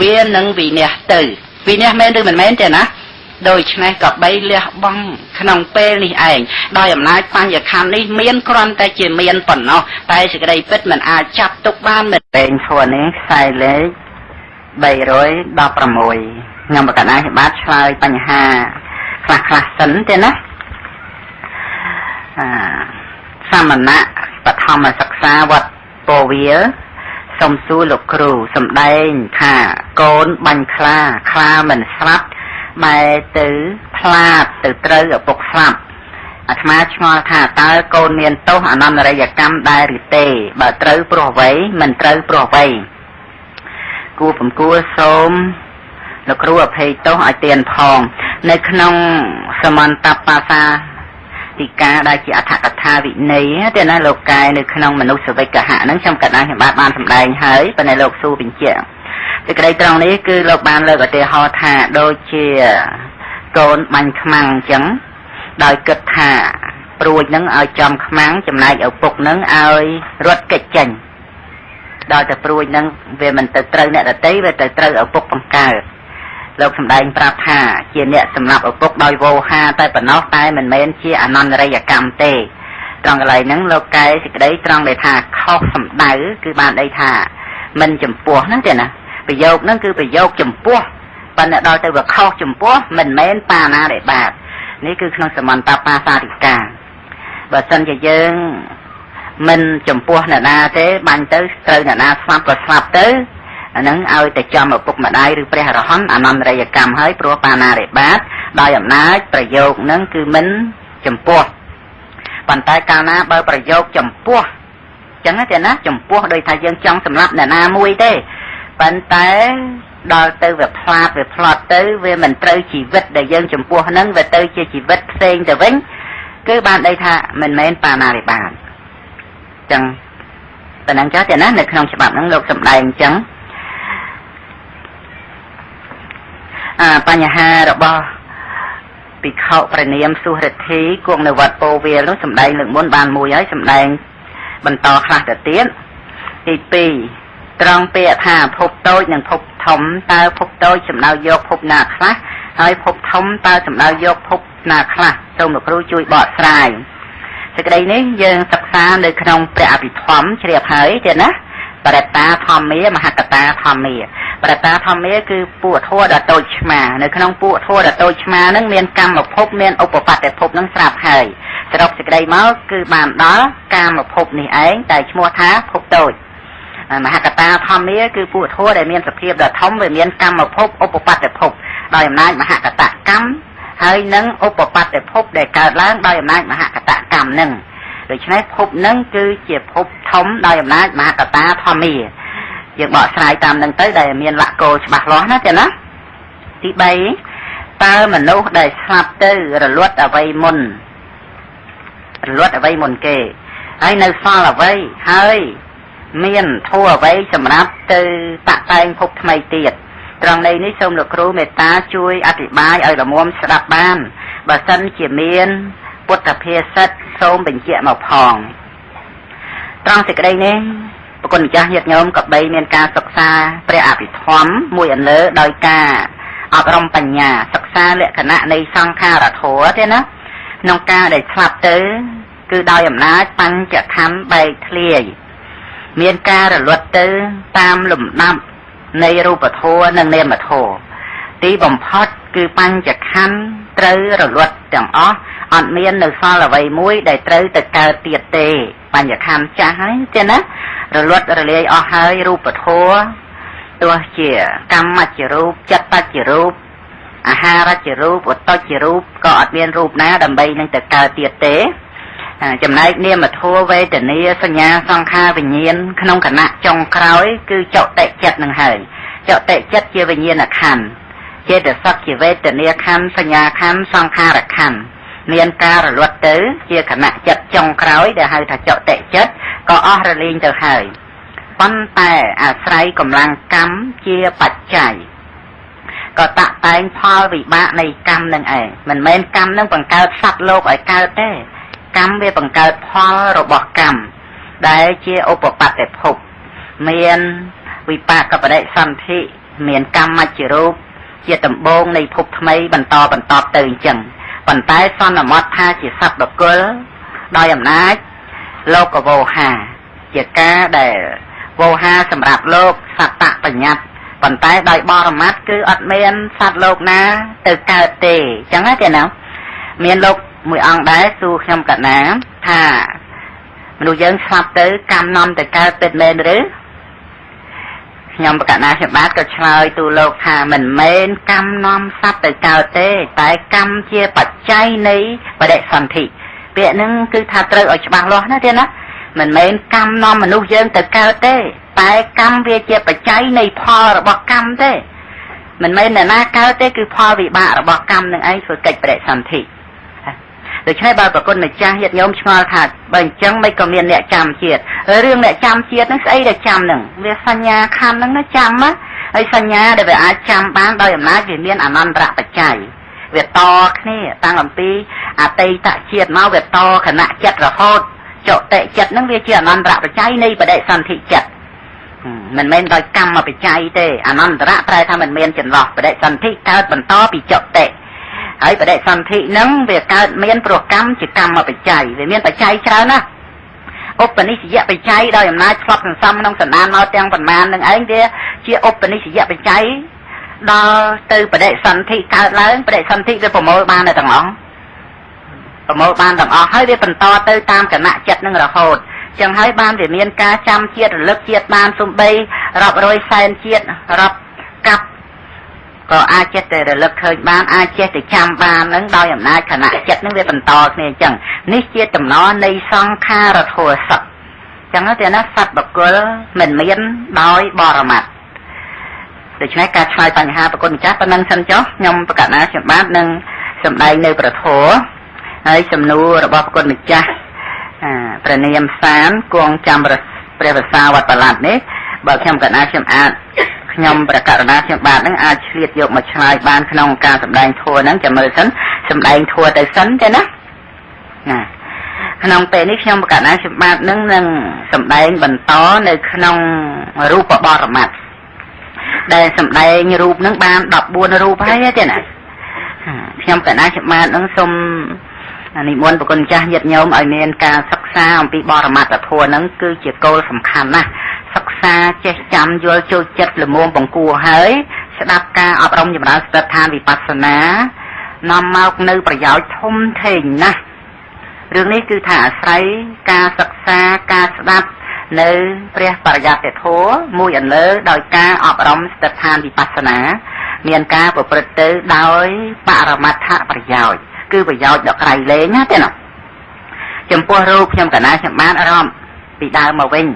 S1: វានឹងវិនិច្ឆ័យទៅវិនិច្ឆ័យមែនឬមិនមែនទេណាដូច្នេះក៏បីលះបង់ក្នុងពេលនេះឯងដោយអំណាចបញ្ញខណ្ឌនេះមានគ្រាន់តែជាមានប៉ុណ្ណោះតែសេចក្តីពិតមិនអាចចាប់ទុកបានមែនទេធัวនេះខ្សែលេខ316ខ្ញុំបកណ្ដាលបាទឆ្លើយបញ្ហាខ្លះសិនទេណាសមណៈបឋមសិក្សាវត្តពោវាសូមសួរលោកគ្រូសម្ដែងថាកូនបាញ់ខ្លាមិនស្លាប់បែរទៅផ្លាតទៅត្រូវឪពុកស្លាប់អាត្មាឆ្ងល់ថាតើកូនមានទោសអនន្តរយកម្មដែរឬទេបើត្រូវព្រោះអ្វីមិនត្រូវព្រោះអ្វីគួរបំគួរសូមលោកគ្រូអភ័យទោសឲ្យទានផងនៅក្នុងសមន្តបាសាទីកាដែលជាអត្ថកថាវិន័យទេណាលោកកាយនៅក្នុងមនុស្សវិកហៈហ្នឹងខ្ញុំកណ្ដាលខ្ញុំបានសម្ដែងហើយប៉ុន្តែលោកស៊ូបញ្ជាក់សេចក្តីត្រង់នេះគឺលោកបានលើកឧទាហរណ៍ថាដូចជាកូនបាញ់ខ្មាំងអញ្ចឹងដោយគិតថាព្រួយនឹងឲ្យចំខ្មាំងចំណែកឪពុកនឹងឲ្យរត់គេចចេញដល់តែព្រួយនឹងវាមិនទៅត្រូវអ្នកដទៃវាទៅត្រូវឪពុកបង្កើតលោកសម្ដែងប្រាប់ថាជាអ្នកសម្រាប់ឪពុកដោយវោហាតែប៉ុណ្ណោះតែមិនមែនជាអនន្តរយកម្មទេត្រង់កន្លែងហ្នឹងលោកកែសេចក្តីត្រង់ដែលថាខុសសម្ដៅគឺបានន័យថាមិនចំពោះហ្នឹងទេណាប្រយោគហ្នឹងគឺប្រយោគចំពោះប៉ុន្តែដល់ទៅវាខុសចំពោះមិនមែនបាណាដែលបាបនេះគឺក្នុងសមន្តបាសារិកាបើសិនជាយើងមិនចំពោះអ្នកណាទេបាញ់ទៅត្រូវអ្នកណាស្លាប់ក៏ស្លាប់ទៅអាហ្នឹងឲ្យតែចំឪពុកម្ដាយឬព្រះអរហន្តអនន្តរយកម្មហើយព្រោះបាណាដែលបាបដោយអំណាចប្រយោគហ្នឹងគឺមិនចំពោះប៉ុន្តែកាលណាបើប្រយោគចំពោះចឹងទេណាចំពោះដោយថាយើងចង់សម្លាប់អ្នកណាមួយទេប៉ុន្តែដល់ទៅវាផ្លាតវាផ្លត់ទៅវាមិនត្រូវជីវិតដែលយើងចំពោះហ្នឹងវាទៅជាជីវិតផ្សេងទៅវិញគឺបានន័យថាមិនមែនបាណារិបាតចឹងប៉ុណ្ណឹងចាស់ទេណានៅក្នុងច្បាប់ហ្នឹងលោកសម្ដែងចឹងបញ្ហារបស់ភិក្ខុព្រះនាមសុរិទ្ធីគង់នៅវត្តពោវាលនោះសម្ដែងលើកមុនបានមួយហើយសម្ដែងបន្តខ្លះទៅទៀតទី2ត្រង់ពាក្យថាភពតូចនិងភពធំតើភពតូចសំដៅយកភពណាខ្លះហើយភពធំតើសំដៅយកភពណាខ្លះសូមលោកគ្រូជួយបកស្រាយសេចក្តីនេះយើងសិក្សានៅក្នុងព្រះអភិធម្មជ្រាបហើយទេណាបរតាធម្មាមហកតាធម្មាបរតាធម្មាគឺពួកធម៌ដ៏តូចឆ្មានៅក្នុងពួកធម៌ដ៏តូចឆ្មាហ្នឹងមានកម្មភពមានឧបបត្តិភពហ្នឹងស្រាប់ហើយសរុបសេចក្តីមកគឺបានដល់កាមភពនេះឯងតែឈ្មោះថាភពតូចមហកតាធម្មាគឺពួកធម៌ដែលមានសភាពដ៏ធំវាមានកម្មភពឧបបត្តិភពដោយអំណាចមហកតកម្មហើយនឹងឧបបត្តិភពដែលកើតឡើងដោយអំណាចមហកតកម្មហ្នឹងដូច្នេះភពហ្នឹងគឺជាភពធំដោយអំណាចមហកតាធម្មាយើងបកស្រាយតាមនឹងទៅដែលមានលក្ខគោលច្បាស់លាស់ណាទេណាទី3តើមនុស្សដែលស្លាប់ទៅរលត់អ្វីមុនគេហើយនៅសល់អ្វីហើយមានធัวអ្វីសម្រាប់ទៅតាក់តែងភពថ្មីទៀតត្រង់នេះសូមលោកគ្រូមេត្តាជួយអធិប្បាយឲ្យល្មមស្ដាប់បានបើសិនជាមានពុទ្ធភាសិតសូមបញ្ជាក់មកផងត្រង់សេចក្តីនេះប្រគុណម្ចាស់ញាតិញោមក៏បីមានការសិក្សាព្រះអភិធម្មមួយអន្លើដោយការអប់រំបញ្ញាសិក្សាលក្ខណៈនៃសង្ខារធម៌ទេណាក្នុងការដែលស្លាប់ទៅគឺដោយអំណាចបញ្ចខណ្ឌបែកធ្លាយមានការរលត់ទៅតាមលំដាប់នៃរូបធម៌និងនាមធម៌ទីបំផុតគឺបញ្ចខណ្ឌត្រូវរលត់ទាំងអស់អត់មាននៅសល់អ្វីមួយដែលត្រូវទៅកើតទៀតទេបញ្ញខណ្ឌចាស់ហើយទេណារលត់រលាយអស់ហើយរូបធម៌ទោះជាកម្មច្ចរូបចិត្តបច្ចរូប អាហារជារូបវត្ថុជារូបក៏អត់មានរូបណាដើម្បីនឹងទៅកើតទៀតទេចំណែកនាមធម៌វេទនាសញ្ញាសង្ខារវិញ្ញាណក្នុងគណៈចុងក្រោយគឺចតិចិត្តនឹងហើយចតិចិត្តជាវិញ្ញាណខណ្ឌចេតសិកជាវេទនាខណ្ឌសញ្ញាខណ្ឌសង្ខារខណ្ឌមានការរលត់ទៅជាគណៈចិត្តចុងក្រោយដែលហៅថាចតិចិត្តក៏អស់រលីងទៅហើយប៉ុន្តែអាស្រ័យកម្លាំងកម្មជាបច្ច័យក៏តាក់តែងផលវិបាកនៃកម្មនឹងឯងមិនមែនកម្មនឹងបង្កើតសត្វលោកឲ្យកើតទេកម្មវាបង្កើតផលរបស់កម្មដែលជាឧបបត្តិភពមានវិបាកបដិសន្ធិមានកម្មមជ្ឈរូបជាដំបូងនៃភពថ្មីបន្តទៅអញ្ចឹងប៉ុន្តែសន្មតថាជាសត្វបកុលដោយអំណាចលោកវោហាជាការដែលវោហាសម្រាប់លោកសត្តបញ្ញត្តិប៉ុន្តែដោយបរមត្តគឺអត់មានសត្វលោកណាទៅកើតទេអញ្ចឹងទេណាមានលោកមួយអង្គដែរសួរខ្ញុំកណាថាមនុស្សយើងស្លាប់ទៅកម្មនាំទៅកើតពិតមែនឬខ្ញុំបកណាខ្ញុំបាទក៏ឆ្លើយទូលោកថាមិនមែនកម្មនាំសត្វទៅកើតទេតែកម្មជាបច្ច័យនៃបដិសន្ធិពាក្យហ្នឹងគឺថាត្រូវឲ្យច្បាស់លាស់ណាទេណាមិនមែនកម្មនាំមនុស្សយើងទៅកើតទេតែកម្មវាជាបច្ច័យនៃផលរបស់កម្មទេមិនមែនអ្នកណាកើតទេគឺផលវិបាករបស់កម្មនឹងឯងធ្វើកិច្ចបដិសន្ធិដូច្នេះបើប្រគុណម្ចាស់ញាតិញោមឆ្ងល់ថាបើអញ្ចឹងមិនក៏មានអ្នកចាំជាតិរឿងអ្នកចាំជាតិហ្នឹងស្អីដែលចាំហ្នឹងវាសញ្ញាខណ្ឌហ្នឹងណាចាំណាហើយសញ្ញាដែលវាអាចចាំបានដោយអំណាចវាមានអនន្តរបច្ច័យវាតគ្នាតាំងអំពីអតីតជាតិមកវាតគណៈចិត្តរហូតចតិចិត្តហ្នឹងវាជាអនន្តរបច្ច័យនៃបដិសន្ធិចិត្តមិនមែនដោយកម្មបច្ច័យទេអនន្តរៈប្រែថាមិនមានចន្លោះបដិសន្ធិកើតបន្តពីចតិហើយបដិសន្ធិហ្នឹងវាកើតមានព្រោះកម្មជាកម្មបច្ច័យវាមានបច្ច័យច្រើនណាស់ឧបនិស្សយបច្ច័យដោយអំណាចឆ្លប់សន្សំក្នុងសន្តានមកទាំងប៉ុន្មាននឹងឯងវាជាឧបនិស្សយបច្ច័យដល់ទៅបដិសន្ធិកើតឡើងបដិសន្ធិវាប្រមូលបានទាំងអស់ហើយវាបន្តទៅតាមគណៈចិត្តនឹងរហូតចឹងហើយបានវាមានការចាំជាតិរលឹកជាតិបានសំបីរាប់រយសែនជាតិរាប់កាប់ក៏អាចចេះតែរលឹកឃើញបានអាចចេះតែចាំបាននឹងដោយអំណាចគណៈចិត្តនឹងវាបន្តគ្នាអញ្ចឹងនេះជាតំណនៃសង្ខារធម៌សត្វអញ្ចឹងទៅណាសត្វបកុលមិនមានដោយបរមត្តដូច្នេះការឆ្លើយបញ្ហាប្រគុណម្ចាស់ប៉ុណ្ណឹងសិនចុះខ្ញុំប្រកាសណាខ្ញុំបាទនឹងសម្ដែងនៅប្រធមហើយសំណួររបស់ប្រគុណម្ចាស់ព្រះនាមសានគង់ចាំព្រះភាសាវត្តបលាត់នេះបើខ្ញុំកណាខ្ញុំអាចខ្ញុំប្រកាសណាខ្ញុំបាទនឹងអាចឆ្លៀតយកមកឆ្លើយបានក្នុងការសម្ដែងធម៌ហ្នឹងចាំមើលសិនសម្ដែងធម៌ទៅសិនទេណាក្នុងពេលនេះខ្ញុំប្រកាសណាខ្ញុំបាទនឹងសម្ដែងបន្តនៅក្នុងរូបបរមត្តដែលសម្ដែងរូបនឹងបាន14រូបហើយទេណាខ្ញុំកណាខ្ញុំបាទនឹងសូមនិមន្តប្រគុណចាស់ញាតិញោមឲ្យមានការសិក្សាអំពីបរមត្តធម៌ហ្នឹងគឺជាគោលសំខាន់ណាស់សិក្សាចេះចាំយល់ចូលចិត្តល្មមបង្គួរហើយស្ដាប់ការអប់រំចម្រើនស្ថិតឋានវិបស្សនានាំមកនៅប្រយោជន៍ធំធេងណាស់រឿងនេះគឺថាអាស្រ័យការសិក្សាការស្ដាប់នៅព្រះបរិយត្តិធម៌មួយអន្លើដោយការអប់រំស្ថិតឋានវិបស្សនាមានការប្រព្រឹត្តទៅដោយបរមត្ថប្រយោជន៍គឺប្រយោជន៍ដល់ក្រៃលែងណាទេណាចំពោះរូបខ្ញុំកណាខ្ញុំបានអារម្មណ៍ពីដើមមកវិញ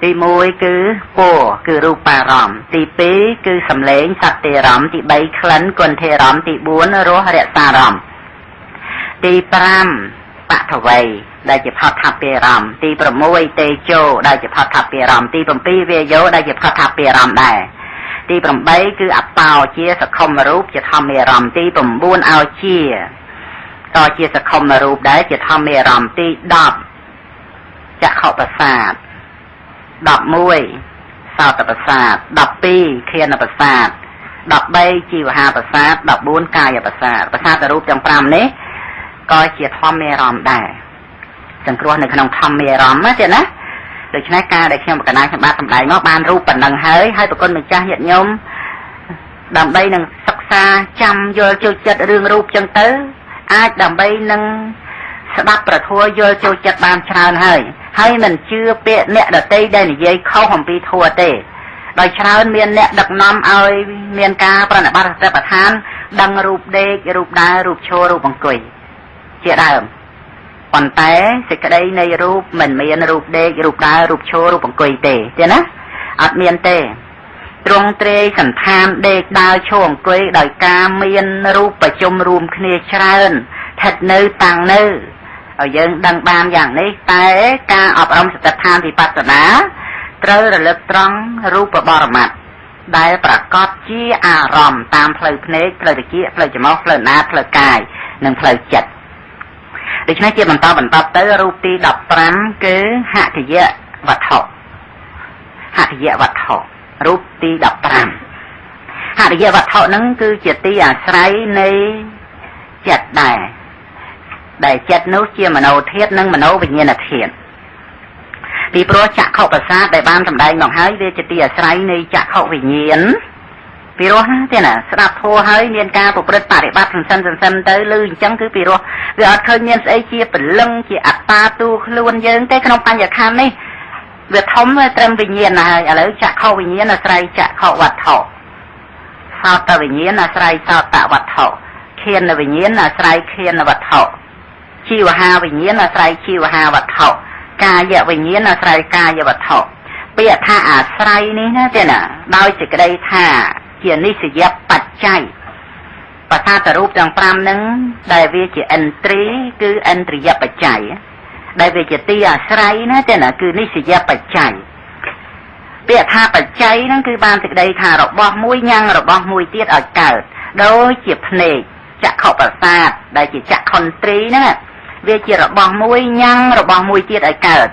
S1: ទី1គឺពណ៌គឺរូបារម្មណ៍ទី2គឺសំឡេងសត្វទេរម្មណ៍ទី3ក្លិនគន្ធេរម្មណ៍ទី4រសរក្សារម្មណ៍ទី5បថវ័យដែលជាផតថាពារម្មណ៍ទី6តេជោដែលជាផតថាពារម្មណ៍ទី7វាយោដែលជាផតថាពារម្មណ៍ដែរទី8គឺអបោជាសខុមរូបជាធម្មារម្មណ៍ទី9អោជាក៏ជាសខុមរូបដែរជាធម្មារម្មណ៍ទី10ចក្ខុប្រសាទ11សោតប្រសាទ12ឃានប្រសាទ13ជីវហាប្រសាទ14កាយប្រសាទប្រសាទរូបទាំង5នេះក៏ជាធម្មារម្មណ៍ដែរសង្គ្រោះនៅក្នុងធម្មារម្មណ៍ទេណាដូច្នេះការដែលខ្ញុំបកណាខ្ញុំបាទសម្ដែងមកបានរូបប៉ុណ្ណឹងហើយប្រគុណម្ចាស់ញាតិញោមដើម្បីនឹងសិក្សាចាំយល់ចូលចិត្តរឿងរូបចឹងទៅអាចដើម្បីនឹងស្ដាប់ប្រធัวយល់ចូលចិត្តបានច្រើនហើយមិនជឿពាក្យអ្នកដតីដែលនិយាយខុសអំពីធัวទេ ដោយច្រើនមានអ្នកដឹកនាំឲ្យមានការប្រណិប័តសតិប្បដ្ឋានដឹងរូបដេករូបដើររូបឈររូបអង្គុយជាដើមប៉ុន្តែសេចក្តីនៃរូបមិនមានរូបដេករូបដើររូបឈររូបអង្គុយទេណាអត់មានទេទ្រង់ទ្រាយសន្តានដេកដើរឈរអង្គុយដោយការមានរូបប្រជុំរួមគ្នាច្រើនស្ថិតនៅតាំងនៅឲ្យយើងដឹងបានយ៉ាងនេះតែការអប់រំសតិប្បដ្ឋានវិបស្សនាត្រូវរលឹកត្រង់រូបបរមត្តដែលប្រកបជាអារម្មណ៍តាមផ្លូវភ្នែកផ្លូវត្រចៀកផ្លូវច្រមុះផ្លូវណាផ្លូវកាយនិងផ្លូវចិត្តដូច្នេះជាបន្តទៅរូបទី15គឺហត្ថយវត្ថុរូបទី15ហត្ថយវត្ថុហ្នឹងគឺជាទីអាស្រ័យនៃចិត្តដែលចិត្តនោះជាមโนធាតុនិងមโนវិញ្ញាណធាតុពីព្រោះចក្ខុប្រសាទដែលបានសម្ដែងមកហើយវាជាទីអាស្រ័យនៃចក្ខុវិញ្ញាណពីរោះណាទេណាស្ដាប់ធម៌ហើយមានការប្រព្រឹត្តបរិបត្តិសន្សិនទៅលឺអញ្ចឹងគឺពីរោះវាអត់ឃើញមានស្អីជាពលឹងជាអត្តាទូខ្លួនយើងទេក្នុងបញ្ញខណ្ឌនេះវាធំត្រឹមវិញ្ញាណហើយឥឡូវចក្ខុវិញ្ញាណអាស្រ័យចក្ខុវត្ថុសោតវិញ្ញាណអាស្រ័យសោតវត្ថុឃានវិញ្ញាណអាស្រ័យឃានវត្ថុជីវហាវិញ្ញាណអាស្រ័យជីវហាវត្ថុកាយវិញ្ញាណអាស្រ័យកាយវត្ថុពាក្យថាអាស្រ័យនេះណាទេណាដោយសេចក្តីថាជានិស្សយបច្ច័យបសាទរូបទាំង5ហ្នឹងដែលវាជាឥន្ទ្រីគឺឥន្ទ្រិយបច្ច័យដែលវាជាទីអាស្រ័យណាទេណាគឺនិស្សយបច្ច័យពាក្យថាបច្ច័យហ្នឹងគឺបានសេចក្តីថារបស់មួយញ៉ាំងរបស់មួយទៀតឲ្យកើតដូចជាភ្នែកចក្ខុប្រសាទដែលជាចក្ខុន្ទ្រីហ្នឹងវាជារបស់មួយញ៉ាំងរបស់មួយទៀតឲ្យកើត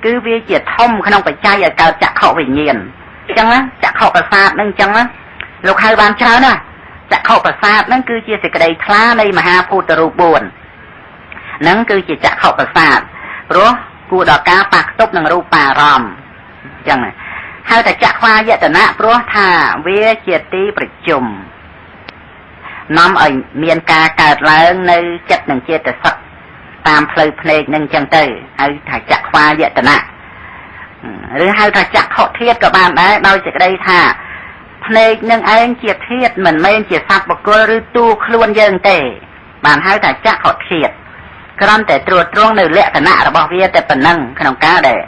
S1: គឺវាជាធំក្នុងបច្ច័យឲ្យកើតចក្ខុវិញ្ញាណអញ្ចឹងណាចក្ខុប្រសាទហ្នឹងអញ្ចឹងណាលោកហៅបានច្រើនណាចក្ខុប្រសាទហ្នឹងគឺជាសេចក្តីថ្លានៃមហាភូតរូប4ហ្នឹងគឺជាចក្ខុប្រសាទព្រោះគួរដល់ការប៉ះខ្ទប់នឹងរូបារម្មណ៍អញ្ចឹងណាហៅថាចក្ខវាយតនៈព្រោះថាវាជាទីប្រជុំនាំឲ្យមានការកើតឡើងនៅចិត្តនិងចេតសិកតាមផ្លូវភ្នែកនឹងអញ្ចឹងទៅហៅថាចក្ខវាយតនៈឬហៅថាចក្ខុធាតុក៏បានដែរដោយសេចក្តីថាភ្នែកនឹងឯងជាធាតុមិនមែនជាសត្វបុគ្គលឬទូខ្លួនយើងទេបានហៅថាចក្ខុធាតុគ្រាន់តែត្រួតត្រងនៅលក្ខណៈរបស់វាតែប៉ុណ្ណឹងក្នុងការដែល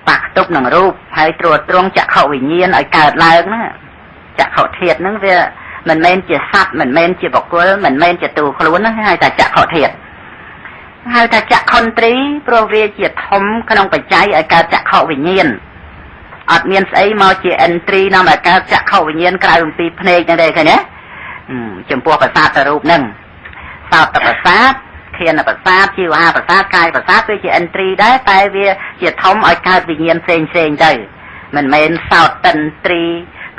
S1: ប៉ះខ្ទប់នឹងរូបហើយត្រួតត្រងចក្ខុវិញ្ញាណឲ្យកើតឡើងណាចក្ខុធាតុហ្នឹងវាមិនមែនជាសត្វមិនមែនជាបុគ្គលមិនមែនជាទូខ្លួនណាហៅថាចក្ខុធាតុហៅថាចក្ខុន្ទ្រីព្រោះវាជាធំក្នុងបច្ច័យឲ្យកើតចក្ខុវិញ្ញាណអត់មានស្អីមកជាឥន្ទ្រីនាំឲ្យកើតចក្ខុវិញ្ញាណក្រៅពីភ្នែកហ្នឹងទេឃើញទេចំពោះប្រសាទរូបហ្នឹងសោតប្រសាទឃានប្រសាទជីវហាប្រសាទកាយប្រសាទវាជាឥន្ទ្រីដែរតែវាជាធំឲ្យកើតវិញ្ញាណផ្សេងទៅមិនមែនសោតតិន្ទ្រី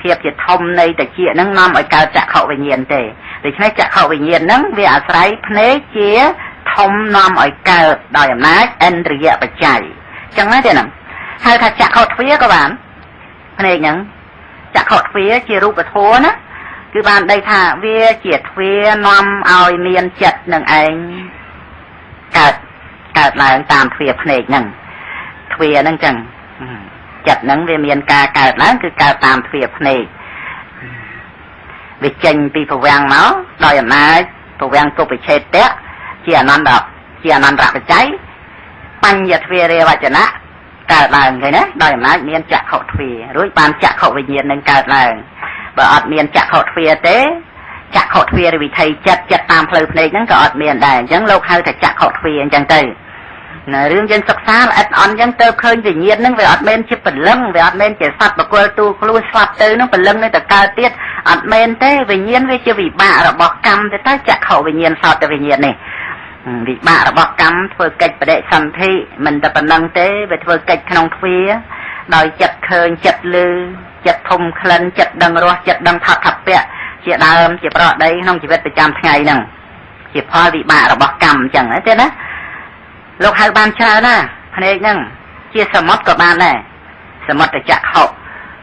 S1: ភាពជាធំនៃតិចហ្នឹងនាំឲ្យកើតចក្ខុវិញ្ញាណទេដូច្នេះចក្ខុវិញ្ញាណហ្នឹងវាអាស្រ័យភ្នែកជាធំនាំឲ្យកើតដោយអំណាចឥន្ទ្រិយបច្ច័យអញ្ចឹងណាទេណាហៅថាចក្ខុទ្វាក៏បានភ្នែកហ្នឹងចក្ខុទ្វាជារូបធម៌ណាគឺបានដីថាវាជាទ្វានាំឲ្យមានចិត្តនឹងឯងកើតឡើងតាមទ្វាភ្នែកហ្នឹងទ្វាហ្នឹងចឹងចិត្តហ្នឹងវាមានការកើតឡើងគឺកើតតាមទ្វាភ្នែកវាចេញពីភវាំងមកដោយអំណាចភវាំងគុបិឆេតៈជាអនន្តរបច្ច័យបញ្ញទ្វារវចនៈកើតឡើងឃើញណាដោយអំណាចមានចក្ខុទ្វារួចបានចក្ខុវិញ្ញាណនឹងកើតឡើងបើអត់មានចក្ខុទ្វាទេចក្ខុទ្វារវិថីចិត្តតាមផ្លូវភ្នែកហ្នឹងក៏អត់មានដែរអញ្ចឹងលោកហៅថាចក្ខុទ្វាអញ្ចឹងទៅនៅរឿងយើងសិក្សាល្អិតអន់អញ្ចឹងទៅឃើញវិញ្ញាណហ្នឹងវាអត់មែនជាពលឹងវាអត់មែនជាសត្វបុគ្គលទូខ្លួនស្លាប់ទៅហ្នឹងពលឹងនៅតែកើតទៀតអត់មែនទេវិញ្ញាណវាជាវិបាករបស់កម្មទៅចក្ខុវិញ្ញាណសោតវិញ្ញាណនេះវិបាករបស់កម្មធ្វើកិច្ចបដិសន្ធិមិនតែប៉ុណ្្នឹងទេវាធ្វើកិច្ចក្នុងទ្វាដោយចិត្តឃើញចិត្តឮចិត្តធំក្លិនចិត្តដឹងរសចិត្តដឹងថតថពៈជាដើមជាប្រដីក្នុងជីវិតប្រចាំថ្ងៃហ្នឹងជាផលវិបាករបស់កម្មអញ្ចឹងទេណាលោកហៅបានច្រើនណាភ្នែកហ្នឹងជាសមុទ្រក៏បានដែរសមុទ្រចក្ខុ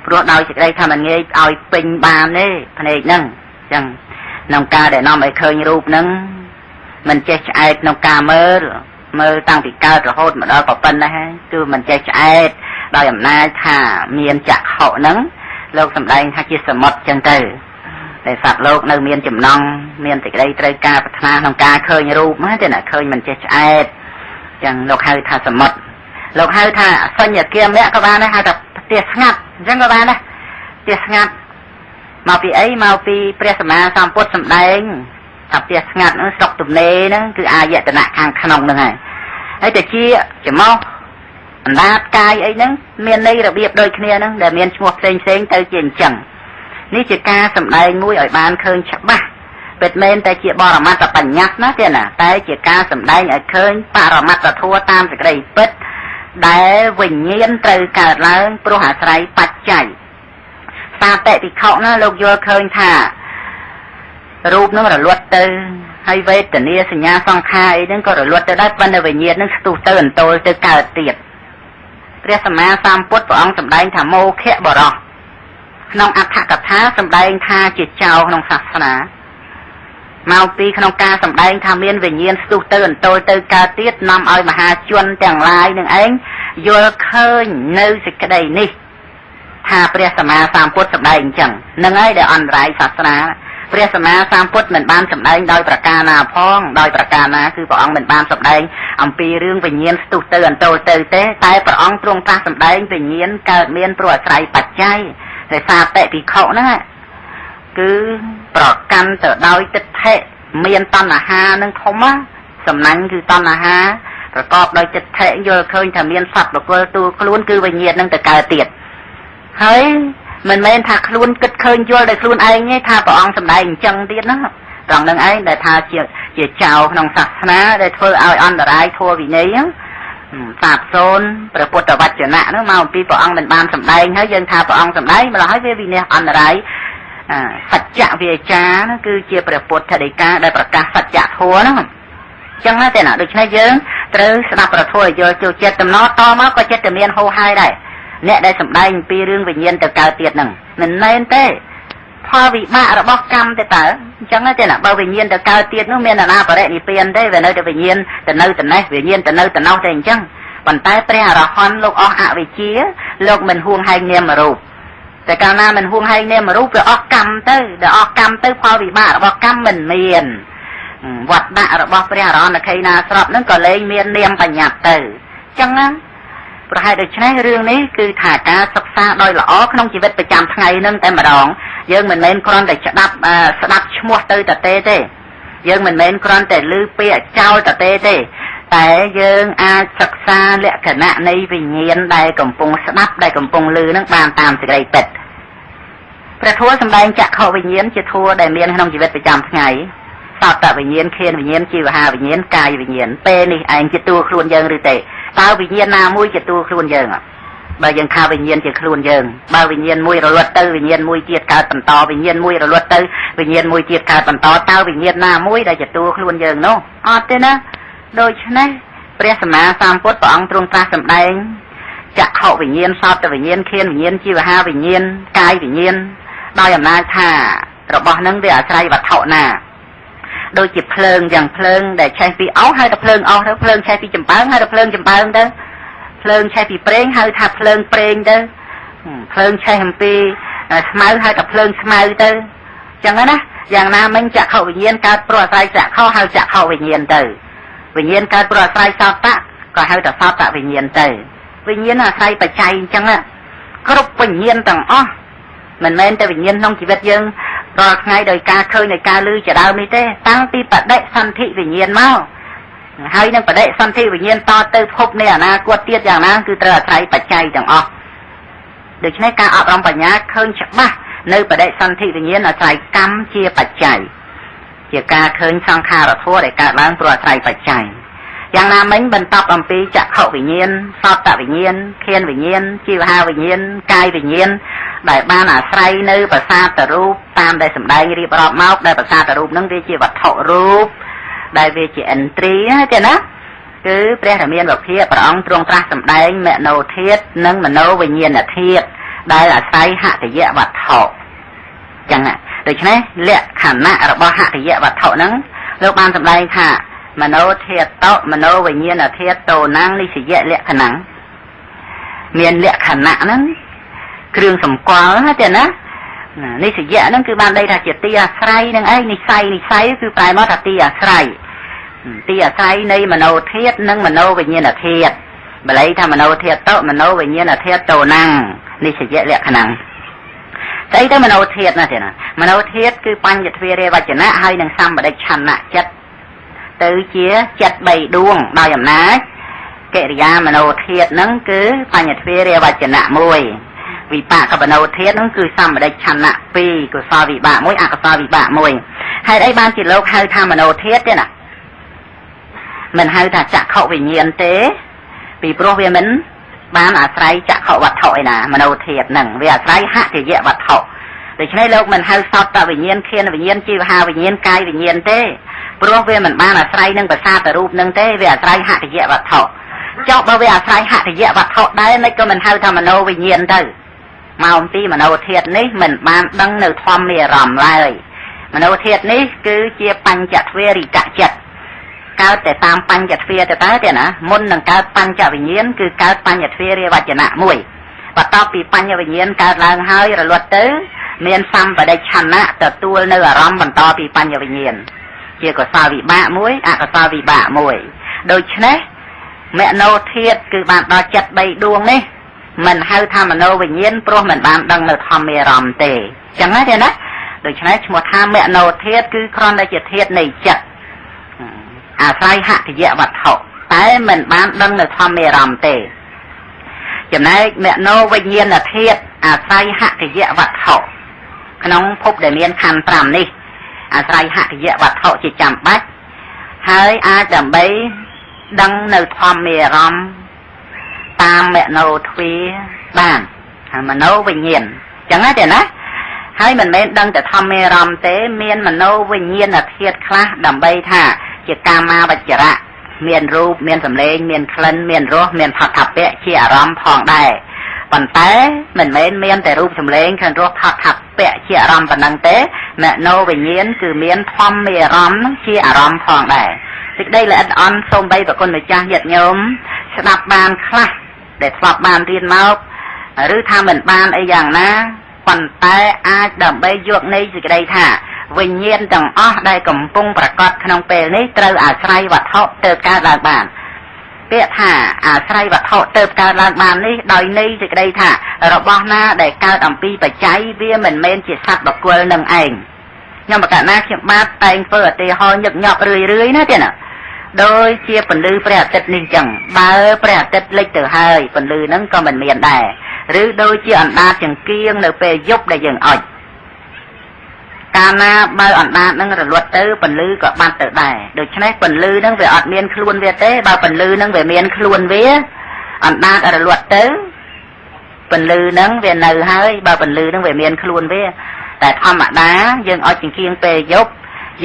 S1: ព្រោះដោយសេចក្តីថាមិនងាយឲ្យពេញបានទេភ្នែកហ្នឹងអញ្ចឹងក្នុងការដែលនាំឲ្យឃើញរូបហ្នឹងមិនចេះឆ្អែតក្នុងការមើលតាំងពីកើតរហូតមកដល់ប៉ុណ្ណេះគឺមិនចេះឆ្អែតដោយអំណាចថាមានចក្ខុហ្នឹង លោកសម្ដែងថាជាសមុទ្រចឹងទៅតែសត្វលោកនៅមានចំណងមានសេចក្តីត្រូវការប្រាថ្នាក្នុងការឃើញរូបណាទេណាឃើញមិនចេះឆ្អែតចឹងលោកហៅថាសមុទ្រលោកហៅថាសញ្ញគាមៈក៏បានដែរហៅថាផ្ទះស្ងាត់អញ្ចឹងក៏បានដែរផ្ទះស្ងាត់មកពីអីមកពីព្រះសម្មាសម្ពុទ្ធសម្ដែងថាផ្ទះស្ងាត់ហ្នឹងស្រុកទំនេរហ្នឹងគឺអាយតនៈខាងក្នុងហ្នឹងហើយតែជាច្រមុះអណ្ដាតកាយអីហ្នឹងមានន័យរបៀបដូចគ្នាហ្នឹងដែលមានឈ្មោះផ្សេងផ្សេងទៅជាអញ្ចឹងនេះជាការសម្ដែងមួយឲ្យបានឃើញច្បាស់ពិតមែនតែជាបរមត្ថបញ្ញត្តិណាទេណាតែជាការសម្ដែងឲ្យឃើញបរមត្ថធម៌តាមសេចក្តីពិតដែលវិញ្ញាណត្រូវកើតឡើងព្រោះអាស្រ័យបច្ច័យសាតិភិក្ខុណាលោកយល់ឃើញថារូបនឹងរលត់ទៅហើយវេទនាសញ្ញាសង្ខារអីហ្នឹងក៏រលត់ទៅដែរប៉ុន្តែវិញ្ញាណនឹងស្ទុះទៅអន្ទោលទៅកើតទៀតព្រះសម្មាសម្ពុទ្ធព្រះអង្គសម្ដែងថាមោខៈបរោះក្នុងអដ្ឋកថាសម្ដែងថាជាចៅក្នុងសាសនាមកពីក្នុងការសម្ដែងថាមានវិញ្ញាណស្ទុះទៅអន្ទោលទៅកើតទៀតនាំឲ្យមហាជនទាំងឡាយនឹងឯងយល់ឃើញនៅសេចក្តីនេះថាព្រះសម្មាសម្ពុទ្ធសម្ដែងអញ្ចឹងនឹងហើយដែលអន្តរាយសាសនាព្រះសម្មាសម្ពុទ្ធមិនបានសម្ដែងដោយប្រការណាផងដោយប្រការណាគឺព្រះអង្គមិនបានសម្ដែងអំពីរឿងវិញ្ញាណស្ទុះទៅអន្ទោលទៅទេតែព្រះអង្គទ្រង់ត្រាស់សម្ដែងវិញ្ញាណកើតមានព្រោះអាស្រ័យបច្ច័យដោយសារតិភិក្ខុហ្នឹងគឺប្រកាន់ទៅដោយទិដ្ឋិមានតណ្ហានឹងធំសំណាញ់គឺតណ្ហាប្រកបដោយទិដ្ឋិយល់ឃើញថាមានសត្វបុគ្គលទូខ្លួនគឺវិញ្ញាណនឹងទៅកើតទៀតហើយមិនមែនថាខ្លួនគិតឃើញយល់ដោយខ្លួនឯងទេថាព្រះអង្គសម្ដែងអញ្ចឹងទៀតណាត្រង់នឹងឯងដែលថាជាចៅក្នុងសាសនាដែលធ្វើឲ្យអន្តរាយធម៌វិន័យសាបសូន្យព្រះពុទ្ធវចនៈនោះមកអំពីព្រះអង្គមិនបានសម្ដែងហើយយើងថាព្រះអង្គសម្ដែងម្ល៉េះហើយវាវិន័យអន្តរាយសច្ចវាចានោះគឺជាព្រះពុទ្ធដីកាដែលប្រកាសសច្ចធម៌ហ្នឹងអញ្ចឹងណាតែណាដូច្នេះយើងត្រូវស្ដាប់ព្រះធម៌យល់ចូលចិត្តតំណតមកក៏ចិត្តតែមានហូរហើយដែរអ្នកដែលសម្ដែងពីរឿងវិញ្ញាណទៅកើតទៀតហ្នឹងមិនមែនទេផលវិបាករបស់កម្មទេតើអញ្ចឹងទេណាបើវិញ្ញាណទៅកើតទៀតនោះមានអនាបរិនិព្វានទេវានៅតែវិញ្ញាណទៅនៅទៅនេះវិញ្ញាណទៅនៅទៅនោះទេអញ្ចឹងប៉ុន្តែព្រះអរហន្តលោកអស់អវិជ្ជាលោកមិនហួងហែងនាមរូបតែកាលណាមិនហួងហែងនាមរូបវាអស់កម្មទៅដែលអស់កម្មទៅផលវិបាករបស់កម្មមិនមានវត្តដាក់របស់ព្រះអរហន្តខេណាស្របហ្នឹងក៏លែងមាននាមបញ្ញត្តិទៅអញ្ចឹងណាប្រហែលដូច្នេះរឿងនេះគឺថាការសិក្សាដោយល្អក្នុងជីវិតប្រចាំថ្ងៃនឹងតែម្ដងយើងមិនមែនគ្រាន់តែស្ដាប់ឈ្មោះទៅតទេយើងមិនមែនគ្រាន់តែឮពាក្យចោលតទេតែយើងអាចសិក្សាលក្ខណៈនៃវិញ្ញាណដែលកំពុងស្ដាប់ដែលកំពុងឮនឹងបានតាមសេចក្តីពិតព្រះធម៌សម្ដែងចក្ខុវិញ្ញាណជាធម៌ដែលមានក្នុងជីវិតប្រចាំថ្ងៃសោតវិញ្ញាណខៀនវិញ្ញាណជីវហាវិញ្ញាណកាយវិញ្ញាណពេលនេះឯងជាតួខ្លួនយើងឬទេតើវិញ្ញាណណាមួយជាតួខ្លួនយើងបើយើងថាវិញ្ញាណជាខ្លួនយើងបើវិញ្ញាណមួយរលត់ទៅវិញ្ញាណមួយទៀតកើតបន្តវិញ្ញាណមួយរលត់ទៅវិញ្ញាណមួយទៀតកើតបន្តតើវិញ្ញាណណាមួយដែលជាតួខ្លួនយើងនោះអត់ទេណាដូច្នេះព្រះសម្មាសម្ពុទ្ធព្រះអង្គទ្រង់ត្រាស់សម្ដែងចក្ខុវិញ្ញាណសោតវិញ្ញាណខៀនវិញ្ញាណជីវហាវិញ្ញាណកាយវិញ្ញាណដោយអំណាចថារបស់នឹងវាអាស្រ័យវត្ថុណាដូចជាភ្លើងយ៉ាងភ្លើងដែលឆេះពីអោសហៅថាភ្លើងអោសទៅភ្លើងឆេះពីចំបើងហៅថាភ្លើងចំបើងទៅភ្លើងឆេះពីប្រេងហៅថាភ្លើងប្រេងទៅភ្លើងឆេះអំពីស្មៅហៅថាភ្លើងស្មៅទៅអញ្ចឹងណាយ៉ាងណាមិញចក្ខុវិញ្ញាណកើតព្រោះអាស្រ័យចក្ខុហៅចក្ខុវិញ្ញាណទៅវិញ្ញាណកើតព្រោះអាស្រ័យសោតៈក៏ហៅថាសោតៈវិញ្ញាណទៅវិញ្ញាណអាស្រ័យបច្ច័យអញ្ចឹងគ្រប់វិញ្ញាណទាំងអស់មិនមែនតែវិញ្ញាណក្នុងជីវិតយើងរាល់ថ្ងៃដោយការឃើញនៃការឮជាដើមនេះទេតាំងពីបដិសន្ធិវិញ្ញាណមកហើយនឹងបដិសន្ធិវិញ្ញាណតទៅភពនៃអនាគតទៀតយ៉ាងណាគឺត្រូវអាស្រ័យបច្ច័យទាំងអស់ដូច្នេះការអប់រំបញ្ញាឃើញច្បាស់នៅបដិសន្ធិវិញ្ញាណអាស្រ័យកម្មជាបច្ច័យជាការឃើញសង្ខារធម៌ដែលកើតឡើងព្រោះអាស្រ័យបច្ច័យយ៉ាងណាមិញបន្តអំពីចក្ខុវិញ្ញាណសោតវិញ្ញាណខៀនវិញ្ញាណជីវហាវិញ្ញាណកាយវិញ្ញាណដែលបានអាស្រ័យនៅប្រសាទរូបតាមដែលសម្ដែងរៀបរាប់មកដែលប្រសាទរូបហ្នឹងវាជាវត្ថុរូបដែលវាជាឥន្ទ្រីទេណាគឺព្រះរាមាវភាព្រះអង្គទ្រង់ត្រាស់សម្ដែងមនោធាតុនិងមនោវិញ្ញាណធាតុដែលអាស្រ័យហត្ថយវត្ថុចឹងដូច្នេះលក្ខណៈរបស់ហត្ថយវត្ថុហ្នឹងលោកបានសម្ដែងថាមនោធាតុមនោវិញ្ញាណធាតុតោណាំងនិសយៈលក្ខណៈមានលក្ខណៈហ្នឹង គ្រឿងសម្គាល់ណាទេណានិស្សយៈហ្នឹងគឺបានន័យថាជាទីអាស្រ័យនឹងឯងនិស្ស័យគឺប្រែមកថាទីអាស្រ័យនៃមโนធាតុនិងមโนវិញ្ញាណធាតុបាលីថាមโนធាតុតមโนវិញ្ញាណធាតុតណាំងនិស្សយៈលក្ខណៈស្អីទៅមโนធាតុណាទេណាមโนធាតុគឺបញ្ញទ្វារវចនៈហើយនឹងសម្បដិឆន្ទៈចិត្តទៅជាចិត្ត3ដួងដោយអំណាចកិរិយាមโนធាតុហ្នឹងគឺបញ្ញទ្វារវចនៈ1វិបាកមโนធាតុហ្នឹងគឺសម្បដិឆន្ទៈ2កុសលវិបាក1អកុសលវិបាក1ហេតុអីបានជាលោកហៅថាមโนធាតុទេណាមិនហៅថាចក្ខុវិញ្ញាណទេពីព្រោះវាមិនបានអាស្រ័យចក្ខុវត្ថុឯណាមโนធាតុហ្នឹងវាអាស្រ័យហត្ថយវត្ថុដូច្នេះលោកមិនហៅសតវិញ្ញាណខៀនវិញ្ញាណជីវហាវិញ្ញាណកាយវិញ្ញាណទេព្រោះវាមិនបានអាស្រ័យនឹងប្រសាទរូបហ្នឹងទេវាអាស្រ័យហត្ថយវត្ថុចុះបើវាអាស្រ័យហត្ថយវត្ថុដែរមិនក៏មិនហៅថាមโนវិញ្ញាណទៅមកអំពីមโนធាតុនេះមិនបានដឹងនៅធម្មអារម្មណ៍ឡើយមโนធាតុនេះគឺជាបញ្ចទ្វេរិកចិត្តកើតតែតាមបញ្ចទ្វារទៅទេណាមុននឹងកើតបញ្ចវិញ្ញាណគឺកើតបញ្ចទ្វារវចនៈ1បន្ទាប់ពីបញ្ញវិញ្ញាណកើតឡើងហើយរលត់ទៅមានសម្បដិឆន្ទៈទទួលនៅអារម្មណ៍បន្តពីបញ្ញវិញ្ញាណជាកុសលវិបាក1អកុសលវិបាក1ដូច្នេះមโนធាតុគឺបានដល់ចិត្ត3ដួងនេះមិនហៅថាមโนវិញ្ញាណព្រោះមិនបានដឹងនៅធម្មអារម្មណ៍ទេអញ្ចឹងទេណាដូច្នេះឈ្មោះថាមโนធាតុគឺគ្រាន់តែជាធាតុនៃចិត្តអាស្រ័យហត្ថយវត្ថុតែមិនបានដឹងនៅធម្មអារម្មណ៍ទេចំណែកមโนវិញ្ញាណធាតុអាស្រ័យហត្ថយវត្ថុក្នុងភពដែលមានខណ្ឌ5នេះអាស្រ័យហត្ថយវត្ថុជាចាំបាច់ហើយអាចដើម្បីដឹងនៅធម្មអារម្មណ៍តាមមโนទ្វាបានហើយមโนវិញ្ញាណអញ្ចឹងទេណាហើយមិនមែនដឹងតែធម្មអារម្មណ៍ទេមានមโนវិញ្ញាណធាតុខ្លះដើម្បីថាជាកាមាវចរៈមានរូបមានសម្លេងមានក្លិនមានរសមានផដ្ឋពៈជាអារម្មណ៍ផងដែរប៉ុន្តែមិនមែនមានតែរូបសម្លេងក្លិនរសផដ្ឋពៈជាអារម្មណ៍ប៉ុណ្ណឹងទេមโนវិញ្ញាណគឺមានធម្មអារម្មណ៍ជាអារម្មណ៍ផងដែរសេចក្តីល្អិតល្អន់សូម្បីប្រគុណម្ចាស់ញាតិញោមស្ដាប់បានខ្លះដែលធ្លាប់បានរៀនមកឬថាមិនបានអីយ៉ាងណាប៉ុន្តែអាចដើម្បីយកនៃសេចក្តីថាវិញ្ញាណទាំងអស់ដែលកំពុងប្រកបក្នុងពេលនេះត្រូវអាស្រ័យវត្ថុទៅកើតឡើងបានពាក្យថាអាស្រ័យវត្ថុទៅកើតឡើងបាននេះដោយនៃសេចក្តីថារបស់ណាដែលកើតអំពីបច្ច័យវាមិនមែនជាសត្វបុគ្គលនឹងឯងខ្ញុំបកណាខ្ញុំបាទតែងធ្វើឧទាហរណ៍ញឹកញាប់រឿយណាទេណាដោយជាពន្លឺព្រះអាទិត្យនេះចឹងបើព្រះអាទិត្យលិចទៅហើយពន្លឺហ្នឹងក៏មិនមានដែរឬដូចជាអណ្ដាតចង្គៀងនៅពេលយប់ដែលយើងអុជកាលណាបើអណ្ដាតហ្នឹងរលត់ទៅពន្លឺក៏បាត់ទៅដែរដូច្នេះពន្លឺហ្នឹងវាអត់មានខ្លួនវាទេបើពន្លឺហ្នឹងវាមានខ្លួនវាអណ្ដាតរលត់ទៅពន្លឺហ្នឹងវានៅហើយបើពន្លឺហ្នឹងវាមានខ្លួនវាតែធម្មតាយើងអុជចង្គៀងពេលយប់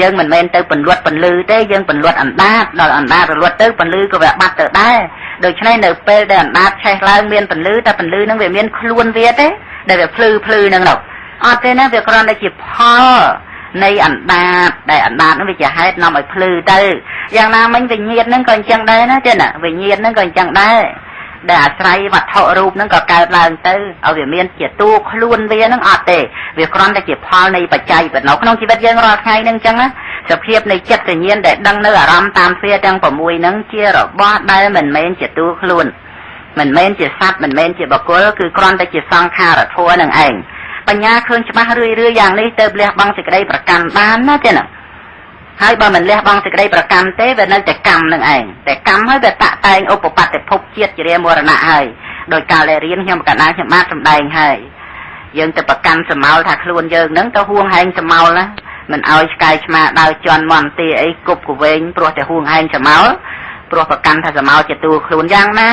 S1: យើងមិនមែនទៅពន្លត់ពន្លឺទេយើងពន្លត់អណ្ដាតដល់អណ្ដាតរលត់ទៅពន្លឺក៏វាបាត់ទៅដែរដូច្នេះនៅពេលដែលអណ្ដាតឆេះឡើងមានពន្លឺតែពន្លឺហ្នឹងវាមានខ្លួនវាទេដែលវាភ្លឺហ្នឹងនោះអត់ទេណាវាគ្រាន់តែជាផលនៃអណ្ដាតដែលអណ្ដាតហ្នឹងវាជាហេតុនាំឲ្យភ្លឺទៅយ៉ាងណាមិញវិញ្ញាណហ្នឹងក៏អញ្ចឹងដែរណាទេណាវិញ្ញាណហ្នឹងក៏អញ្ចឹងដែរដែលអាស្រ័យវត្ថុរូបហ្នឹងក៏កើតឡើងទៅឲ្យវាមានជាតួខ្លួនវាហ្នឹងអត់ទេវាគ្រាន់តែជាផលនៃបច្ច័យប៉ុណ្ណោះក្នុងជីវិតយើងរាល់ថ្ងៃហ្នឹងអញ្ចឹងណាសភាពនៃចិត្តវិញ្ញាណដែលដឹងនៅអារម្មណ៍តាមទ្វារទាំង6ហ្នឹងជារបស់ដែលមិនមែនជាតួខ្លួនមិនមែនជាសត្វមិនមែនជាបុគ្គលគឺគ្រាន់តែជាសង្ខារធម៌នឹងឯងបញ្ញាឃើញច្បាស់រឿយយ៉ាងនេះទៅលះបង់សេចក្តីប្រកាន់បានណាទេណាហើយបើមិនលះបង់សេចក្តីប្រកាន់ទេវានៅតែកម្មនឹងឯងតែកម្មហើយវាតាក់តែងឧបបត្តិភពជាតិជារាមរណៈហើយដោយការដែលរៀនខ្ញុំកណ្ដាលខ្ញុំបាទសម្ដែងហើយយើងទៅប្រកាន់សមោលថាខ្លួនយើងនឹងទៅហួងហែងសមោលណាមិនឲ្យឆ្កែឆ្មាដើរជន់មន់ទីអីគប់កវែងព្រោះតែហួងហែងសមោលព្រោះប្រកាន់ថាសមោលជាតួខ្លួនយ៉ាងណា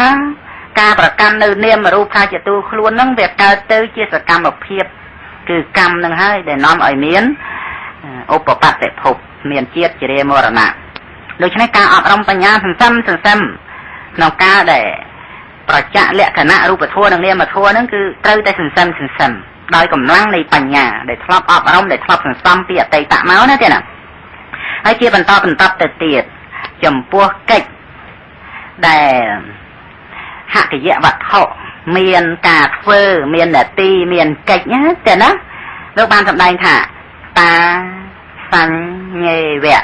S1: ការប្រកាន់នៅនាមរូបថាជាតួខ្លួនហ្នឹងវាកើតទៅជាសកម្មភាពគឺកម្មនឹងហើយដែលនាំឲ្យមានឧបបត្តិភពមានជាតិជារាមរណៈដូច្នេះការអប់រំបញ្ញាសន្សំក្នុងការដែលប្រចាក់លក្ខណៈរូបធម៌និងនាមធម៌ហ្នឹងគឺត្រូវតែសន្សំដោយកម្លាំងនៃបញ្ញាដែលធ្លាប់អប់រំដែលធ្លាប់សន្សំពីអតីតមកណាទេណាហើយជាបន្តទៅទៀតចំពោះកិច្ចដែលហត្ថយវត្ថុ មានការធ្វើមាននាទីមានកិច្ចណាទេណាលោកបានសម្ដែងថាតាសញ្ញេវៈ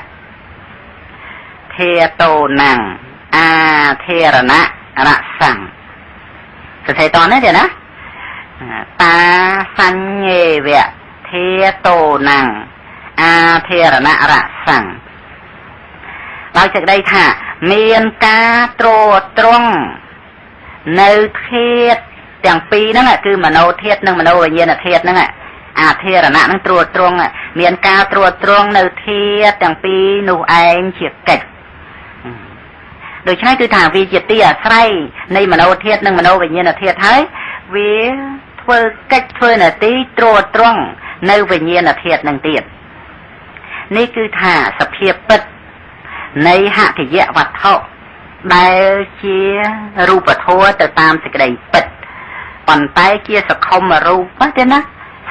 S1: ធាតោណੰអាធិរណៈរសੰសរសេរតនេះទេណាតាសញ្ញេវៈធាតោណੰអាធិរណៈរសੰដោយសេចក្តីថាមានការត្រួតត្រងនៅធាតុទាំងពីរហ្នឹងគឺមโนធាតុនិងមโนវិញ្ញាណធាតុហ្នឹងអាធិរណៈហ្នឹងត្រួតត្រងមានការត្រួតត្រងនៅធាតុទាំងពីរនោះឯងជាកិច្ចដូច្នេះគឺថាវាជាទីអាស្រ័យនៃមโนធាតុនិងមโนវិញ្ញាណធាតុហើយវាធ្វើកិច្ចធ្វើនាទីត្រួតត្រងនៅវិញ្ញាណធាតុនឹងទៀតនេះគឺថាសភាពពិតនៃហត្ថយវត្ថុដែលជារូបធម៌ទៅតាមសេចក្តីពិតប៉ុន្តែជាសក្ខុមរូបទេណា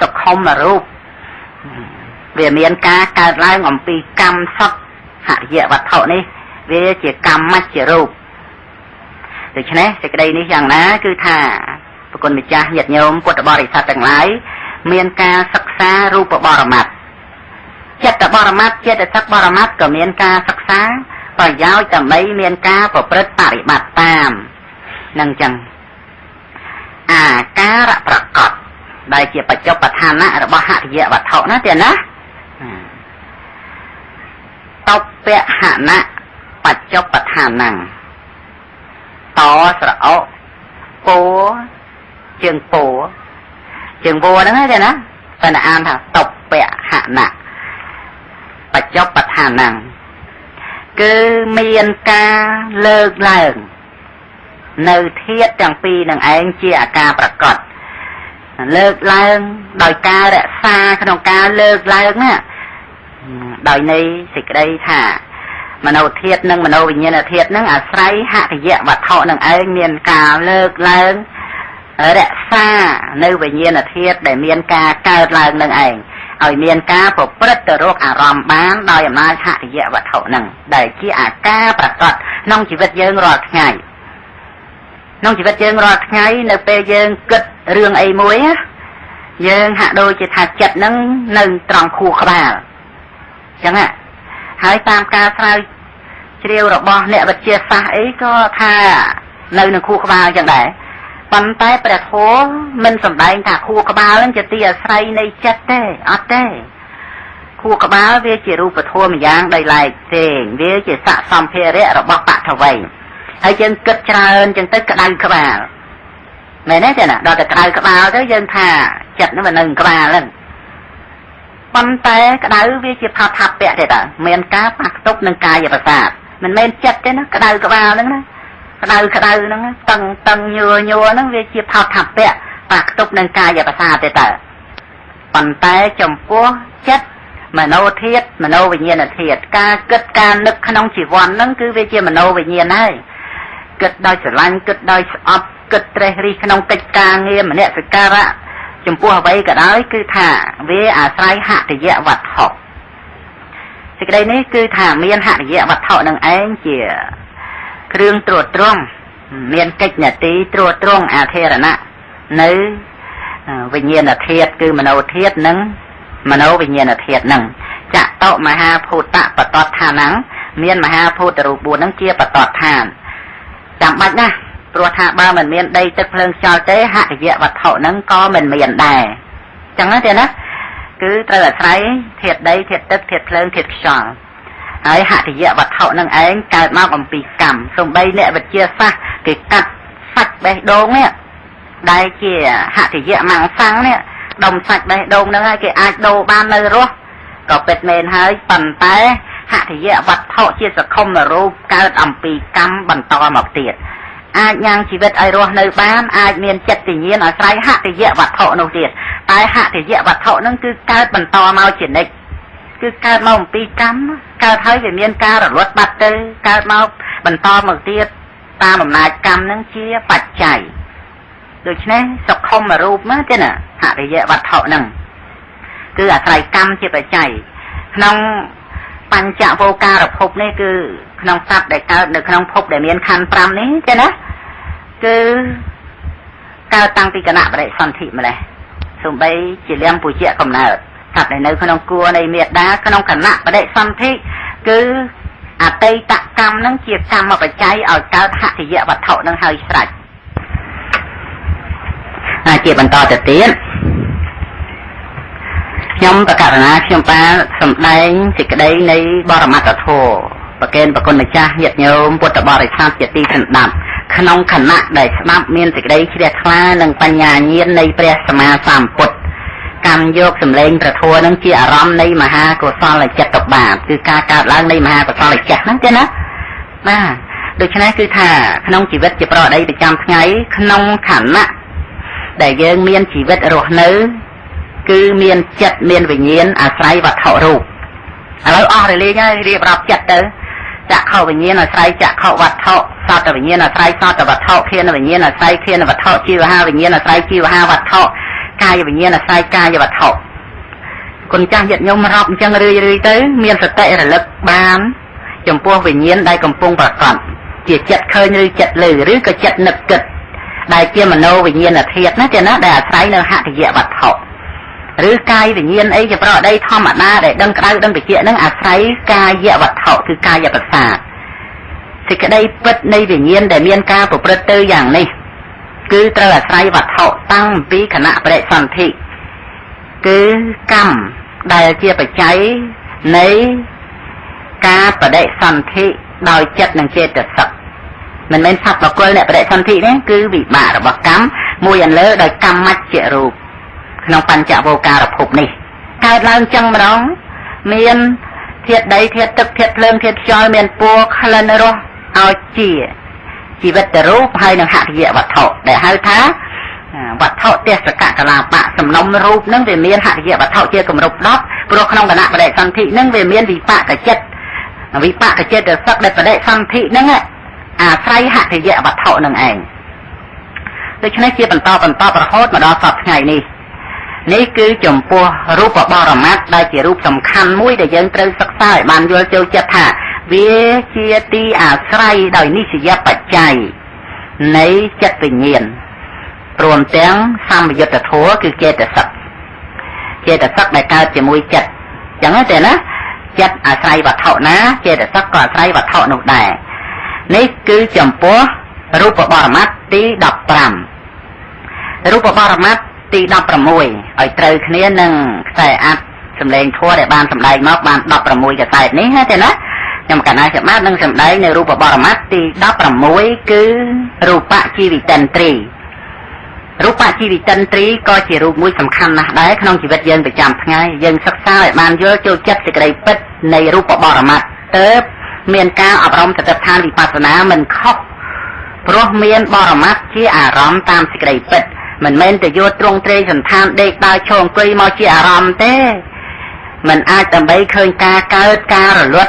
S1: សក្ខុមរូបវាមានការកើតឡើងអំពីកម្មសត្វហត្ថយវត្ថុនេះវាជាកម្មមជ្ឈរូបដូច្នេះសេចក្តីនេះយ៉ាងណាគឺថាប្រគុណម្ចាស់ញាតិញោមពុទ្ធបរិស័ទទាំងឡាយមានការសិក្សារូបបរមត្ថចិត្តបរមត្ថចេតសិកបរមត្ថក៏មានការសិក្សាប្រយោជន៍ដើម្បីមានការប្រព្រឹត្តបរិបត្តិតាមនឹងចឹងអាការៈប្រកបដែលជាបច្ចុប្បន្នឋានៈរបស់ហត្ថយវត្ថុណាទេណាតពហណៈបច្ចុប្បន្នឋានੰតស្រអកពោជើងពោជើងពោហ្នឹងទេណាតែអានថាតពហណៈបច្ចុប្បន្នឋានੰគឺមានការលើកឡើងនៅធាតុទាំងពីរនឹងឯងជាអាការប្រកបលើកឡើងដោយការរក្សាក្នុងការលើកឡើងណាដោយនៃសេចក្តីថាមโนធាតុនិងមโนវិញ្ញាណធាតុនឹងអាស្រ័យហត្ថយវត្ថុនឹងឯងមានការលើកឡើងរក្សានៅវិញ្ញាណធាតុដែលមានការកើតឡើងនឹងឯងឲ្យមានការប្រព្រឹត្តទៅរកអារម្មណ៍បានដោយអំណាចហត្ថយវត្ថុនឹងដែលជាអាការប្រកបក្នុងជីវិតយើងរាល់ថ្ងៃក្នុងជីវិតយើងរាល់ថ្ងៃនៅពេលយើងគិតរឿងអីមួយយើងហាក់ដូចជាថាចិត្តនឹងនៅត្រង់ខួរក្បាលអញ្ចឹងហើយតាមការស្រាវជ្រាវរបស់អ្នកវិទ្យាសាស្ត្រអីក៏ថានៅនឹងខួរក្បាលអញ្ចឹងដែរប៉ុន្តែព្រះធម៌មិនសម្ដែងថាខួរក្បាលនឹងជាទីអាស្រ័យនៃចិត្តទេអត់ទេខួរក្បាលវាជារូបធម៌ម្យ៉ាងដោយឡែកផ្សេងវាជាស័ក្តិសម្ភារៈរបស់បឋវីហើយយើងគិតច្រើនចឹងទៅក្តៅក្បាលមែនទេណាដល់តែក្តៅក្បាលទៅយើងថាចិត្តនឹងនៅក្បាលហ្នឹងប៉ុន្តែក្តៅវាជាផាថពៈទេតើមានការប៉ះទប់នឹងកាយប្រសាទមិនមែនចិត្តទេណាក្តៅក្បាលហ្នឹងណាក្តៅហ្នឹងតឹងញ័រហ្នឹងវាជាផាថពៈប៉ះទប់នឹងកាយប្រសាទទេតើប៉ុន្តែចំពោះចិត្តមโนធាតុមโนវិញ្ញាណធាតុការគិតការនឹកក្នុងជីវ័នហ្នឹងគឺវាជាមโนវិញ្ញាណហើយគិតដោយស្រឡាញ់គិតដោយស្អប់គិតត្រេះរិះក្នុងកិច្ចការងារមនសិការៈចំពោះអ្វីក៏ដោយគឺថាវាអាស្រ័យហត្ថយវត្ថុសេចក្តីនេះគឺថាមានហត្ថយវត្ថុនឹងឯងជាគ្រឿងត្រួតត្រងមានកិច្ចនាទីត្រួតត្រងអាធិរណៈនៅវិញ្ញាណធាតុគឺមโนធាតុនិងមโนវិញ្ញាណធាតុនឹងចតុមហាភូតបតតឋានੰមានមហាភូតរូប4នឹងជាបតតឋានចាំបាច់ណាស់ព្រោះថាបើមិនមានដីទឹកភ្លើងខ្យល់ទេហត្ថយវត្ថុនឹងក៏មិនមានដែរចឹងទេណាគឺត្រូវអាស្រ័យធាតុដីធាតុទឹកធាតុភ្លើងធាតុខ្យល់ហើយហត្ថយវត្ថុនឹងឯងកើតមកអំពីកម្មសូម្បីអ្នកវិទ្យាសាស្ត្រគេកាត់សាច់បេះដូងនេះដែលជាហត្ថយមង្សੰនេះដុំសាច់បេះដូងហ្នឹងហើយគេអាចដូរបាននៅរស់ក៏ពិតមែនហើយប៉ុន្តែហត្ថយវត្ថុជាសក្ខុមរូបកើតអំពីកម្មបន្តមកទៀតអាចញ៉ាំងជីវិតឲ្យរស់នៅបានអាចមានចិត្តវិញ្ញាណអាស្រ័យហត្ថយវត្ថុនោះទៀតតែហត្ថយវត្ថុហ្នឹងគឺកើតបន្តមកជានិច្ចគឺកើតមកអំពីកម្មកើតហើយវាមានការរលត់បាត់ទៅកើតមកបន្តមកទៀតតាមអំណាចកម្មហ្នឹងជាបច្ច័យដូច្នេះសក្ខុមរូបណាទេណាហត្ថយវត្ថុហ្នឹងគឺអាស្រ័យកម្មជាបច្ច័យក្នុងបញ្ចវោការភពនេះគឺក្នុងសត្វដែលកើតនៅក្នុងភពដែលមានខណ្ឌ5នេះទេណាគឺ cao tăng pi cana bệ son thị mà này sum bay chỉ liêm bùi chẹt cầm nào thật này nơi con ông cua này miệt đá con ông cana bệ son thị cứ tây tạ cam nâng chia cam mà phải cháy ở cao hạ thì dẹo vật thọ nâng hơi sạch chia bằng to từ tiến nhóm tất cả là nhóm ba sầm đánh thì cái đấy này bao mặt là thô và kênh và con này cha nhiệt nhôm bột bò để tham nhiệt ti thần đạm khăn ông khẩn nặng để snap miên thì cái đấy chỉ để khla nâng pan nhà nhiên này pre sama sam bột cam dốc sầm lên và thua nâng chia ram này mà ha của son là chặt tập bản từ ca ca lang này mà ha của son là chặt nâng thế đó à được cho nên cứ thà khăn ông chỉ vết chỉ pro đây để chăm ngày khăn ông khẩn nặng để dân miên chỉ vết rồi nữ cứ miên chặt miên về nhiên say và thọ rụp rồi ở đây lên nhá đi đọc chặt tới chặt khẩu về nhiên say chặt khẩu vật thọ sao về nhiên say sao vật thọ kia về nhiên say kia vật thọ chiêu ha về nhiên say chiêu ha vật thọ cai về nhiên say cai vật thọ còn cha hiện nhung mà học chẳng rơi tới miên sạch tệ là lực bán chồng pua về nhiên đây cầm pung và còn chỉ chặt khơi như chặt lử rứ cái chặt nực kịch đại kia mà nô về nhiên là thiệt nó cho nó để say nó hạ thì dễ vật thọ rứ cai về nhiên ấy cho pro đây thom mà na để đâm cái đâm bị chuyện nó say cai dễ vật thọคือ cai dễ vật xả thì cái đây bất đây về nhiên để miên ca của bất tưอย่างnày cứ tra là say vật thọ tăng pi khả nạ bệ sản thị cứ cầm đại chia phải cháy lấy ca và đệ sản thị đòi chất năng chê trật sập mình men sập vào quên lại bệ sản thị đấy cứ bị bạ là bọc cắm mùi ăn lỡ đòi căm mắt chệ rụp nông pan chạ vô ca là phục này cao lang chân mà đó miên thiệt đấy thiệt tức thiệt lương thiệt cho miên pua khá lên rồi ao chỉ vật rúp hay năng hạ địa vật thọ để hai tháng vật thọ tiệt tất cả là bạ sầm nông rúp nâng về miên hạ địa vật thọ chia cầm rúp đó pro không cả nặng để sang thị nâng về miên vì bạ cái chết được sắc để để sang thị nâng say hạ địa vật thọ nâng ảnh tôi cho nên chia phần to và hốt mà đo sập ngày nàyนี่คือจมปัวรูปบรมัตได้เกี่ยวรูปสำคัญมุ้ยได้ยังเติมสักสายบานโยเจ้าจะถ่าเวเชียตีอาศัยโดยนิสยปัจจัยในจัตติเงียนรวมแตงสามยุตโธคือเจตสักในการจะมุ้ยจัดอย่างนั้นแต่นะจัดอาศัยวัตถุนะเจตสักก็อาศัยวัตถุหนุได้นี่คือจมปัวรูปบรมัตตีดับปรำรูปบรมัตตีดับประมวยไอ้เตยนี้หนึ่งใส่อัดสำเร็จทั่วในบ้านสำเร็จนอกบ้านดับประมวยจะใส่นี้ฮะเจ้านะยังกันนายสามารถนั่งสำเร็จในรูปบรมัตตีดับประมวยคือรูปะชีวิตันตรีรูปะชีวิตันตรีก็จะรูปมุ้ยสำคัญนะได้ขนมชีวิตยังไปจำไงยังศึกษาในบ้านเยอะโจจัดสิกระไรปิดในรูปบรมัตเติบเมียนกาอบรมจัตทานวิปัสสนามันเข้าเพราะเมียนบรมัตที่อารมณ์ตามสิกระไรปิดมันเม้นแต่โยตรงเตยสันทานเด็กดาวชงกุยมอจีอารมณ์เต้มันอาจจะไม่เคยการลด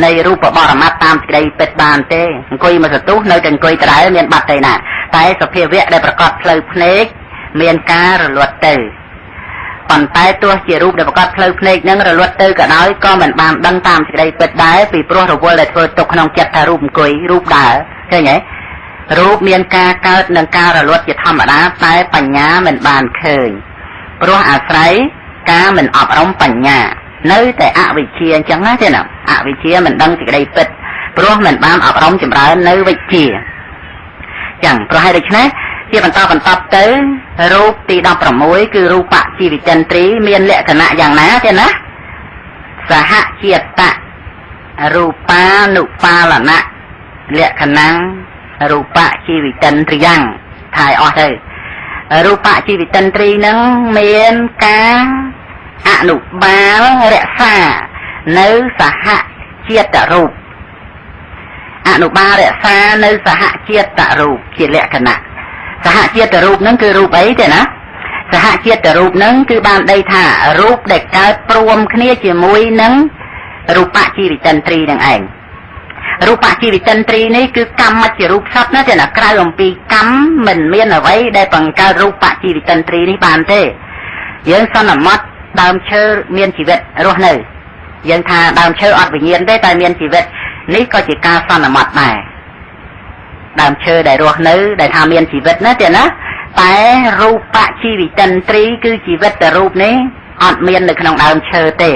S1: ในรูปบรมัตตามสิกระไรปิดบานเต้กุยมาสตุในกันกุยตรายเมียนบัดเตยน่ะแต่สเพียเวะได้ประกอบเพลย์เพลกเมียนการลดเตยปั่นใต้ตัวเจรูปได้ประกอบเพลย์เพลกนั่งลดเตยก็น้อยก็เหมือนบานดังตามสิกระไรปิดได้ปีโปรหรือว่าเลยเธอตกขนมจัดทารูปกุยรูปด่าใช่ไหมรูปเมียนกาเกิดนังการลดจะทำอะไรใต้ปัญญาเหมือนบานเคยเพราะอาศัยกาเหมือนอบรมปัญญาเนื้อแต่อวิเชียจังนะเจ้าหน้าอวิเชียเหมือนดังสิกระไรปิดเพราะเหมือนบานอบรมจำร้ายเนื้อวิเชียจังเพราะให้ได้ชนะที่บรรทับเตอรูปตีดำประมวยคือรูปะชีวิจันทรีเมียนเละขณะอย่างนั้นเจ้านะสหเชียตะรูปานุปาลนะเละขณะรูปะชีวิตันตรียังถ่ายออกเลยรูปะชีวิตันตรีนั้นเมียนกาอนุบาลเรศาเนื้อสหเชียตรูปอนุบาลเรศาเนื้อสหเชียตรูปเขียนเลขขณะสหเชียตรูปนั้นคือรูปไอ้เจ้านะสหเชียตรูปนั้นคือบานได้ถ่ารูปเด็กการปรวมគ្នាជាមួយនឹងរូបៈជីវិតន្ត្រីនឹងឯងរូបៈជីវិតន្ត្រីនេះគឺកម្មជារូបសត្វណាទេណាក្រៅអំពីកម្មមិនមានអ្វីដែលបង្កើតរូបៈជីវិតន្ត្រីនេះបានទេយើងសន្មត់ដើមឈើមានជីវិតរស់នៅយើងថាដើមឈើអត់វិញ្ញាណទេតែមានជីវិតនេះក៏ជាការសន្មត់ដែរដើមឈើដែលរស់នៅដែលថាមានជីវិតណាទេណា តែរូបជីវិតិន្ទ្រីគឺជីវិតរូបនេះអត់មាននៅក្នុងដើមឈើទេ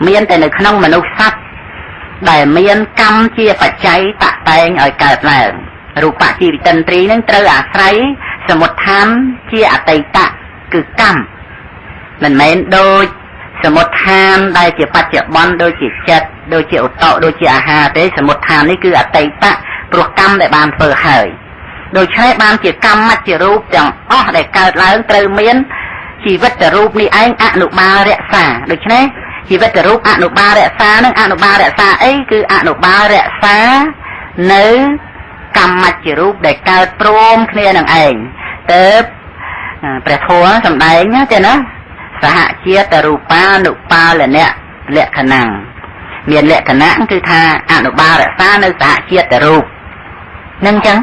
S1: មានតែនៅក្នុងមនុស្សសត្វដែលមានកម្មជាបច្ច័យតាក់តែងឲ្យកើតឡើងរូបជីវិតិន្ទ្រីនឹងត្រូវអាស្រ័យសមុដ្ឋានជាអតីតគឺកម្មមិនមែនដូចសមុដ្ឋានដែលជាបច្ចុប្បន្នដូចជាចិត្តដូចជាឧត្តរដូចជាអាហារទេសមុដ្ឋាននេះគឺអតីតព្រោះកម្មដែលបានធ្វើហើយដូច្នេះបានជាកម្មមជ្ឈរូបទាំងអស់ដែលកើតឡើងត្រូវមានជីវិតរូបនេះឯងអនុបាលរក្សាដូច្នេះជីវិតរូបអនុបាលរក្សានឹងអនុបាលរក្សាអីគឺអនុបាលរក្សានៅកម្មមជ្ឈរូបដែលកើតព្រមគ្នានឹងឯងទៅព្រះធម៌សម្ដែងណាទេណាសហជាតិរូបានុបាលនៈលក្ខណៈមានលក្ខណៈគឺថាអនុបាលរក្សានៅសហជាតិរូបនឹងចឹង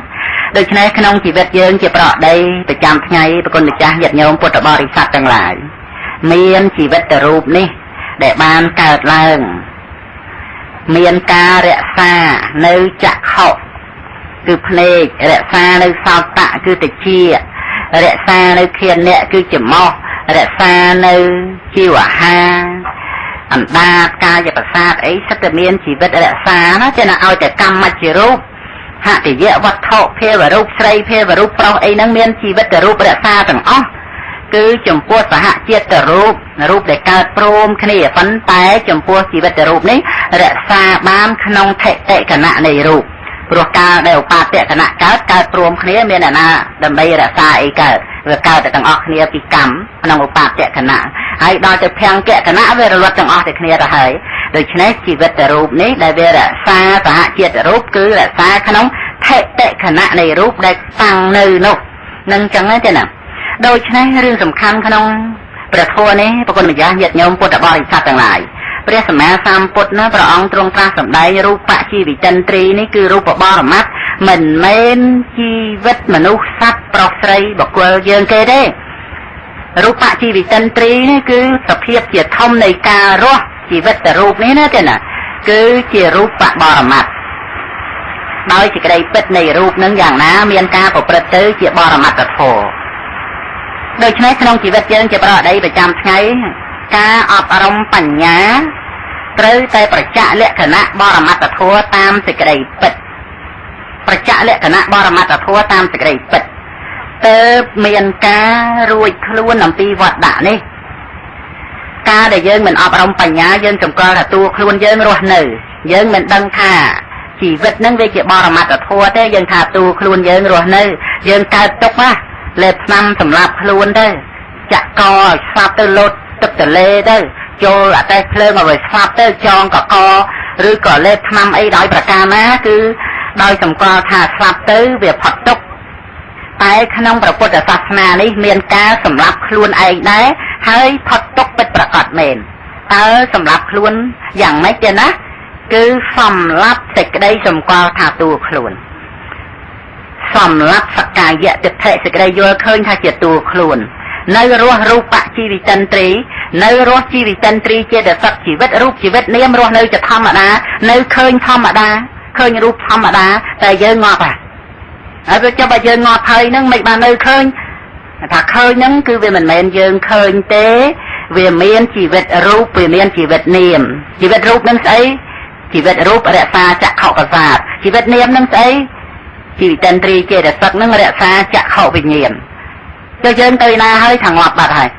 S1: ដូច្នេះក្នុងជីវិតយើងជាប្រដីប្រចាំថ្ងៃប្រគុណម្ចាស់ញាតិញោមពុទ្ធបរិស័ទទាំងឡាយមានជីវិតរូបនេះដែលបានកើតឡើងមានការរក្សានៅចក្ខុគឺភ្នែករក្សានៅសោតៈគឺតិចរក្សានៅឃានៈគឺច្រមុះរក្សានៅជីវហាអណ្ដាតកាយប្រសាទអីសិតតែមានជីវិតរក្សាណាចេះណាឲ្យតែកម្មមជ្ឈរូបហតិយវត្ថុភាវរូបស្រីភាវរូបប្រុសអីហ្នឹងមានជីវិតរូបរក្សាទាំងអស់គឺចំពោះសហជាតិរូបដែលកើតព្រមគ្នាប៉ុន្តែចំពោះជីវិតរូបនេះរក្សាបានក្នុងថេតិគណៈនៃរូបព្រោះកាលដែលឧបាតគណៈកើតព្រមគ្នាមានអ្នកណាដើម្បីរក្សាអីកើតវាកើតតែទាំងអស់គ្នាពីកម្មក្នុងឧបាតគណៈហើយដល់ទៅភង្គគណៈវារលត់ទាំងអស់តែគ្នាទៅហើយដូច្នេះជីវិតរូបនេះដែលវារក្សាសហជាតិរូបគឺរក្សាក្នុងថេតិគណៈនៃរូបដែលតាំងនៅនោះនឹងចឹងទេណាដូច្នេះរឿងសំខាន់ក្នុងព្រះធម៌នេះប្រគុណម្ចាស់ញាតិញោមពុទ្ធបរិស័ទទាំងឡាយព្រះសម្មាសម្ពុទ្ធណាព្រះអង្គទ្រង់ត្រាស់សម្ដែងរូបជីវិតិន្ទ្រីនេះគឺរូបបរមត្តមិនមែនជីវិតមនុស្សសត្វប្រុសស្រីបុគ្គលយើងគេទេរូបជីវិតិន្ទ្រីនេះគឺសភាពជាធំនៃការរស់ជីវិតរូបនេះណាទេណាគឺជារូបបរមត្តដោយសេចក្តីពិតនៃរូបនឹងយ៉ាងណាមានការប្រព្រឹត្តទៅជាបរមត្តធម៌ដូច្នេះក្នុងជីវិតយើងជាប្រដីប្រចាំថ្ងៃការអប់រំបញ្ញាត្រូវតែប្រចាក់លក្ខណៈបរមត្តធម៌តាមសេចក្តីពិតប្រចាក់លក្ខណៈបរមត្តធម៌តាមសេចក្តីពិតទើបមានការរួចខ្លួនអំពីវត្តដាក់នេះការដែលយើងមិនអប់រំបញ្ញាយើងសម្គាល់ថាតួខ្លួនយើងរស់នៅយើងមិនដឹងថាជីវិតហ្នឹងវាជាបរមត្តធម៌ទេយើងថាតួខ្លួនយើងរស់នៅយើងកើតទុកណាលេបថ្នាំសម្រាប់ខ្លួនទៅចាក់កឲ្យស្លាប់ទៅលោតទឹកទលេទៅចូលអតេះភ្លើងឲ្យស្លាប់ទៅចងកកឬក៏លេបថ្នាំអីដោយប្រការណាគឺដោយសម្គាល់ថាស្លាប់ទៅវាផុតទុក្ខតែក្នុងព្រះពុទ្ធសាសនានេះមានការសម្លាប់ខ្លួនឯងដែរហើយផុតទុក្ខពិតប្រាកដមែនតើសម្លាប់ខ្លួនយ៉ាងម៉េចទេណាគឺសម្លាប់សេចក្តីសម្គាល់ថាតួខ្លួនសម្លាប់សក្កាយៈទិដ្ឋិសេចក្តីយល់ឃើញថាជាតួខ្លួននៅរស់រូបជីវិតិន្ទ្រីនៅរស់ជីវិតិន្ទ្រីជាតែសត្វជីវិតរូបជីវិតនាមរស់នៅជាធម្មតានៅឃើញធម្មតាឃើញរូបធម្មតាតែយើងងាប់ហើយវាចាប់ឲ្យយើងងាប់ហើយហ្នឹងមិនបាននៅឃើញថាឃើញហ្នឹងគឺវាមិនមែនយើងឃើញទេវាមានជីវិតរូបវាមានជីវិតនាមជីវិតរូបហ្នឹងស្អីជីវិតរូបរក្សាចក្ខុប្រសាទជីវិតនាមហ្នឹងស្អីជីវិតិន្ទ្រីចេតសិកហ្នឹងរក្សាចក្ខុវិញ្ញាណទៅយើងទៅណាហើយថាងាប់បាត់ហើយ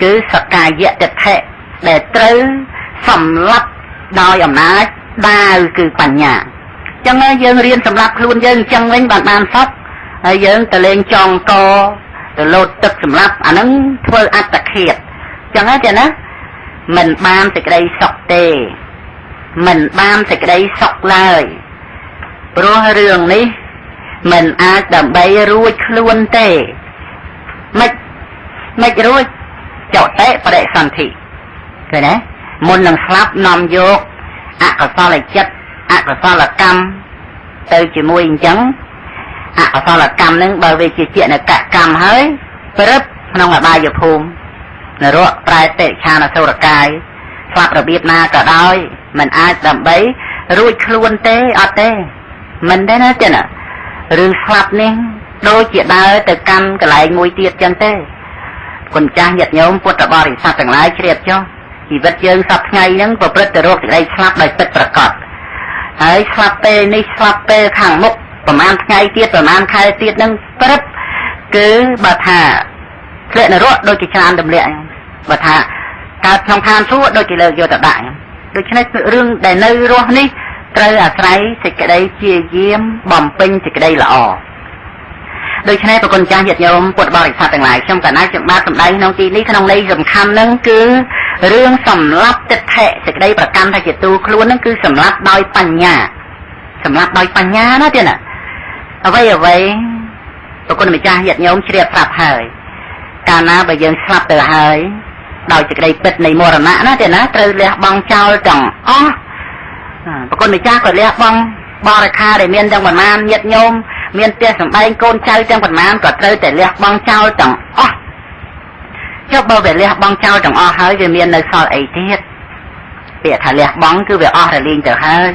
S1: គឺសក្កាយៈទិដ្ឋិដែលត្រូវសម្លាប់ដោយអំណាចដាវគឺបញ្ញាចឹងហើយយើងរៀនសម្រាប់ខ្លួនយើងអញ្ចឹងវិញបានសុខហើយយើងទៅលេងចងកទៅលោតទឹកសម្រាប់អាហ្នឹងធ្វើអត្តឃាតចឹងហើយទេណាមិនបានសេចក្តីសុខទេមិនបានសេចក្តីសុខឡើយព្រោះរឿងនេះមិនអាចដើម្បីរួចខ្លួនទេមិនរួចចតិបរិសន្ធិឃើញទេមុននឹងស្លាប់នាំយកអកុសលចិត្តអកុសលកម្មទៅជាមួយអញ្ចឹងអកុសលកម្មនឹងបើវាជាជានកកម្មហើយព្រឹបក្នុងអបាយភូមិនរកប្រែតិឆានអសុរកាយស្លាប់របៀបណាក៏ដោយមិនអាចដើម្បីរួចខ្លួនទេអត់ទេមិនទេណាចឹងរឿងស្លាប់នេះ đôi chỉ đá từ căn cái lại mùi tiệt chân thế còn cha nhật nhóm Phật bảo thì sao chẳng lái chết cho chỉ vật dương sắp ngay những và bớt từ rồi đây slap đầy bật bật cọt ấy slap tê ní slap tê hàng mục và man ngay tiết và man khai tiết nâng bớt cứ bà thả lệ là rốt đôi chỉ tràn đầm lệ bà thả cả trong than suốt đôi chỉ lời vô tập đại đôi chỉ nói rương để nơi rồi ní trời à trái thì cái đây chia diêm bầm pin thì cái đây là ỏ đôi khi này con cha nhiệt nhau quật bảo sạch từng lại trong cả nát chậm ba tầm đây nông tí ní không đây dầm khăn nâng cứ rương sầm lấp tết thệ thì cái đây bà căn thay tu luôn nâng cứ sầm lấp đôi pan nhà nó tiền à ở vậy con mình cha nhiệt nhau chia sạp hơi cả na bây giờ sạp từ hơi đòi thì cái đây bật này mùa nã nó tiền á trời lẹ băng trao chẳng con mình cha còn lẹ băng bao ra kha để miên trong bản man nhiệt nhôm miên tia sầm bay côn trao trong bản man còn trời để lẹ băng trao chẳng cho bao về lẹ băng trao chẳng hơi về miên nơi sau ấy tiết việc thà lẹ băng cứ về là liên trở hơi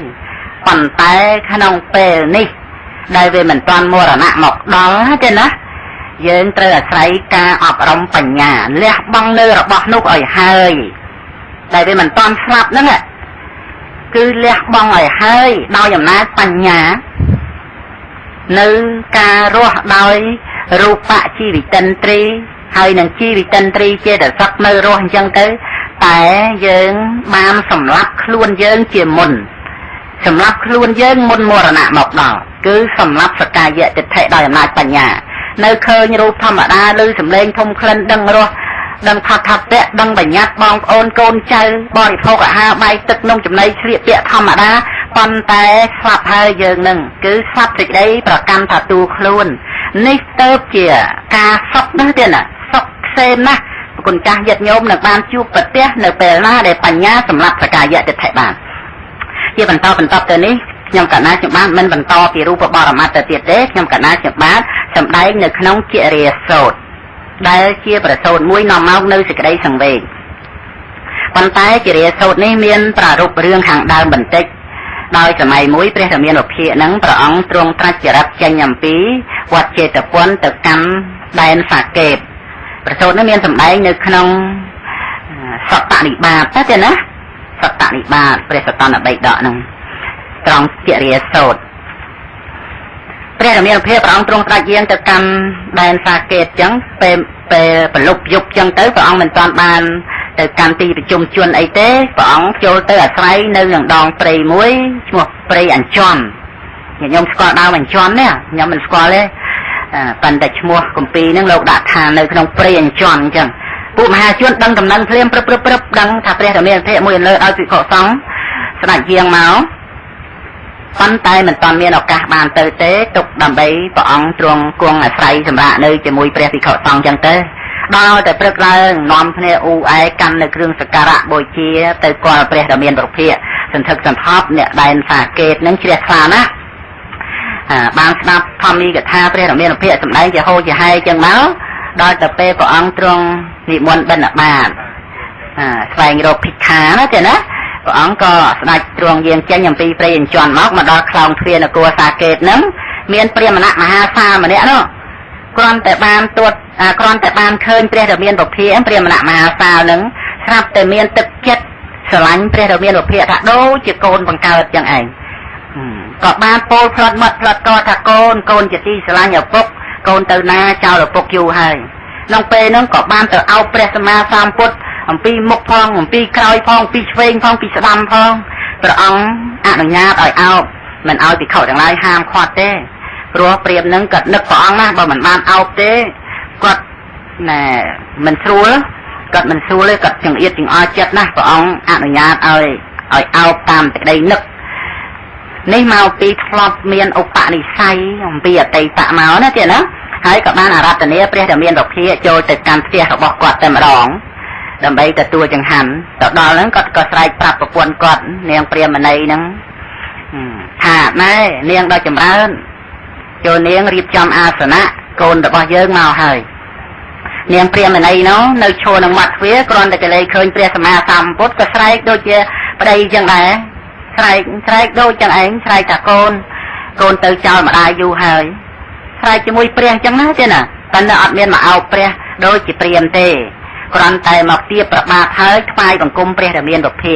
S1: phần tay khả năng pê ní đây về mình toàn mua là nặng mọc đó trên đó dân trời là say ca ọp rong bành nhà lẹ băng nơi là bọt nút ở hơi đây về mình toàn slap nữa nè cứ lẹ băng ở hơi đau dầm nát bành nhà nữ ca ruột đôi rụp bạ chi bị tân tri hơi nâng chi bị tân tri chê đã sắc nơi ruột chân tới tại dân ban sầm lắp luôn dân chìa mùn sầm lắp luôn dân mùn mùa là nạ mọc đỏ cứ sầm lắp sạc ca dạy tịch thể đòi dầm nát bành nhà nơi khơi như rụp thầm ở đa lưu sầm lên thông khăn đăng ruột đăng thập tệ đăng bành nhát bong ôn côn chơi bòi phô cả ha bay tức nông chùm này liệt tệ thầm ở đa con tay sạp hơi dường nâng cứ sạp dịch đấy và căn thả tu luôn nít tớp chìa ca sọc đó tiền à sọc xem á còn cha giật nhôm nâng ban chu bật tía nâng bè la để bành nhá sầm lạp và cả dạy tịch thể bàn chia bần to từ ní nhằm cả ná chụp bán mình bần to thì ru và bò mặt tiệt đấy nhằm cả ná chụp bán sầm đáy nâng nông chia rìa sột đây chia bờ sột mũi nòng mau nơi sự cái đây sừng về con tay chia rìa sột ní miên và ru riêng hàng đào bình tích đôiสมัย mũi ព្រះរាមានុភានឹងព្រះអង្គទ្រង់ត្រាស់ចរិតចេញអំពីវត្តចេតពន្ធទៅកាន់ដែនសាកេតប្រសូតនេះមានសម្ដែងនៅក្នុងសត្តនិបាតទេណាសត្តនិបាតព្រះសតនបិដកនឹងត្រង់ជារាសោតព្រះរាមានុភាព្រះអង្គទ្រង់ត្រាស់យាងទៅកាន់ដែនសាកេតចឹងពេលប្រលប់យប់ចឹងទៅព្រះអង្គមិនទាន់បានទៅកាន់ទីប្រជុំជនអីទេព្រះអង្គចូលទៅអាស្រ័យនៅនឹងដងព្រៃមួយឈ្មោះព្រៃអញ្ជន់ខ្ញុំស្គាល់ដើមអញ្ជន់នេះខ្ញុំមិនស្គាល់ទេប៉ុន្តែឈ្មោះគម្ពីរហ្នឹងលោកដាក់ថានៅក្នុងព្រៃអញ្ជន់អញ្ចឹងពួកមហាជនដឹងដំណឹងភ្លាមព្រឹបដឹងថាព្រះរាមាភិមួយលើឲ្យភិក្ខុសង្ឃស្ដេចយាងមកប៉ុន្តែមិនទាន់មានឱកាសបានទៅទេទុកដើម្បីព្រះអង្គទ្រង់គង់អាស្រ័យសម្រាប់នៅជាមួយព្រះភិក្ខុសង្ឃអញ្ចឹងទៅដល់តែព្រឹកឡើងនាំគ្នាអ៊ូអែកាន់នៅគ្រឿងសក្ការៈបូជាទៅគាល់ព្រះដ៏មានប្រភិសន្ធឹកសន្ធាប់អ្នកដែនសាកេតនឹងជ្រះថ្លាណាស់បានស្ដាប់ធម្មីកថាព្រះដ៏មានប្រភិសម្ដែងជាហូរជាហែចឹងមកដល់ទៅពេលព្រះអង្គទ្រង់និមន្តបិណ្ឌបាតស្វែងរកភិក្ខាណាទេណាព្រះអង្គក៏ស្ដេចទ្រង់យាងចេញអំពីព្រៃអញ្ជន់មកដល់ខ្លោងទ្វារនគរសាកេតនឹងមានព្រាហ្មណ៍មហាសាលម្នាក់នោះគ្រាន់តែបានឃើញព្រះដ៏មានពភាព្រាហ្មណ៍មហាសាលនឹងស្រាប់តែមានទឹកចិត្តស្រឡាញ់ព្រះដ៏មានពភាថាដូចជាកូនបង្កើតចឹងឯងក៏បានពោលផ្លត់មាត់ផ្លត់កថាកូនជាទីស្រឡាញ់ឪពុកកូនទៅណាចោលឪពុកយូរហើយក្នុងពេលហ្នឹងក៏បានទៅអោបព្រះសម្មាសម្ពុទ្ធអំពីមុខផងអំពីក្រោយផងពីឆ្វេងផងពីស្ដាំផងព្រះអង្គអនុញ្ញាតឲ្យអោបមិនឲ្យភិក្ខុទាំងឡាយហាមឃាត់ទេព្រោះព្រាហ្មណ៍នឹងក៏នឹកព្រះអង្គណាបើមិនបានអោបទេគាត់មិនស្រួលគាត់មិនស្រួលទេគាត់ចង្អៀតចង្អល់ចិត្តណាស់ព្រះអង្គអនុញ្ញាតឲ្យអោបតាមសេចក្តីនឹកនេះមកពីធ្លាប់មានឧបនិស្ស័យអំពីអតីតមកណាទៀតណាហើយក៏បានអារាធនាព្រះដ៏មានពភាចូលទៅកាន់ផ្ទះរបស់គាត់តែម្ដងដើម្បីទទួលចង្ហាន់ទៅដល់ហ្នឹងគាត់ក៏ស្រែកប្រាប់ប្រពន្ធគាត់នាងព្រាហ្មណីហ្នឹងថាណែនាងដ៏ចម្រើនចូលនាងរៀបចំអាសនៈកូនរបស់យើងមកហើយនាងព្រាហ្មណីនោះនៅឈរនឹងមាត់ទ្វារគ្រាន់តែកលេឃើញព្រះសម្មាសម្ពុទ្ធក៏ស្រែកដូចជាប្តីចឹងដែរស្រែកដូចចឹងឯងស្រែកថាកូនទៅចោលម្ដាយយូរហើយ ស្រ័យជាមួយព្រះចឹងណាទេណាតែនៅអត់មានមកអោបព្រះដូចជាព្រាហ្មណ៍ទេគ្រាន់តែមកទៀបប្របាទហើយថ្វាយបង្គំព្រះរាមានុភា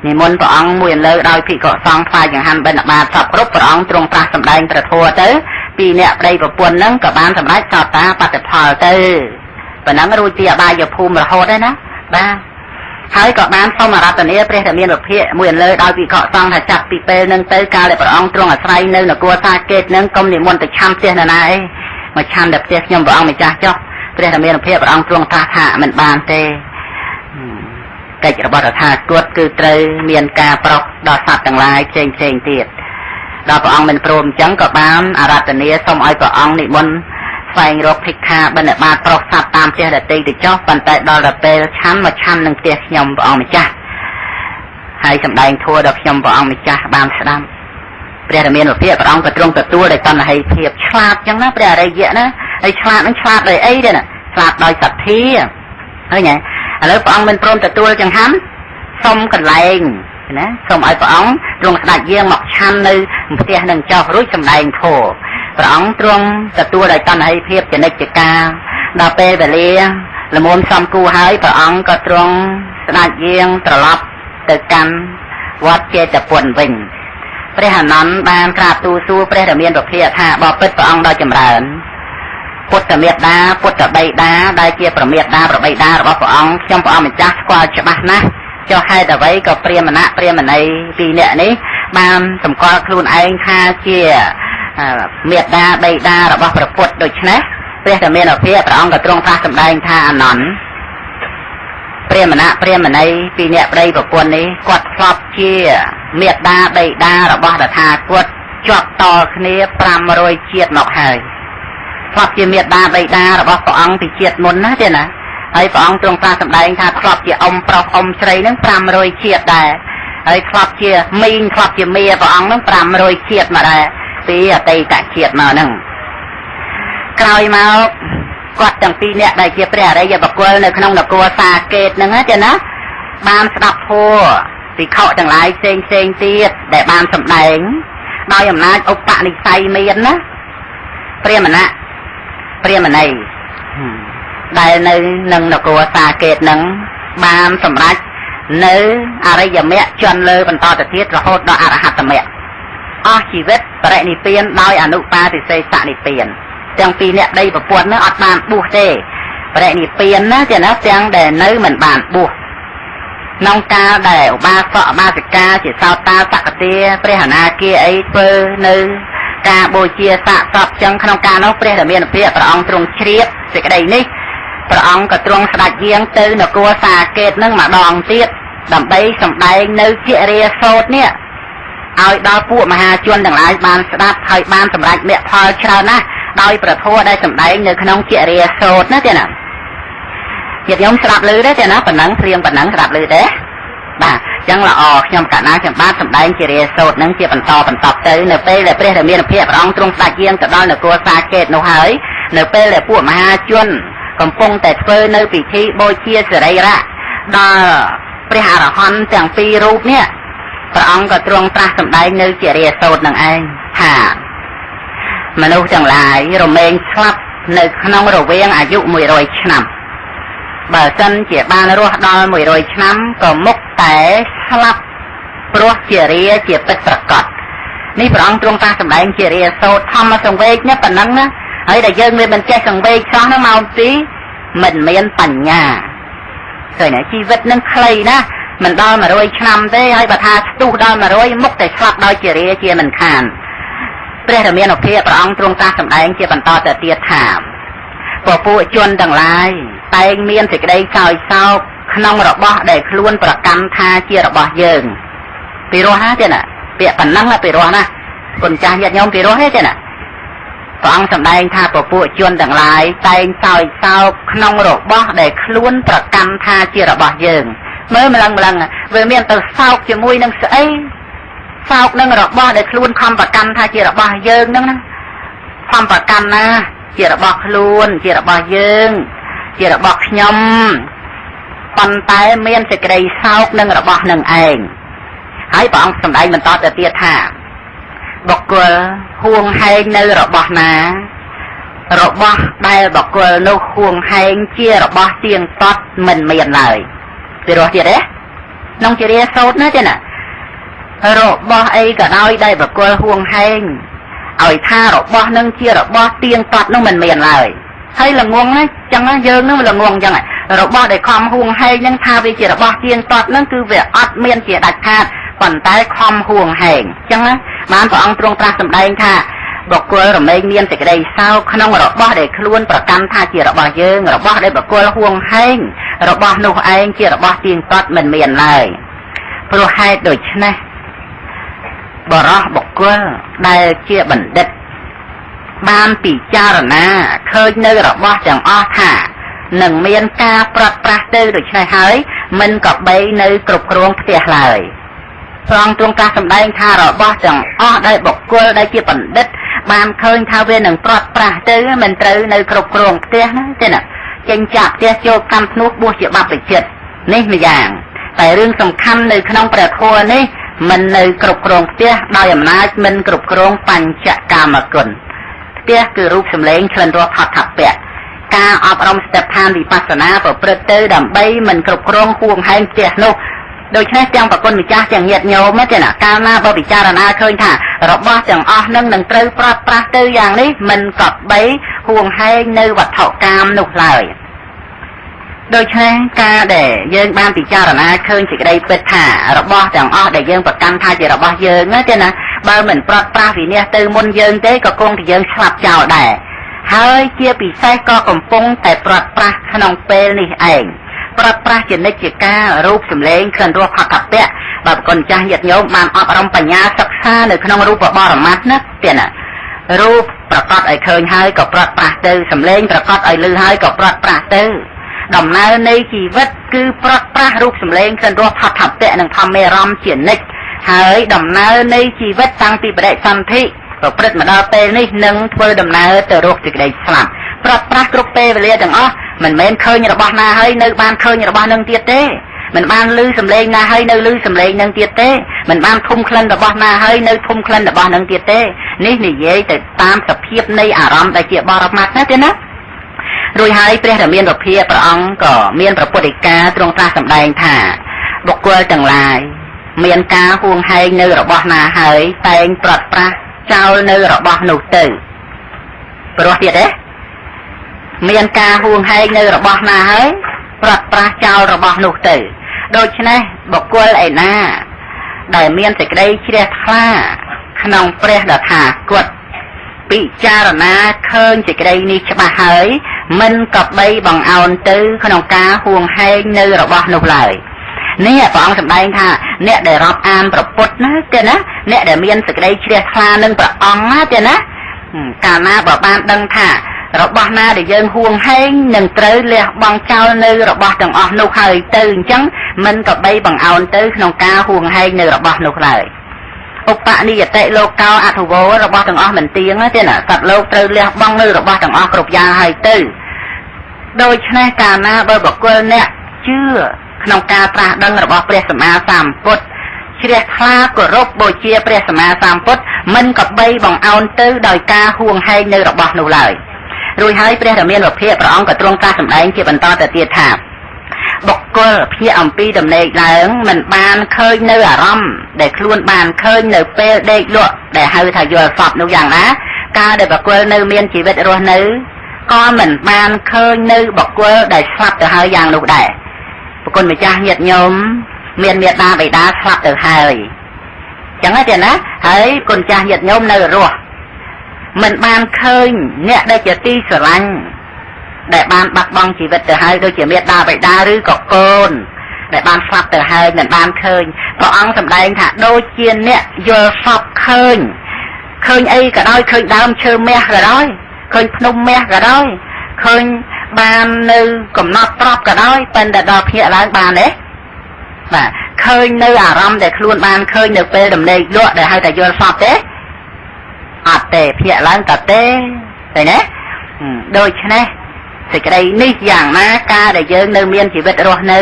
S1: និមន្តព្រះអង្គមួយលើដោយភិក្ខុសង្ឃថ្វាយចង្ហាន់បិណ្ឌបាតសពគ្រប់ព្រះអង្គទ្រង់ត្រាស់សម្ដែងព្រះធម៌ទៅពីអ្នកប្តីប្រពន្ធហ្នឹងក៏បានសម្រេចសោតាបត្តផលទៅប៉ុណ្ណឹងរួចពីអបាយភូមិរហូតហើយណាបាទហើយក៏បានសូមអារាធនាព្រះរាមានុភាមួយលើដោយភិក្ខុសង្ឃថាចាប់ពីពេលហ្នឹងទៅកាលដែលព្រះអង្គទ្រង់អាស្រ័យនៅនគរសាកេតហ្នឹងកុំនិមន្តទៅឆាន់ផ្ទះនរណាអីមកឆាន់តែផ្ទះខ្ញុំព្រះអង្គម្ចាស់ចុះព្រះរាមានុភាព្រះអង្គទ្រង់ត្រាស់ថាមិនបានទេកិច្ចរបស់រដ្ឋាភិបាលគឺត្រូវមានការប្រោសដល់សត្វទាំងឡាយផ្សេងទៀតដល់ព្រះអង្គមិនព្រមអញ្ចឹងក៏បានអារាធនាសូមឲ្យព្រះអង្គនិមន្តស្វែងរកភិក្ខាបិណ្ឌបាតប្រោសសត្វតាមផ្ទះដទៃទៅចុះប៉ុន្តែដល់ទៅពេលឆាន់មកឆាន់នឹងផ្ទះខ្ញុំព្រះអង្គម្ចាស់ហើយសម្ដែងធម៌ដល់ខ្ញុំព្រះអង្គម្ចាស់បានស្ដាប់ព្រះរាមានុភាព្រះអង្គក៏ទ្រង់ទទួលដោយតណ្ហិភាពឆ្លាតអញ្ចឹងណាព្រះអរិយៈណាហើយឆ្លាតនឹងឆ្លាតដោយអីទេណាឆ្លាតដោយសទ្ធាឃើញទេឥឡូវព្រះអង្គមិនព្រមទទួលចង្ហាន់សុំកន្លែងណាសូមឲ្យព្រះអង្គទ្រង់ស្ដេចយាងមកឆាន់នៅផ្ទះនឹងចុះរួចសម្ដែងធម៌ព្រះអង្គទ្រង់ទទួលដោយតណ្ហិភាពចនិច្ចកាដល់ពេលវេលាល្មមសំគូហើយព្រះអង្គក៏ទ្រង់ស្ដេចយាងត្រឡប់ទៅកាន់វត្តចេតពុនវិញព្រះអានន្ទបានក្រាបទូលសួរព្រះរាមានុភាថាបបិទ្ធព្រះអង្គដ៏ចម្រើនពុទ្ធមេត្តាពុទ្ធបិតាដែលជាប្រមេត្តាប្របិតារបស់ព្រះអង្គខ្ញុំព្រះអង្គម្ចាស់ស្គាល់ច្បាស់ណាស់ចុះហេតុអ្វីក៏ព្រាហ្មណៈព្រាហ្មណីពីរនាក់នេះបានសម្គាល់ខ្លួនឯងថាជាមេត្តាបិតារបស់ព្រះពុទ្ធដូច្នេះព្រះរាមានុភាព្រះអង្គក៏ទ្រង់ត្រាស់សម្ដែងថាអានន្ទព្រាហ្មណៈព្រាហ្មណីពីរនាក់ប្តីប្រពន្ធនេះគាត់ធ្លាប់ជាមេត្តាបិតារបស់តថាគតជាប់តគ្នា500ជាតិមកហើយធ្លាប់ជាមេត្តាបិតារបស់ព្រះអង្គពីជាតិមុនណាទេណាហើយព្រះអង្គទ្រង់ត្រាស់សម្ដែងថាធ្លាប់ជាអ៊ំប្រុសអ៊ំស្រីនឹង500ជាតិដែរហើយធ្លាប់ជាមីងធ្លាប់ជាមេព្រះអង្គនឹង500ជាតិមកដែរពីអតីតជាតិមកហ្នឹងក្រោយមកគាត់ទាំងពីរនាក់ដែលជាព្រះអរិយបុគ្គលនៅក្នុងនគរសាកេតហ្នឹងទេណាបានស្ដាប់ធម៌ភិក្ខុទាំងឡាយផ្សេងទៀតដែលបានសម្ដែងដោយអំណាចឧបនិស្ស័យមានណាព្រាហ្មណៈព្រាហ្មណីដែលនៅនឹងនគរសាកេតហ្នឹងបានសម្រេចនៅអរិយមគ្គជន់លើបន្តទៅទៀតរហូតដល់អរហត្តមគ្គអស់ជីវិតបរិនិព្វានដោយអនុបាទិសេសនិព្វានទាំងពីរអ្នកដីប្រពន្ធនោះអត់បានបួសទេបរិនិព្វានណាចេះណាទាំងដែលនៅមិនបានបួសក្នុងកាលដែលឧបាសកឧបាសិកាជាសោតាសកទាព្រះអនាគាអីធ្វើនៅការបូជាសាកសពចឹងក្នុងការនោះព្រះរាមានុភាព្រះអង្គទ្រង់ជ្រាបសេចក្តីនេះព្រះអង្គក៏ទ្រង់ស្ដេចយាងទៅនគរសាកេតនឹងម្ដងទៀតដើម្បីសម្ដែងនៅជារាសូត្រនេះឲ្យដល់ពួកមហាជនទាំងឡាយបានស្ដាប់ហើយបានសម្រេចមគ្គផលច្រើនណាស់ដោយព្រះធម៌ដែលសម្ដែងនៅក្នុងជារាសូត្រណាទេណាញាតិញោមស្ដាប់ឮទេទេណាប៉ុណ្ណឹងព្រៀងប៉ុណ្ណឹងស្ដាប់ឮទេបាទអញ្ចឹងល្អខ្ញុំកណាខ្ញុំបាទសម្ដែងជារាសូត្រនឹងជាបន្តទៅនៅពេលដែលព្រះរាមានុភាព្រះអង្គទ្រង់ស្ដេចយាងទៅដល់នគរសាកេតនោះហើយនៅពេលដែលពួកមហាជនកំពុងតែធ្វើនៅពិធីបូជាសរីរៈដល់ព្រះអរហន្តទាំងពីររូបនេះព្រះអង្គក៏ទ្រង់ត្រាស់សម្ដែងនៅជារាសូត្រនឹងឯងថាមនុស្សទាំងឡាយរមែងស្លាប់នៅក្នុងរវាងអាយុ100ឆ្នាំបើសិនជាបានរស់ដល់100ឆ្នាំក៏មុខតែស្លាប់ព្រោះជារាជាពិតប្រកបនេះព្រះអង្គទ្រង់ត្រាស់សម្ដែងជារាសូត្រធម្មសង្វេគនេះប៉ុណ្ណឹងណាហើយដែលយើងមិនចេះសង្វេគសោះនោះមកពីមិនមានបញ្ញាឃើញទេជីវិតនឹងខ្លីណាមិនដល់100ឆ្នាំទេហើយបើថាស្ទុះដល់100មុខតែស្លាប់ដោយជារាជាមិនខានព្រះរាមានុភាព្រះអង្គទ្រង់ត្រាស់សម្ដែងជាបន្តទៅទៀតថាពួកជនទាំងឡាយតែងមានសេចក្តីសោយសោកក្នុងរបស់ដែលខ្លួនប្រកាន់ថាជារបស់យើងពីរោះណាទេណាពាក្យប៉ុណ្ណឹងពីរោះណាគុណចាស់ញាតិញោមពីរោះទេណាព្រះអង្គសម្ដែងថាពួកជនទាំងឡាយតែងសោយសោកក្នុងរបស់ដែលខ្លួនប្រកាន់ថាជារបស់យើងមើលម្លឹងវាមានទៅសោកជាមួយនឹងស្អីសោកនឹងរបស់ដែលខ្លួនខំប្រកាន់ថាជារបស់យើងហ្នឹងណាខំប្រកាន់ណាជារបស់ខ្លួនជារបស់យើងជារបស់ខ្ញុំប៉ុន្តែមានសេចក្តីសោកនឹងរបស់នឹងឯងហើយព្រះអង្គសម្ដែងបន្តទៅទៀតថាបុគ្គលហួងហែងនៅរបស់ណា របស់ដែលបកគលនោះហួងហែងជារបស់ទៀងទាត់មិនមានឡើយពីរោះទៀតទេក្នុងជារាសោតណាទេណារបស់អីក៏ដោយដែលបកគលហួងហែងឲ្យថារបស់នឹងជារបស់ទៀងទាត់នោះមិនមានឡើយហើយល្ងងណាចឹងយើងនឹងល្ងងចឹងរបស់ដែលខំហួងហែងនឹងថាវាជារបស់ទៀងទាត់នឹងគឺវាអត់មានជាដាច់ខាតប៉ុន្តែខំហួងហែងចឹងណាបានព្រះអង្គទ្រង់ត្រាស់សម្ដែងថាបុគ្គលរមែងមានសេចក្តីសោកក្នុងរបស់ដែលខ្លួនប្រកាន់ថាជារបស់យើងរបស់ដែលបុគ្គលហួងហែងរបស់នោះឯងជារបស់ទៀងទាត់មិនមានឡើយព្រោះហេតុដូច្នេះបរោះបុគ្គលដែលជាបណ្ឌិតបានពិចារណាឃើញនៅរបស់ទាំងអស់ថានឹងមានការប្រត់ប្រាស់ទៅដូច្នេះហើយមិនក៏បីនៅគ្រប់គ្រងផ្ទះឡើយព្រះអង្គទ្រង់ការសម្ដែងថារបស់ទាំងអស់ដែលបុគ្គលដែលជាបណ្ឌិតបានឃើញថាវានឹងប្រត់ប្រាស់ទៅមិនត្រូវនៅគ្រប់គ្រងផ្ទះណាទេណាចេញចាក់ផ្ទះចូលកម្មភ្នោះបួសជាបព្វជិតនេះម្យ៉ាងតែរឿងសំខាន់នៅក្នុងព្រះធម៌នេះមិននៅគ្រប់គ្រងផ្ទះដោយអំណាចមិនគ្រប់គ្រងបញ្ចកាមគុណផ្ទះគឺរូបសម្លេងក្លិនរសផតភៈការអប់រំស្ថិដ្ឋានវិបស្សនាប្រព្រឹត្តទៅដើម្បីមិនគ្រប់គ្រងហួងហែងផ្ទះនោះដូច្នេះទាំងប្រគុណម្ចាស់ទាំងញាតិញោមទេណាកាលណាបើពិចារណាឃើញថារបស់ទាំងអស់នឹងត្រូវប្រត់ប្រាស់ទៅយ៉ាងនេះមិនក៏បីហួងហែងនៅវត្ថុកាមនោះឡើយដូច្នេះការដែលយើងបានពិចារណាឃើញសេចក្តីពិតថារបស់ទាំងអស់ដែលយើងប្រកាន់ថាជារបស់យើងទេណាបើមិនប្រត់ប្រាស់វិនិច្ឆ័យទៅមុនយើងទេក៏គង់តែយើងស្លាប់ចោលដែរហើយជាពិសេសក៏កំពុងតែប្រត់ប្រាស់ក្នុងពេលនេះឯងប្រត់ប្រាស់ជានិច្ចការរូបសម្លេងក្លិនរសផតភៈបើប្រគុណចាស់ញាតិញោមបានអប់រំបញ្ញាសិក្សានៅក្នុងរូបបរមត្ថណាទេណារូបប្រកបឲ្យឃើញហើយក៏ប្រត់ប្រាស់ទៅសម្លេងប្រកបឲ្យឮហើយក៏ប្រត់ប្រាស់ទៅដំណើរនៃជីវិតគឺប្រត់ប្រាស់រូបសម្លេងក្លិនរសផតភៈនិងធម្មរមជានិច្ចហើយដំណើរនៃជីវិតតាំងពីបដិសន្ធិប្រព្រឹត្តមកដល់ពេលនេះនឹងធ្វើដំណើរទៅរកសេចក្តីស្លាប់ប្រត់ប្រាស់គ្រប់ពេលវេលាទាំងអស់មិនមែនឃើញរបស់ណាហើយនៅបានឃើញរបស់នឹងទៀតទេមិនបានឮសម្លេងណាហើយនៅឮសម្លេងនឹងទៀតទេមិនបានធុំក្លិនរបស់ណាហើយនៅធុំក្លិនរបស់នឹងទៀតទេនេះនិយាយទៅតាមសភាពនៃអារម្មណ៍ដែលជាបរមត្ថណាទេណារួចហើយព្រះរាមាភិព្រះអង្គក៏មានប្រពុតិកាទ្រង់ត្រាស់សម្ដែងថាបុគ្គលទាំងឡាយមានការហួងហែងនៅរបស់ណាហើយតែងប្រត់ប្រាស់ចោលនៅរបស់នោះទៅព្រោះទៀតទេមានការហួងហែងនៅរបស់ណាហើយប្រត់ប្រាស់ចោលរបស់នោះទៅដូច្នេះបុគ្គលឯណាដែលមានសេចក្តីជ្រះថ្លាក្នុងព្រះតថាគតពិចារណាឃើញសេចក្តីនេះច្បាស់ហើយមិនក៏បីបង្អោនទៅក្នុងការហួងហែងនៅរបស់នោះឡើយនេះព្រះអង្គសម្ដែងថាអ្នកដែលរាប់អានព្រះពុទ្ធណាទេណាអ្នកដែលមានសេចក្តីជ្រះថ្លានឹងព្រះអង្គណាទេណាកាលណាបើបានដឹងថារបស់ណាដែលយើងហួងហែងនឹងត្រូវលះបង់ចោលនៅរបស់ទាំងអស់នោះហើយទៅអញ្ចឹងមិនក៏បីបង្អោនទៅក្នុងការហួងហែងនៅរបស់នោះឡើយឧបនិយតិលោកោអធវោរបស់ទាំងអស់មិនទៀងទេណាសត្វលោកត្រូវលះបង់នៅរបស់ទាំងអស់គ្រប់យ៉ាងហើយទៅដូច្នេះកាលណាបើបុគ្គលអ្នកជឿក្នុងការត្រាស់ដឹងរបស់ព្រះសម្មាសម្ពុទ្ធជ្រះថ្លាគោរពបូជាព្រះសម្មាសម្ពុទ្ធមិនក៏បីបង្អោនទៅដោយការហួងហែងនៅរបស់នោះឡើយរួចហើយព្រះរាមាភិព្រះអង្គក៏ទ្រង់ត្រាស់សម្ដែងជាបន្តទៅទៀតថាបុគ្គលភ្ញាក់អំពីដំណេកឡើងមិនបានឃើញនៅអារម្មណ៍ដែលខ្លួនបានឃើញនៅពេលដេកលក់ដែលហៅថាយល់សពនោះយ៉ាងណាកាលដែលបុគ្គលនៅមានជីវិតរស់នៅក៏មិនបានឃើញនៅបុគ្គលដែលស្លាប់ទៅហើយយ៉ាងនោះដែរប្រគុណម្ចាស់ញាតិញោមមានមេត្តាបិតាស្លាប់ទៅហើយចឹងទេណាហើយគុណចាស់ញាតិញោមនៅរស់មិនបានឃើញអ្នកដែលជាទីស្រឡាញ់ដែលបានបាត់បង់ជីវិតទៅហើយដូចជាមេត្តាបិតាឬក៏កូនដែលបានស្លាប់ទៅហើយមិនបានឃើញព្រះអង្គសម្ដែងថាដូចជាអ្នកយល់សពឃើញអីក៏ដោយឃើញដើមឈើមាសក៏ដោយឃើញភ្នំមាសក៏ដោយឃើញបាននៅកំណត់ត្រប់ក៏ដោយប៉ុន្តែដល់ភ្ញាក់ឡើងបានទេបាទឃើញនៅអារម្មណ៍ដែលខ្លួនបានឃើញនៅពេលដំណេកលក់ដែលហៅថាយល់សពទេអត់ទេភ្ញាក់ឡើងតែទេឃើញទេដូច្នេះសេចក្តីនេះយ៉ាងណាការដែលយើងនៅមានជីវិតរស់នៅ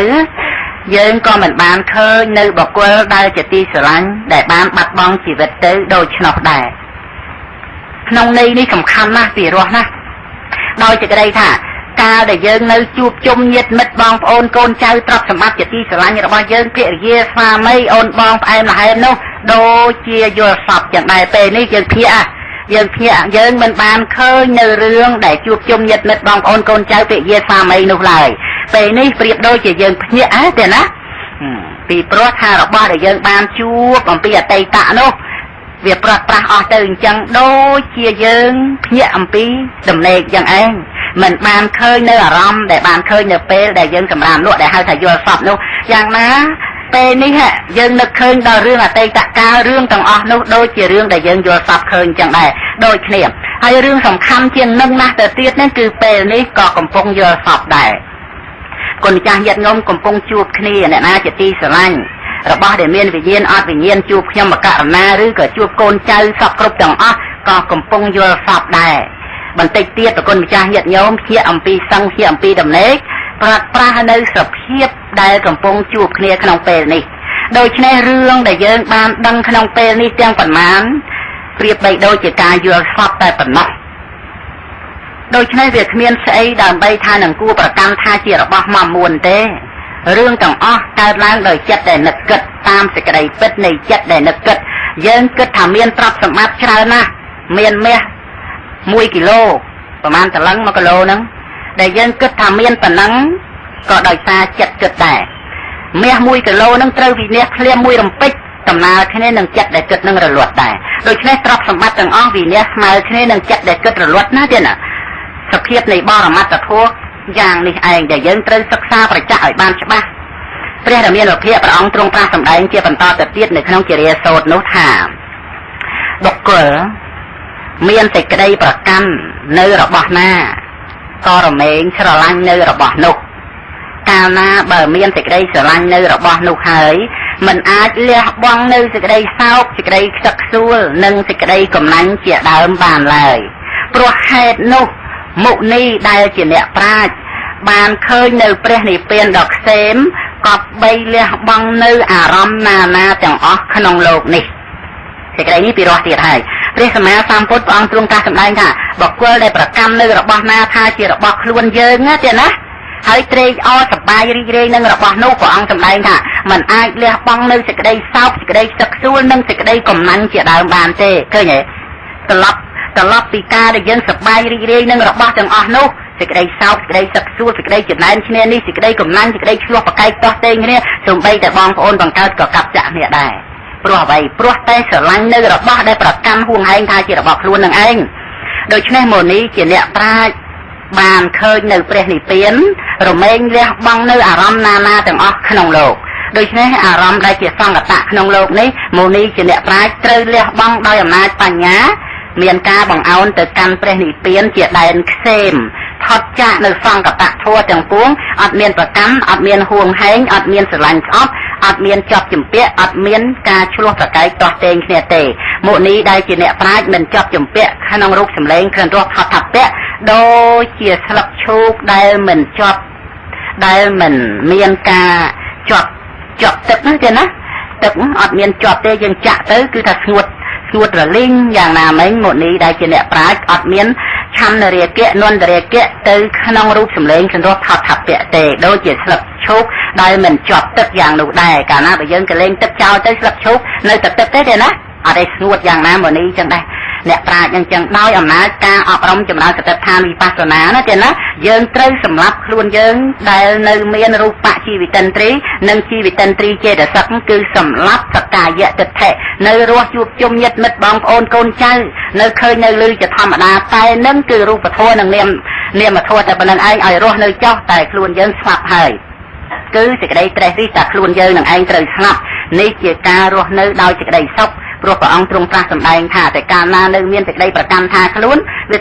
S1: យើងក៏មិនបានឃើញនៅបុគ្គលដែលជាទីស្រឡាញ់ដែលបានបាត់បង់ជីវិតទៅដូច្នោះដែរក្នុងន័យនេះសំខាន់ណាស់ពីរោះណាស់ ដោយសេចក្តីថាកាលដែលយើងនៅជួបជុំញាតិមិត្តបងប្អូនកូនចៅទ្រព្យសម្បត្តិជាទីស្រឡាញ់របស់យើងភរិយាស្វាមីអូនបងប្អែមល្ហែមនោះដូចជាយល់សពយ៉ាងដែរពេលនេះយើងភ្ញាក់យើងមិនបានឃើញនៅរឿងដែលជួបជុំញាតិមិត្តបងប្អូនកូនចៅភរិយាស្វាមីនោះឡើយពេលនេះប្រៀបដូចជាយើងភ្ញាក់ទេណាពីព្រោះថារបស់ដែលយើងបានជួបអំពីអតីតនោះវាប្រត់ប្រាស់អស់ទៅអញ្ចឹងដូចជាយើងភ្ញាក់អំពីដំណេកយ៉ាងឯងមិនបានឃើញនៅអារម្មណ៍ដែលបានឃើញនៅពេលដែលយើងសម្រានលក់ដែលហៅថាយល់សពនោះយ៉ាងណាពេលនេះយើងនឹកឃើញដល់រឿងអតីតកាលរឿងទាំងអស់នោះដូចជារឿងដែលយើងយល់សពឃើញអញ្ចឹងដែរដូចគ្នាហើយរឿងសំខាន់ជាងនឹងណាស់ទៅទៀតនេះគឺពេលនេះក៏កំពុងយល់សពដែរគុណចាស់ញាតិញោមកំពុងជួបគ្នាអ្នកណាជាទីស្រឡាញ់របស់ដែលមានវិញ្ញាណអត់វិញ្ញាណជួបខ្ញុំមកករណាឬក៏ជួបកូនចៅសពគ្រប់ទាំងអស់ក៏កំពុងយល់សពដែរបន្តិចទៀតប្រគុណម្ចាស់ញាតិញោមភ្ញាក់អំពីសង្ឃភ្ញាក់អំពីដំណេកប្រត់ប្រាស់នៅសភាពដែលកំពុងជួបគ្នាក្នុងពេលនេះដូច្នេះរឿងដែលយើងបានដឹងក្នុងពេលនេះទាំងប៉ុន្មានប្រៀបបីដូចជាការយល់សពតែប៉ុណ្ណោះដូច្នេះវាគ្មានស្អីដើម្បីថានឹងគួរប្រកាន់ថាជារបស់មាំមួនទេរឿងទាំងអស់កើតឡើងដោយចិត្តដែលនឹកគិតតាមសេចក្តីពិតនៃចិត្តដែលនឹកគិតយើងគិតថាមានទ្រព្យសម្បត្តិច្រើនណាស់មានមាស1គីឡូប្រហែលតលឹង1គីឡូហ្នឹងដែលយើងគិតថាមានប៉ុណ្ណឹងក៏ដោយសារចិត្តគិតដែរមាស1គីឡូហ្នឹងត្រូវវិនិច្ឆ័យឃ្លាមមួយរំពេចដំណើរគ្នានឹងចិត្តដែលគិតនឹងរលត់ដែរដូច្នេះទ្រព្យសម្បត្តិទាំងអស់វិនិច្ឆ័យស្មើគ្នានឹងចិត្តដែលគិតរលត់ណាទៀតណាសភាពនៃបរមត្ថធម៌យ៉ាងនេះឯងដែលយើងត្រូវសិក្សាប្រចាំឲ្យបានច្បាស់ព្រះរាមានុភាពព្រះអង្គទ្រង់ត្រាស់សម្ដែងជាបន្តទៅទៀតនៅក្នុងជារាសូត្រនោះថាបុគ្គលមានសេចក្តីប្រកាន់នៅរបស់ណាក៏រមែងស្រឡាញ់នៅរបស់នោះកាលណាបើមានសេចក្តីស្រឡាញ់នៅរបស់នោះហើយមិនអាចលះបង់នៅសេចក្តីសោកសេចក្តីខ្សឹកខ្សួលនិងសេចក្តីកំណាញ់ជាដើមបានឡើយព្រោះហេតុនោះមុនីដែលជាអ្នកប្រាជ្ញបានឃើញនៅព្រះនិព្វានដ៏ក្សេមក៏បីលះបង់នៅអារម្មណ៍ណានាទាំងអស់ក្នុងលោកនេះសេចក្តីនេះពីរោះទៀតហើយព្រះសម្មាសម្ពុទ្ធព្រះអង្គទ្រង់ត្រាស់សម្ដែងថាបុគ្គលដែលប្រកាន់នៅរបស់ណាថាជារបស់ខ្លួនយើងទេណាហើយត្រេកអរសប្បាយរីករាយនឹងរបស់នោះព្រះអង្គសម្ដែងថាมันអាចលះបង់នៅសេចក្តីសោកសេចក្តីខ្សឹកខ្សួលនិងសេចក្តីកំណាញ់ជាដើមបានទេឃើញទេត្រឡប់ពីការដែលយើងសប្បាយរីករាយនឹងរបស់ទាំងអស់នោះសេចក្តីសោកសេចក្តីសឹកសួលសេចក្តីចំណែនគ្នានេះសេចក្តីកំណាញ់សេចក្តីឆ្លោះប្រកែកតោះតេងគ្នាសូម្បីតែបងប្អូនបង្កើតក៏កាប់ចាក់គ្នាដែរព្រោះអ្វីព្រោះតែស្រឡាញ់នៅរបស់ដែលប្រកាន់ហួងហែងថាជារបស់ខ្លួននឹងឯងដូច្នេះមុនីជាអ្នកប្រាជ្ញបានឃើញនៅព្រះនិព្វានរមែងលះបង់នៅអារម្មណ៍ណានាទាំងអស់ក្នុងលោកដូច្នេះអារម្មណ៍ដែលជាសង្កតៈក្នុងលោកនេះមុនីជាអ្នកប្រាជ្ញត្រូវលះបង់ដោយអំណាចបញ្ញាមានការបង្អោនទៅកាន់ព្រះនិព្វានជាដែនក្សេមថត់ចាក់នៅសង្កតធម៌ទាំងពួងអត់មានប្រកាន់អត់មានហួងហែងអត់មានស្រឡាញ់ស្អប់អត់មានជាប់ជំពាក់អត់មានការឆ្លោះប្រកែកទាស់ទែងគ្នាទេមុនីដែលជាអ្នកប្រាជ្ញមិនជាប់ជំពាក់ក្នុងរូបសម្លេងគ្រិនរស់ផតពៈដូចជាស្លឹកឈូកដែលមិនជាប់ដែលមិនមានការជាប់ទឹកហ្នឹងទេណាទឹកអត់មានជាប់ទេយើងចាក់ទៅគឺថាស្ងួតរលីងយ៉ាងណាមិញមុនីដែលជាអ្នកប្រាជ្ញអត់មានឆន្ទរាគៈនន្តរាគៈទៅក្នុងរូបសម្លេងគ្រិនរស់ផតពៈទេដូចជាស្លឹកឈូកដែលមិនជាប់ទឹកយ៉ាងនោះដែរកាលណាបើយើងកលែងទឹកចោលទៅស្លឹកឈូកនៅតែទឹកទេណាអត់ឲ្យស្ងួតយ៉ាងណាមុនីចឹងដែរអ្នកប្រាជ្ញអញ្ចឹងដោយអំណាចការអប់រំចម្រើនសតិដ្ឋានវិបស្សនាណាទេណាយើងត្រូវសម្លាប់ខ្លួនយើងដែលនៅមានរូបជីវិតន្ទ្រីនិងជីវិតន្ទ្រីចេតសិកគឺសម្លាប់សកាយតិដ្ឋិនៅរស់ជួបជុំញាតិមិត្តបងប្អូនកូនចៅនៅឃើញនៅលឺជាធម្មតាតែនឹងគឺរូបធម៌និងនាមធម៌តែប៉ុណ្្នឹងឯងឲ្យរស់នៅចោះតែខ្លួនយើងស្លាប់ហើយគឺសេចក្តីត្រេះរិះតែខ្លួនយើងនឹងឯងត្រូវស្លាប់នេះជាការរស់នៅដោយសេចក្តីសុខព្រោះព្រះអង្គទ្រង់ត្រាស់សម្ដែងថាតែកាលណានៅមានសេចក្តីប្រកាន់ថាខ្លួនវា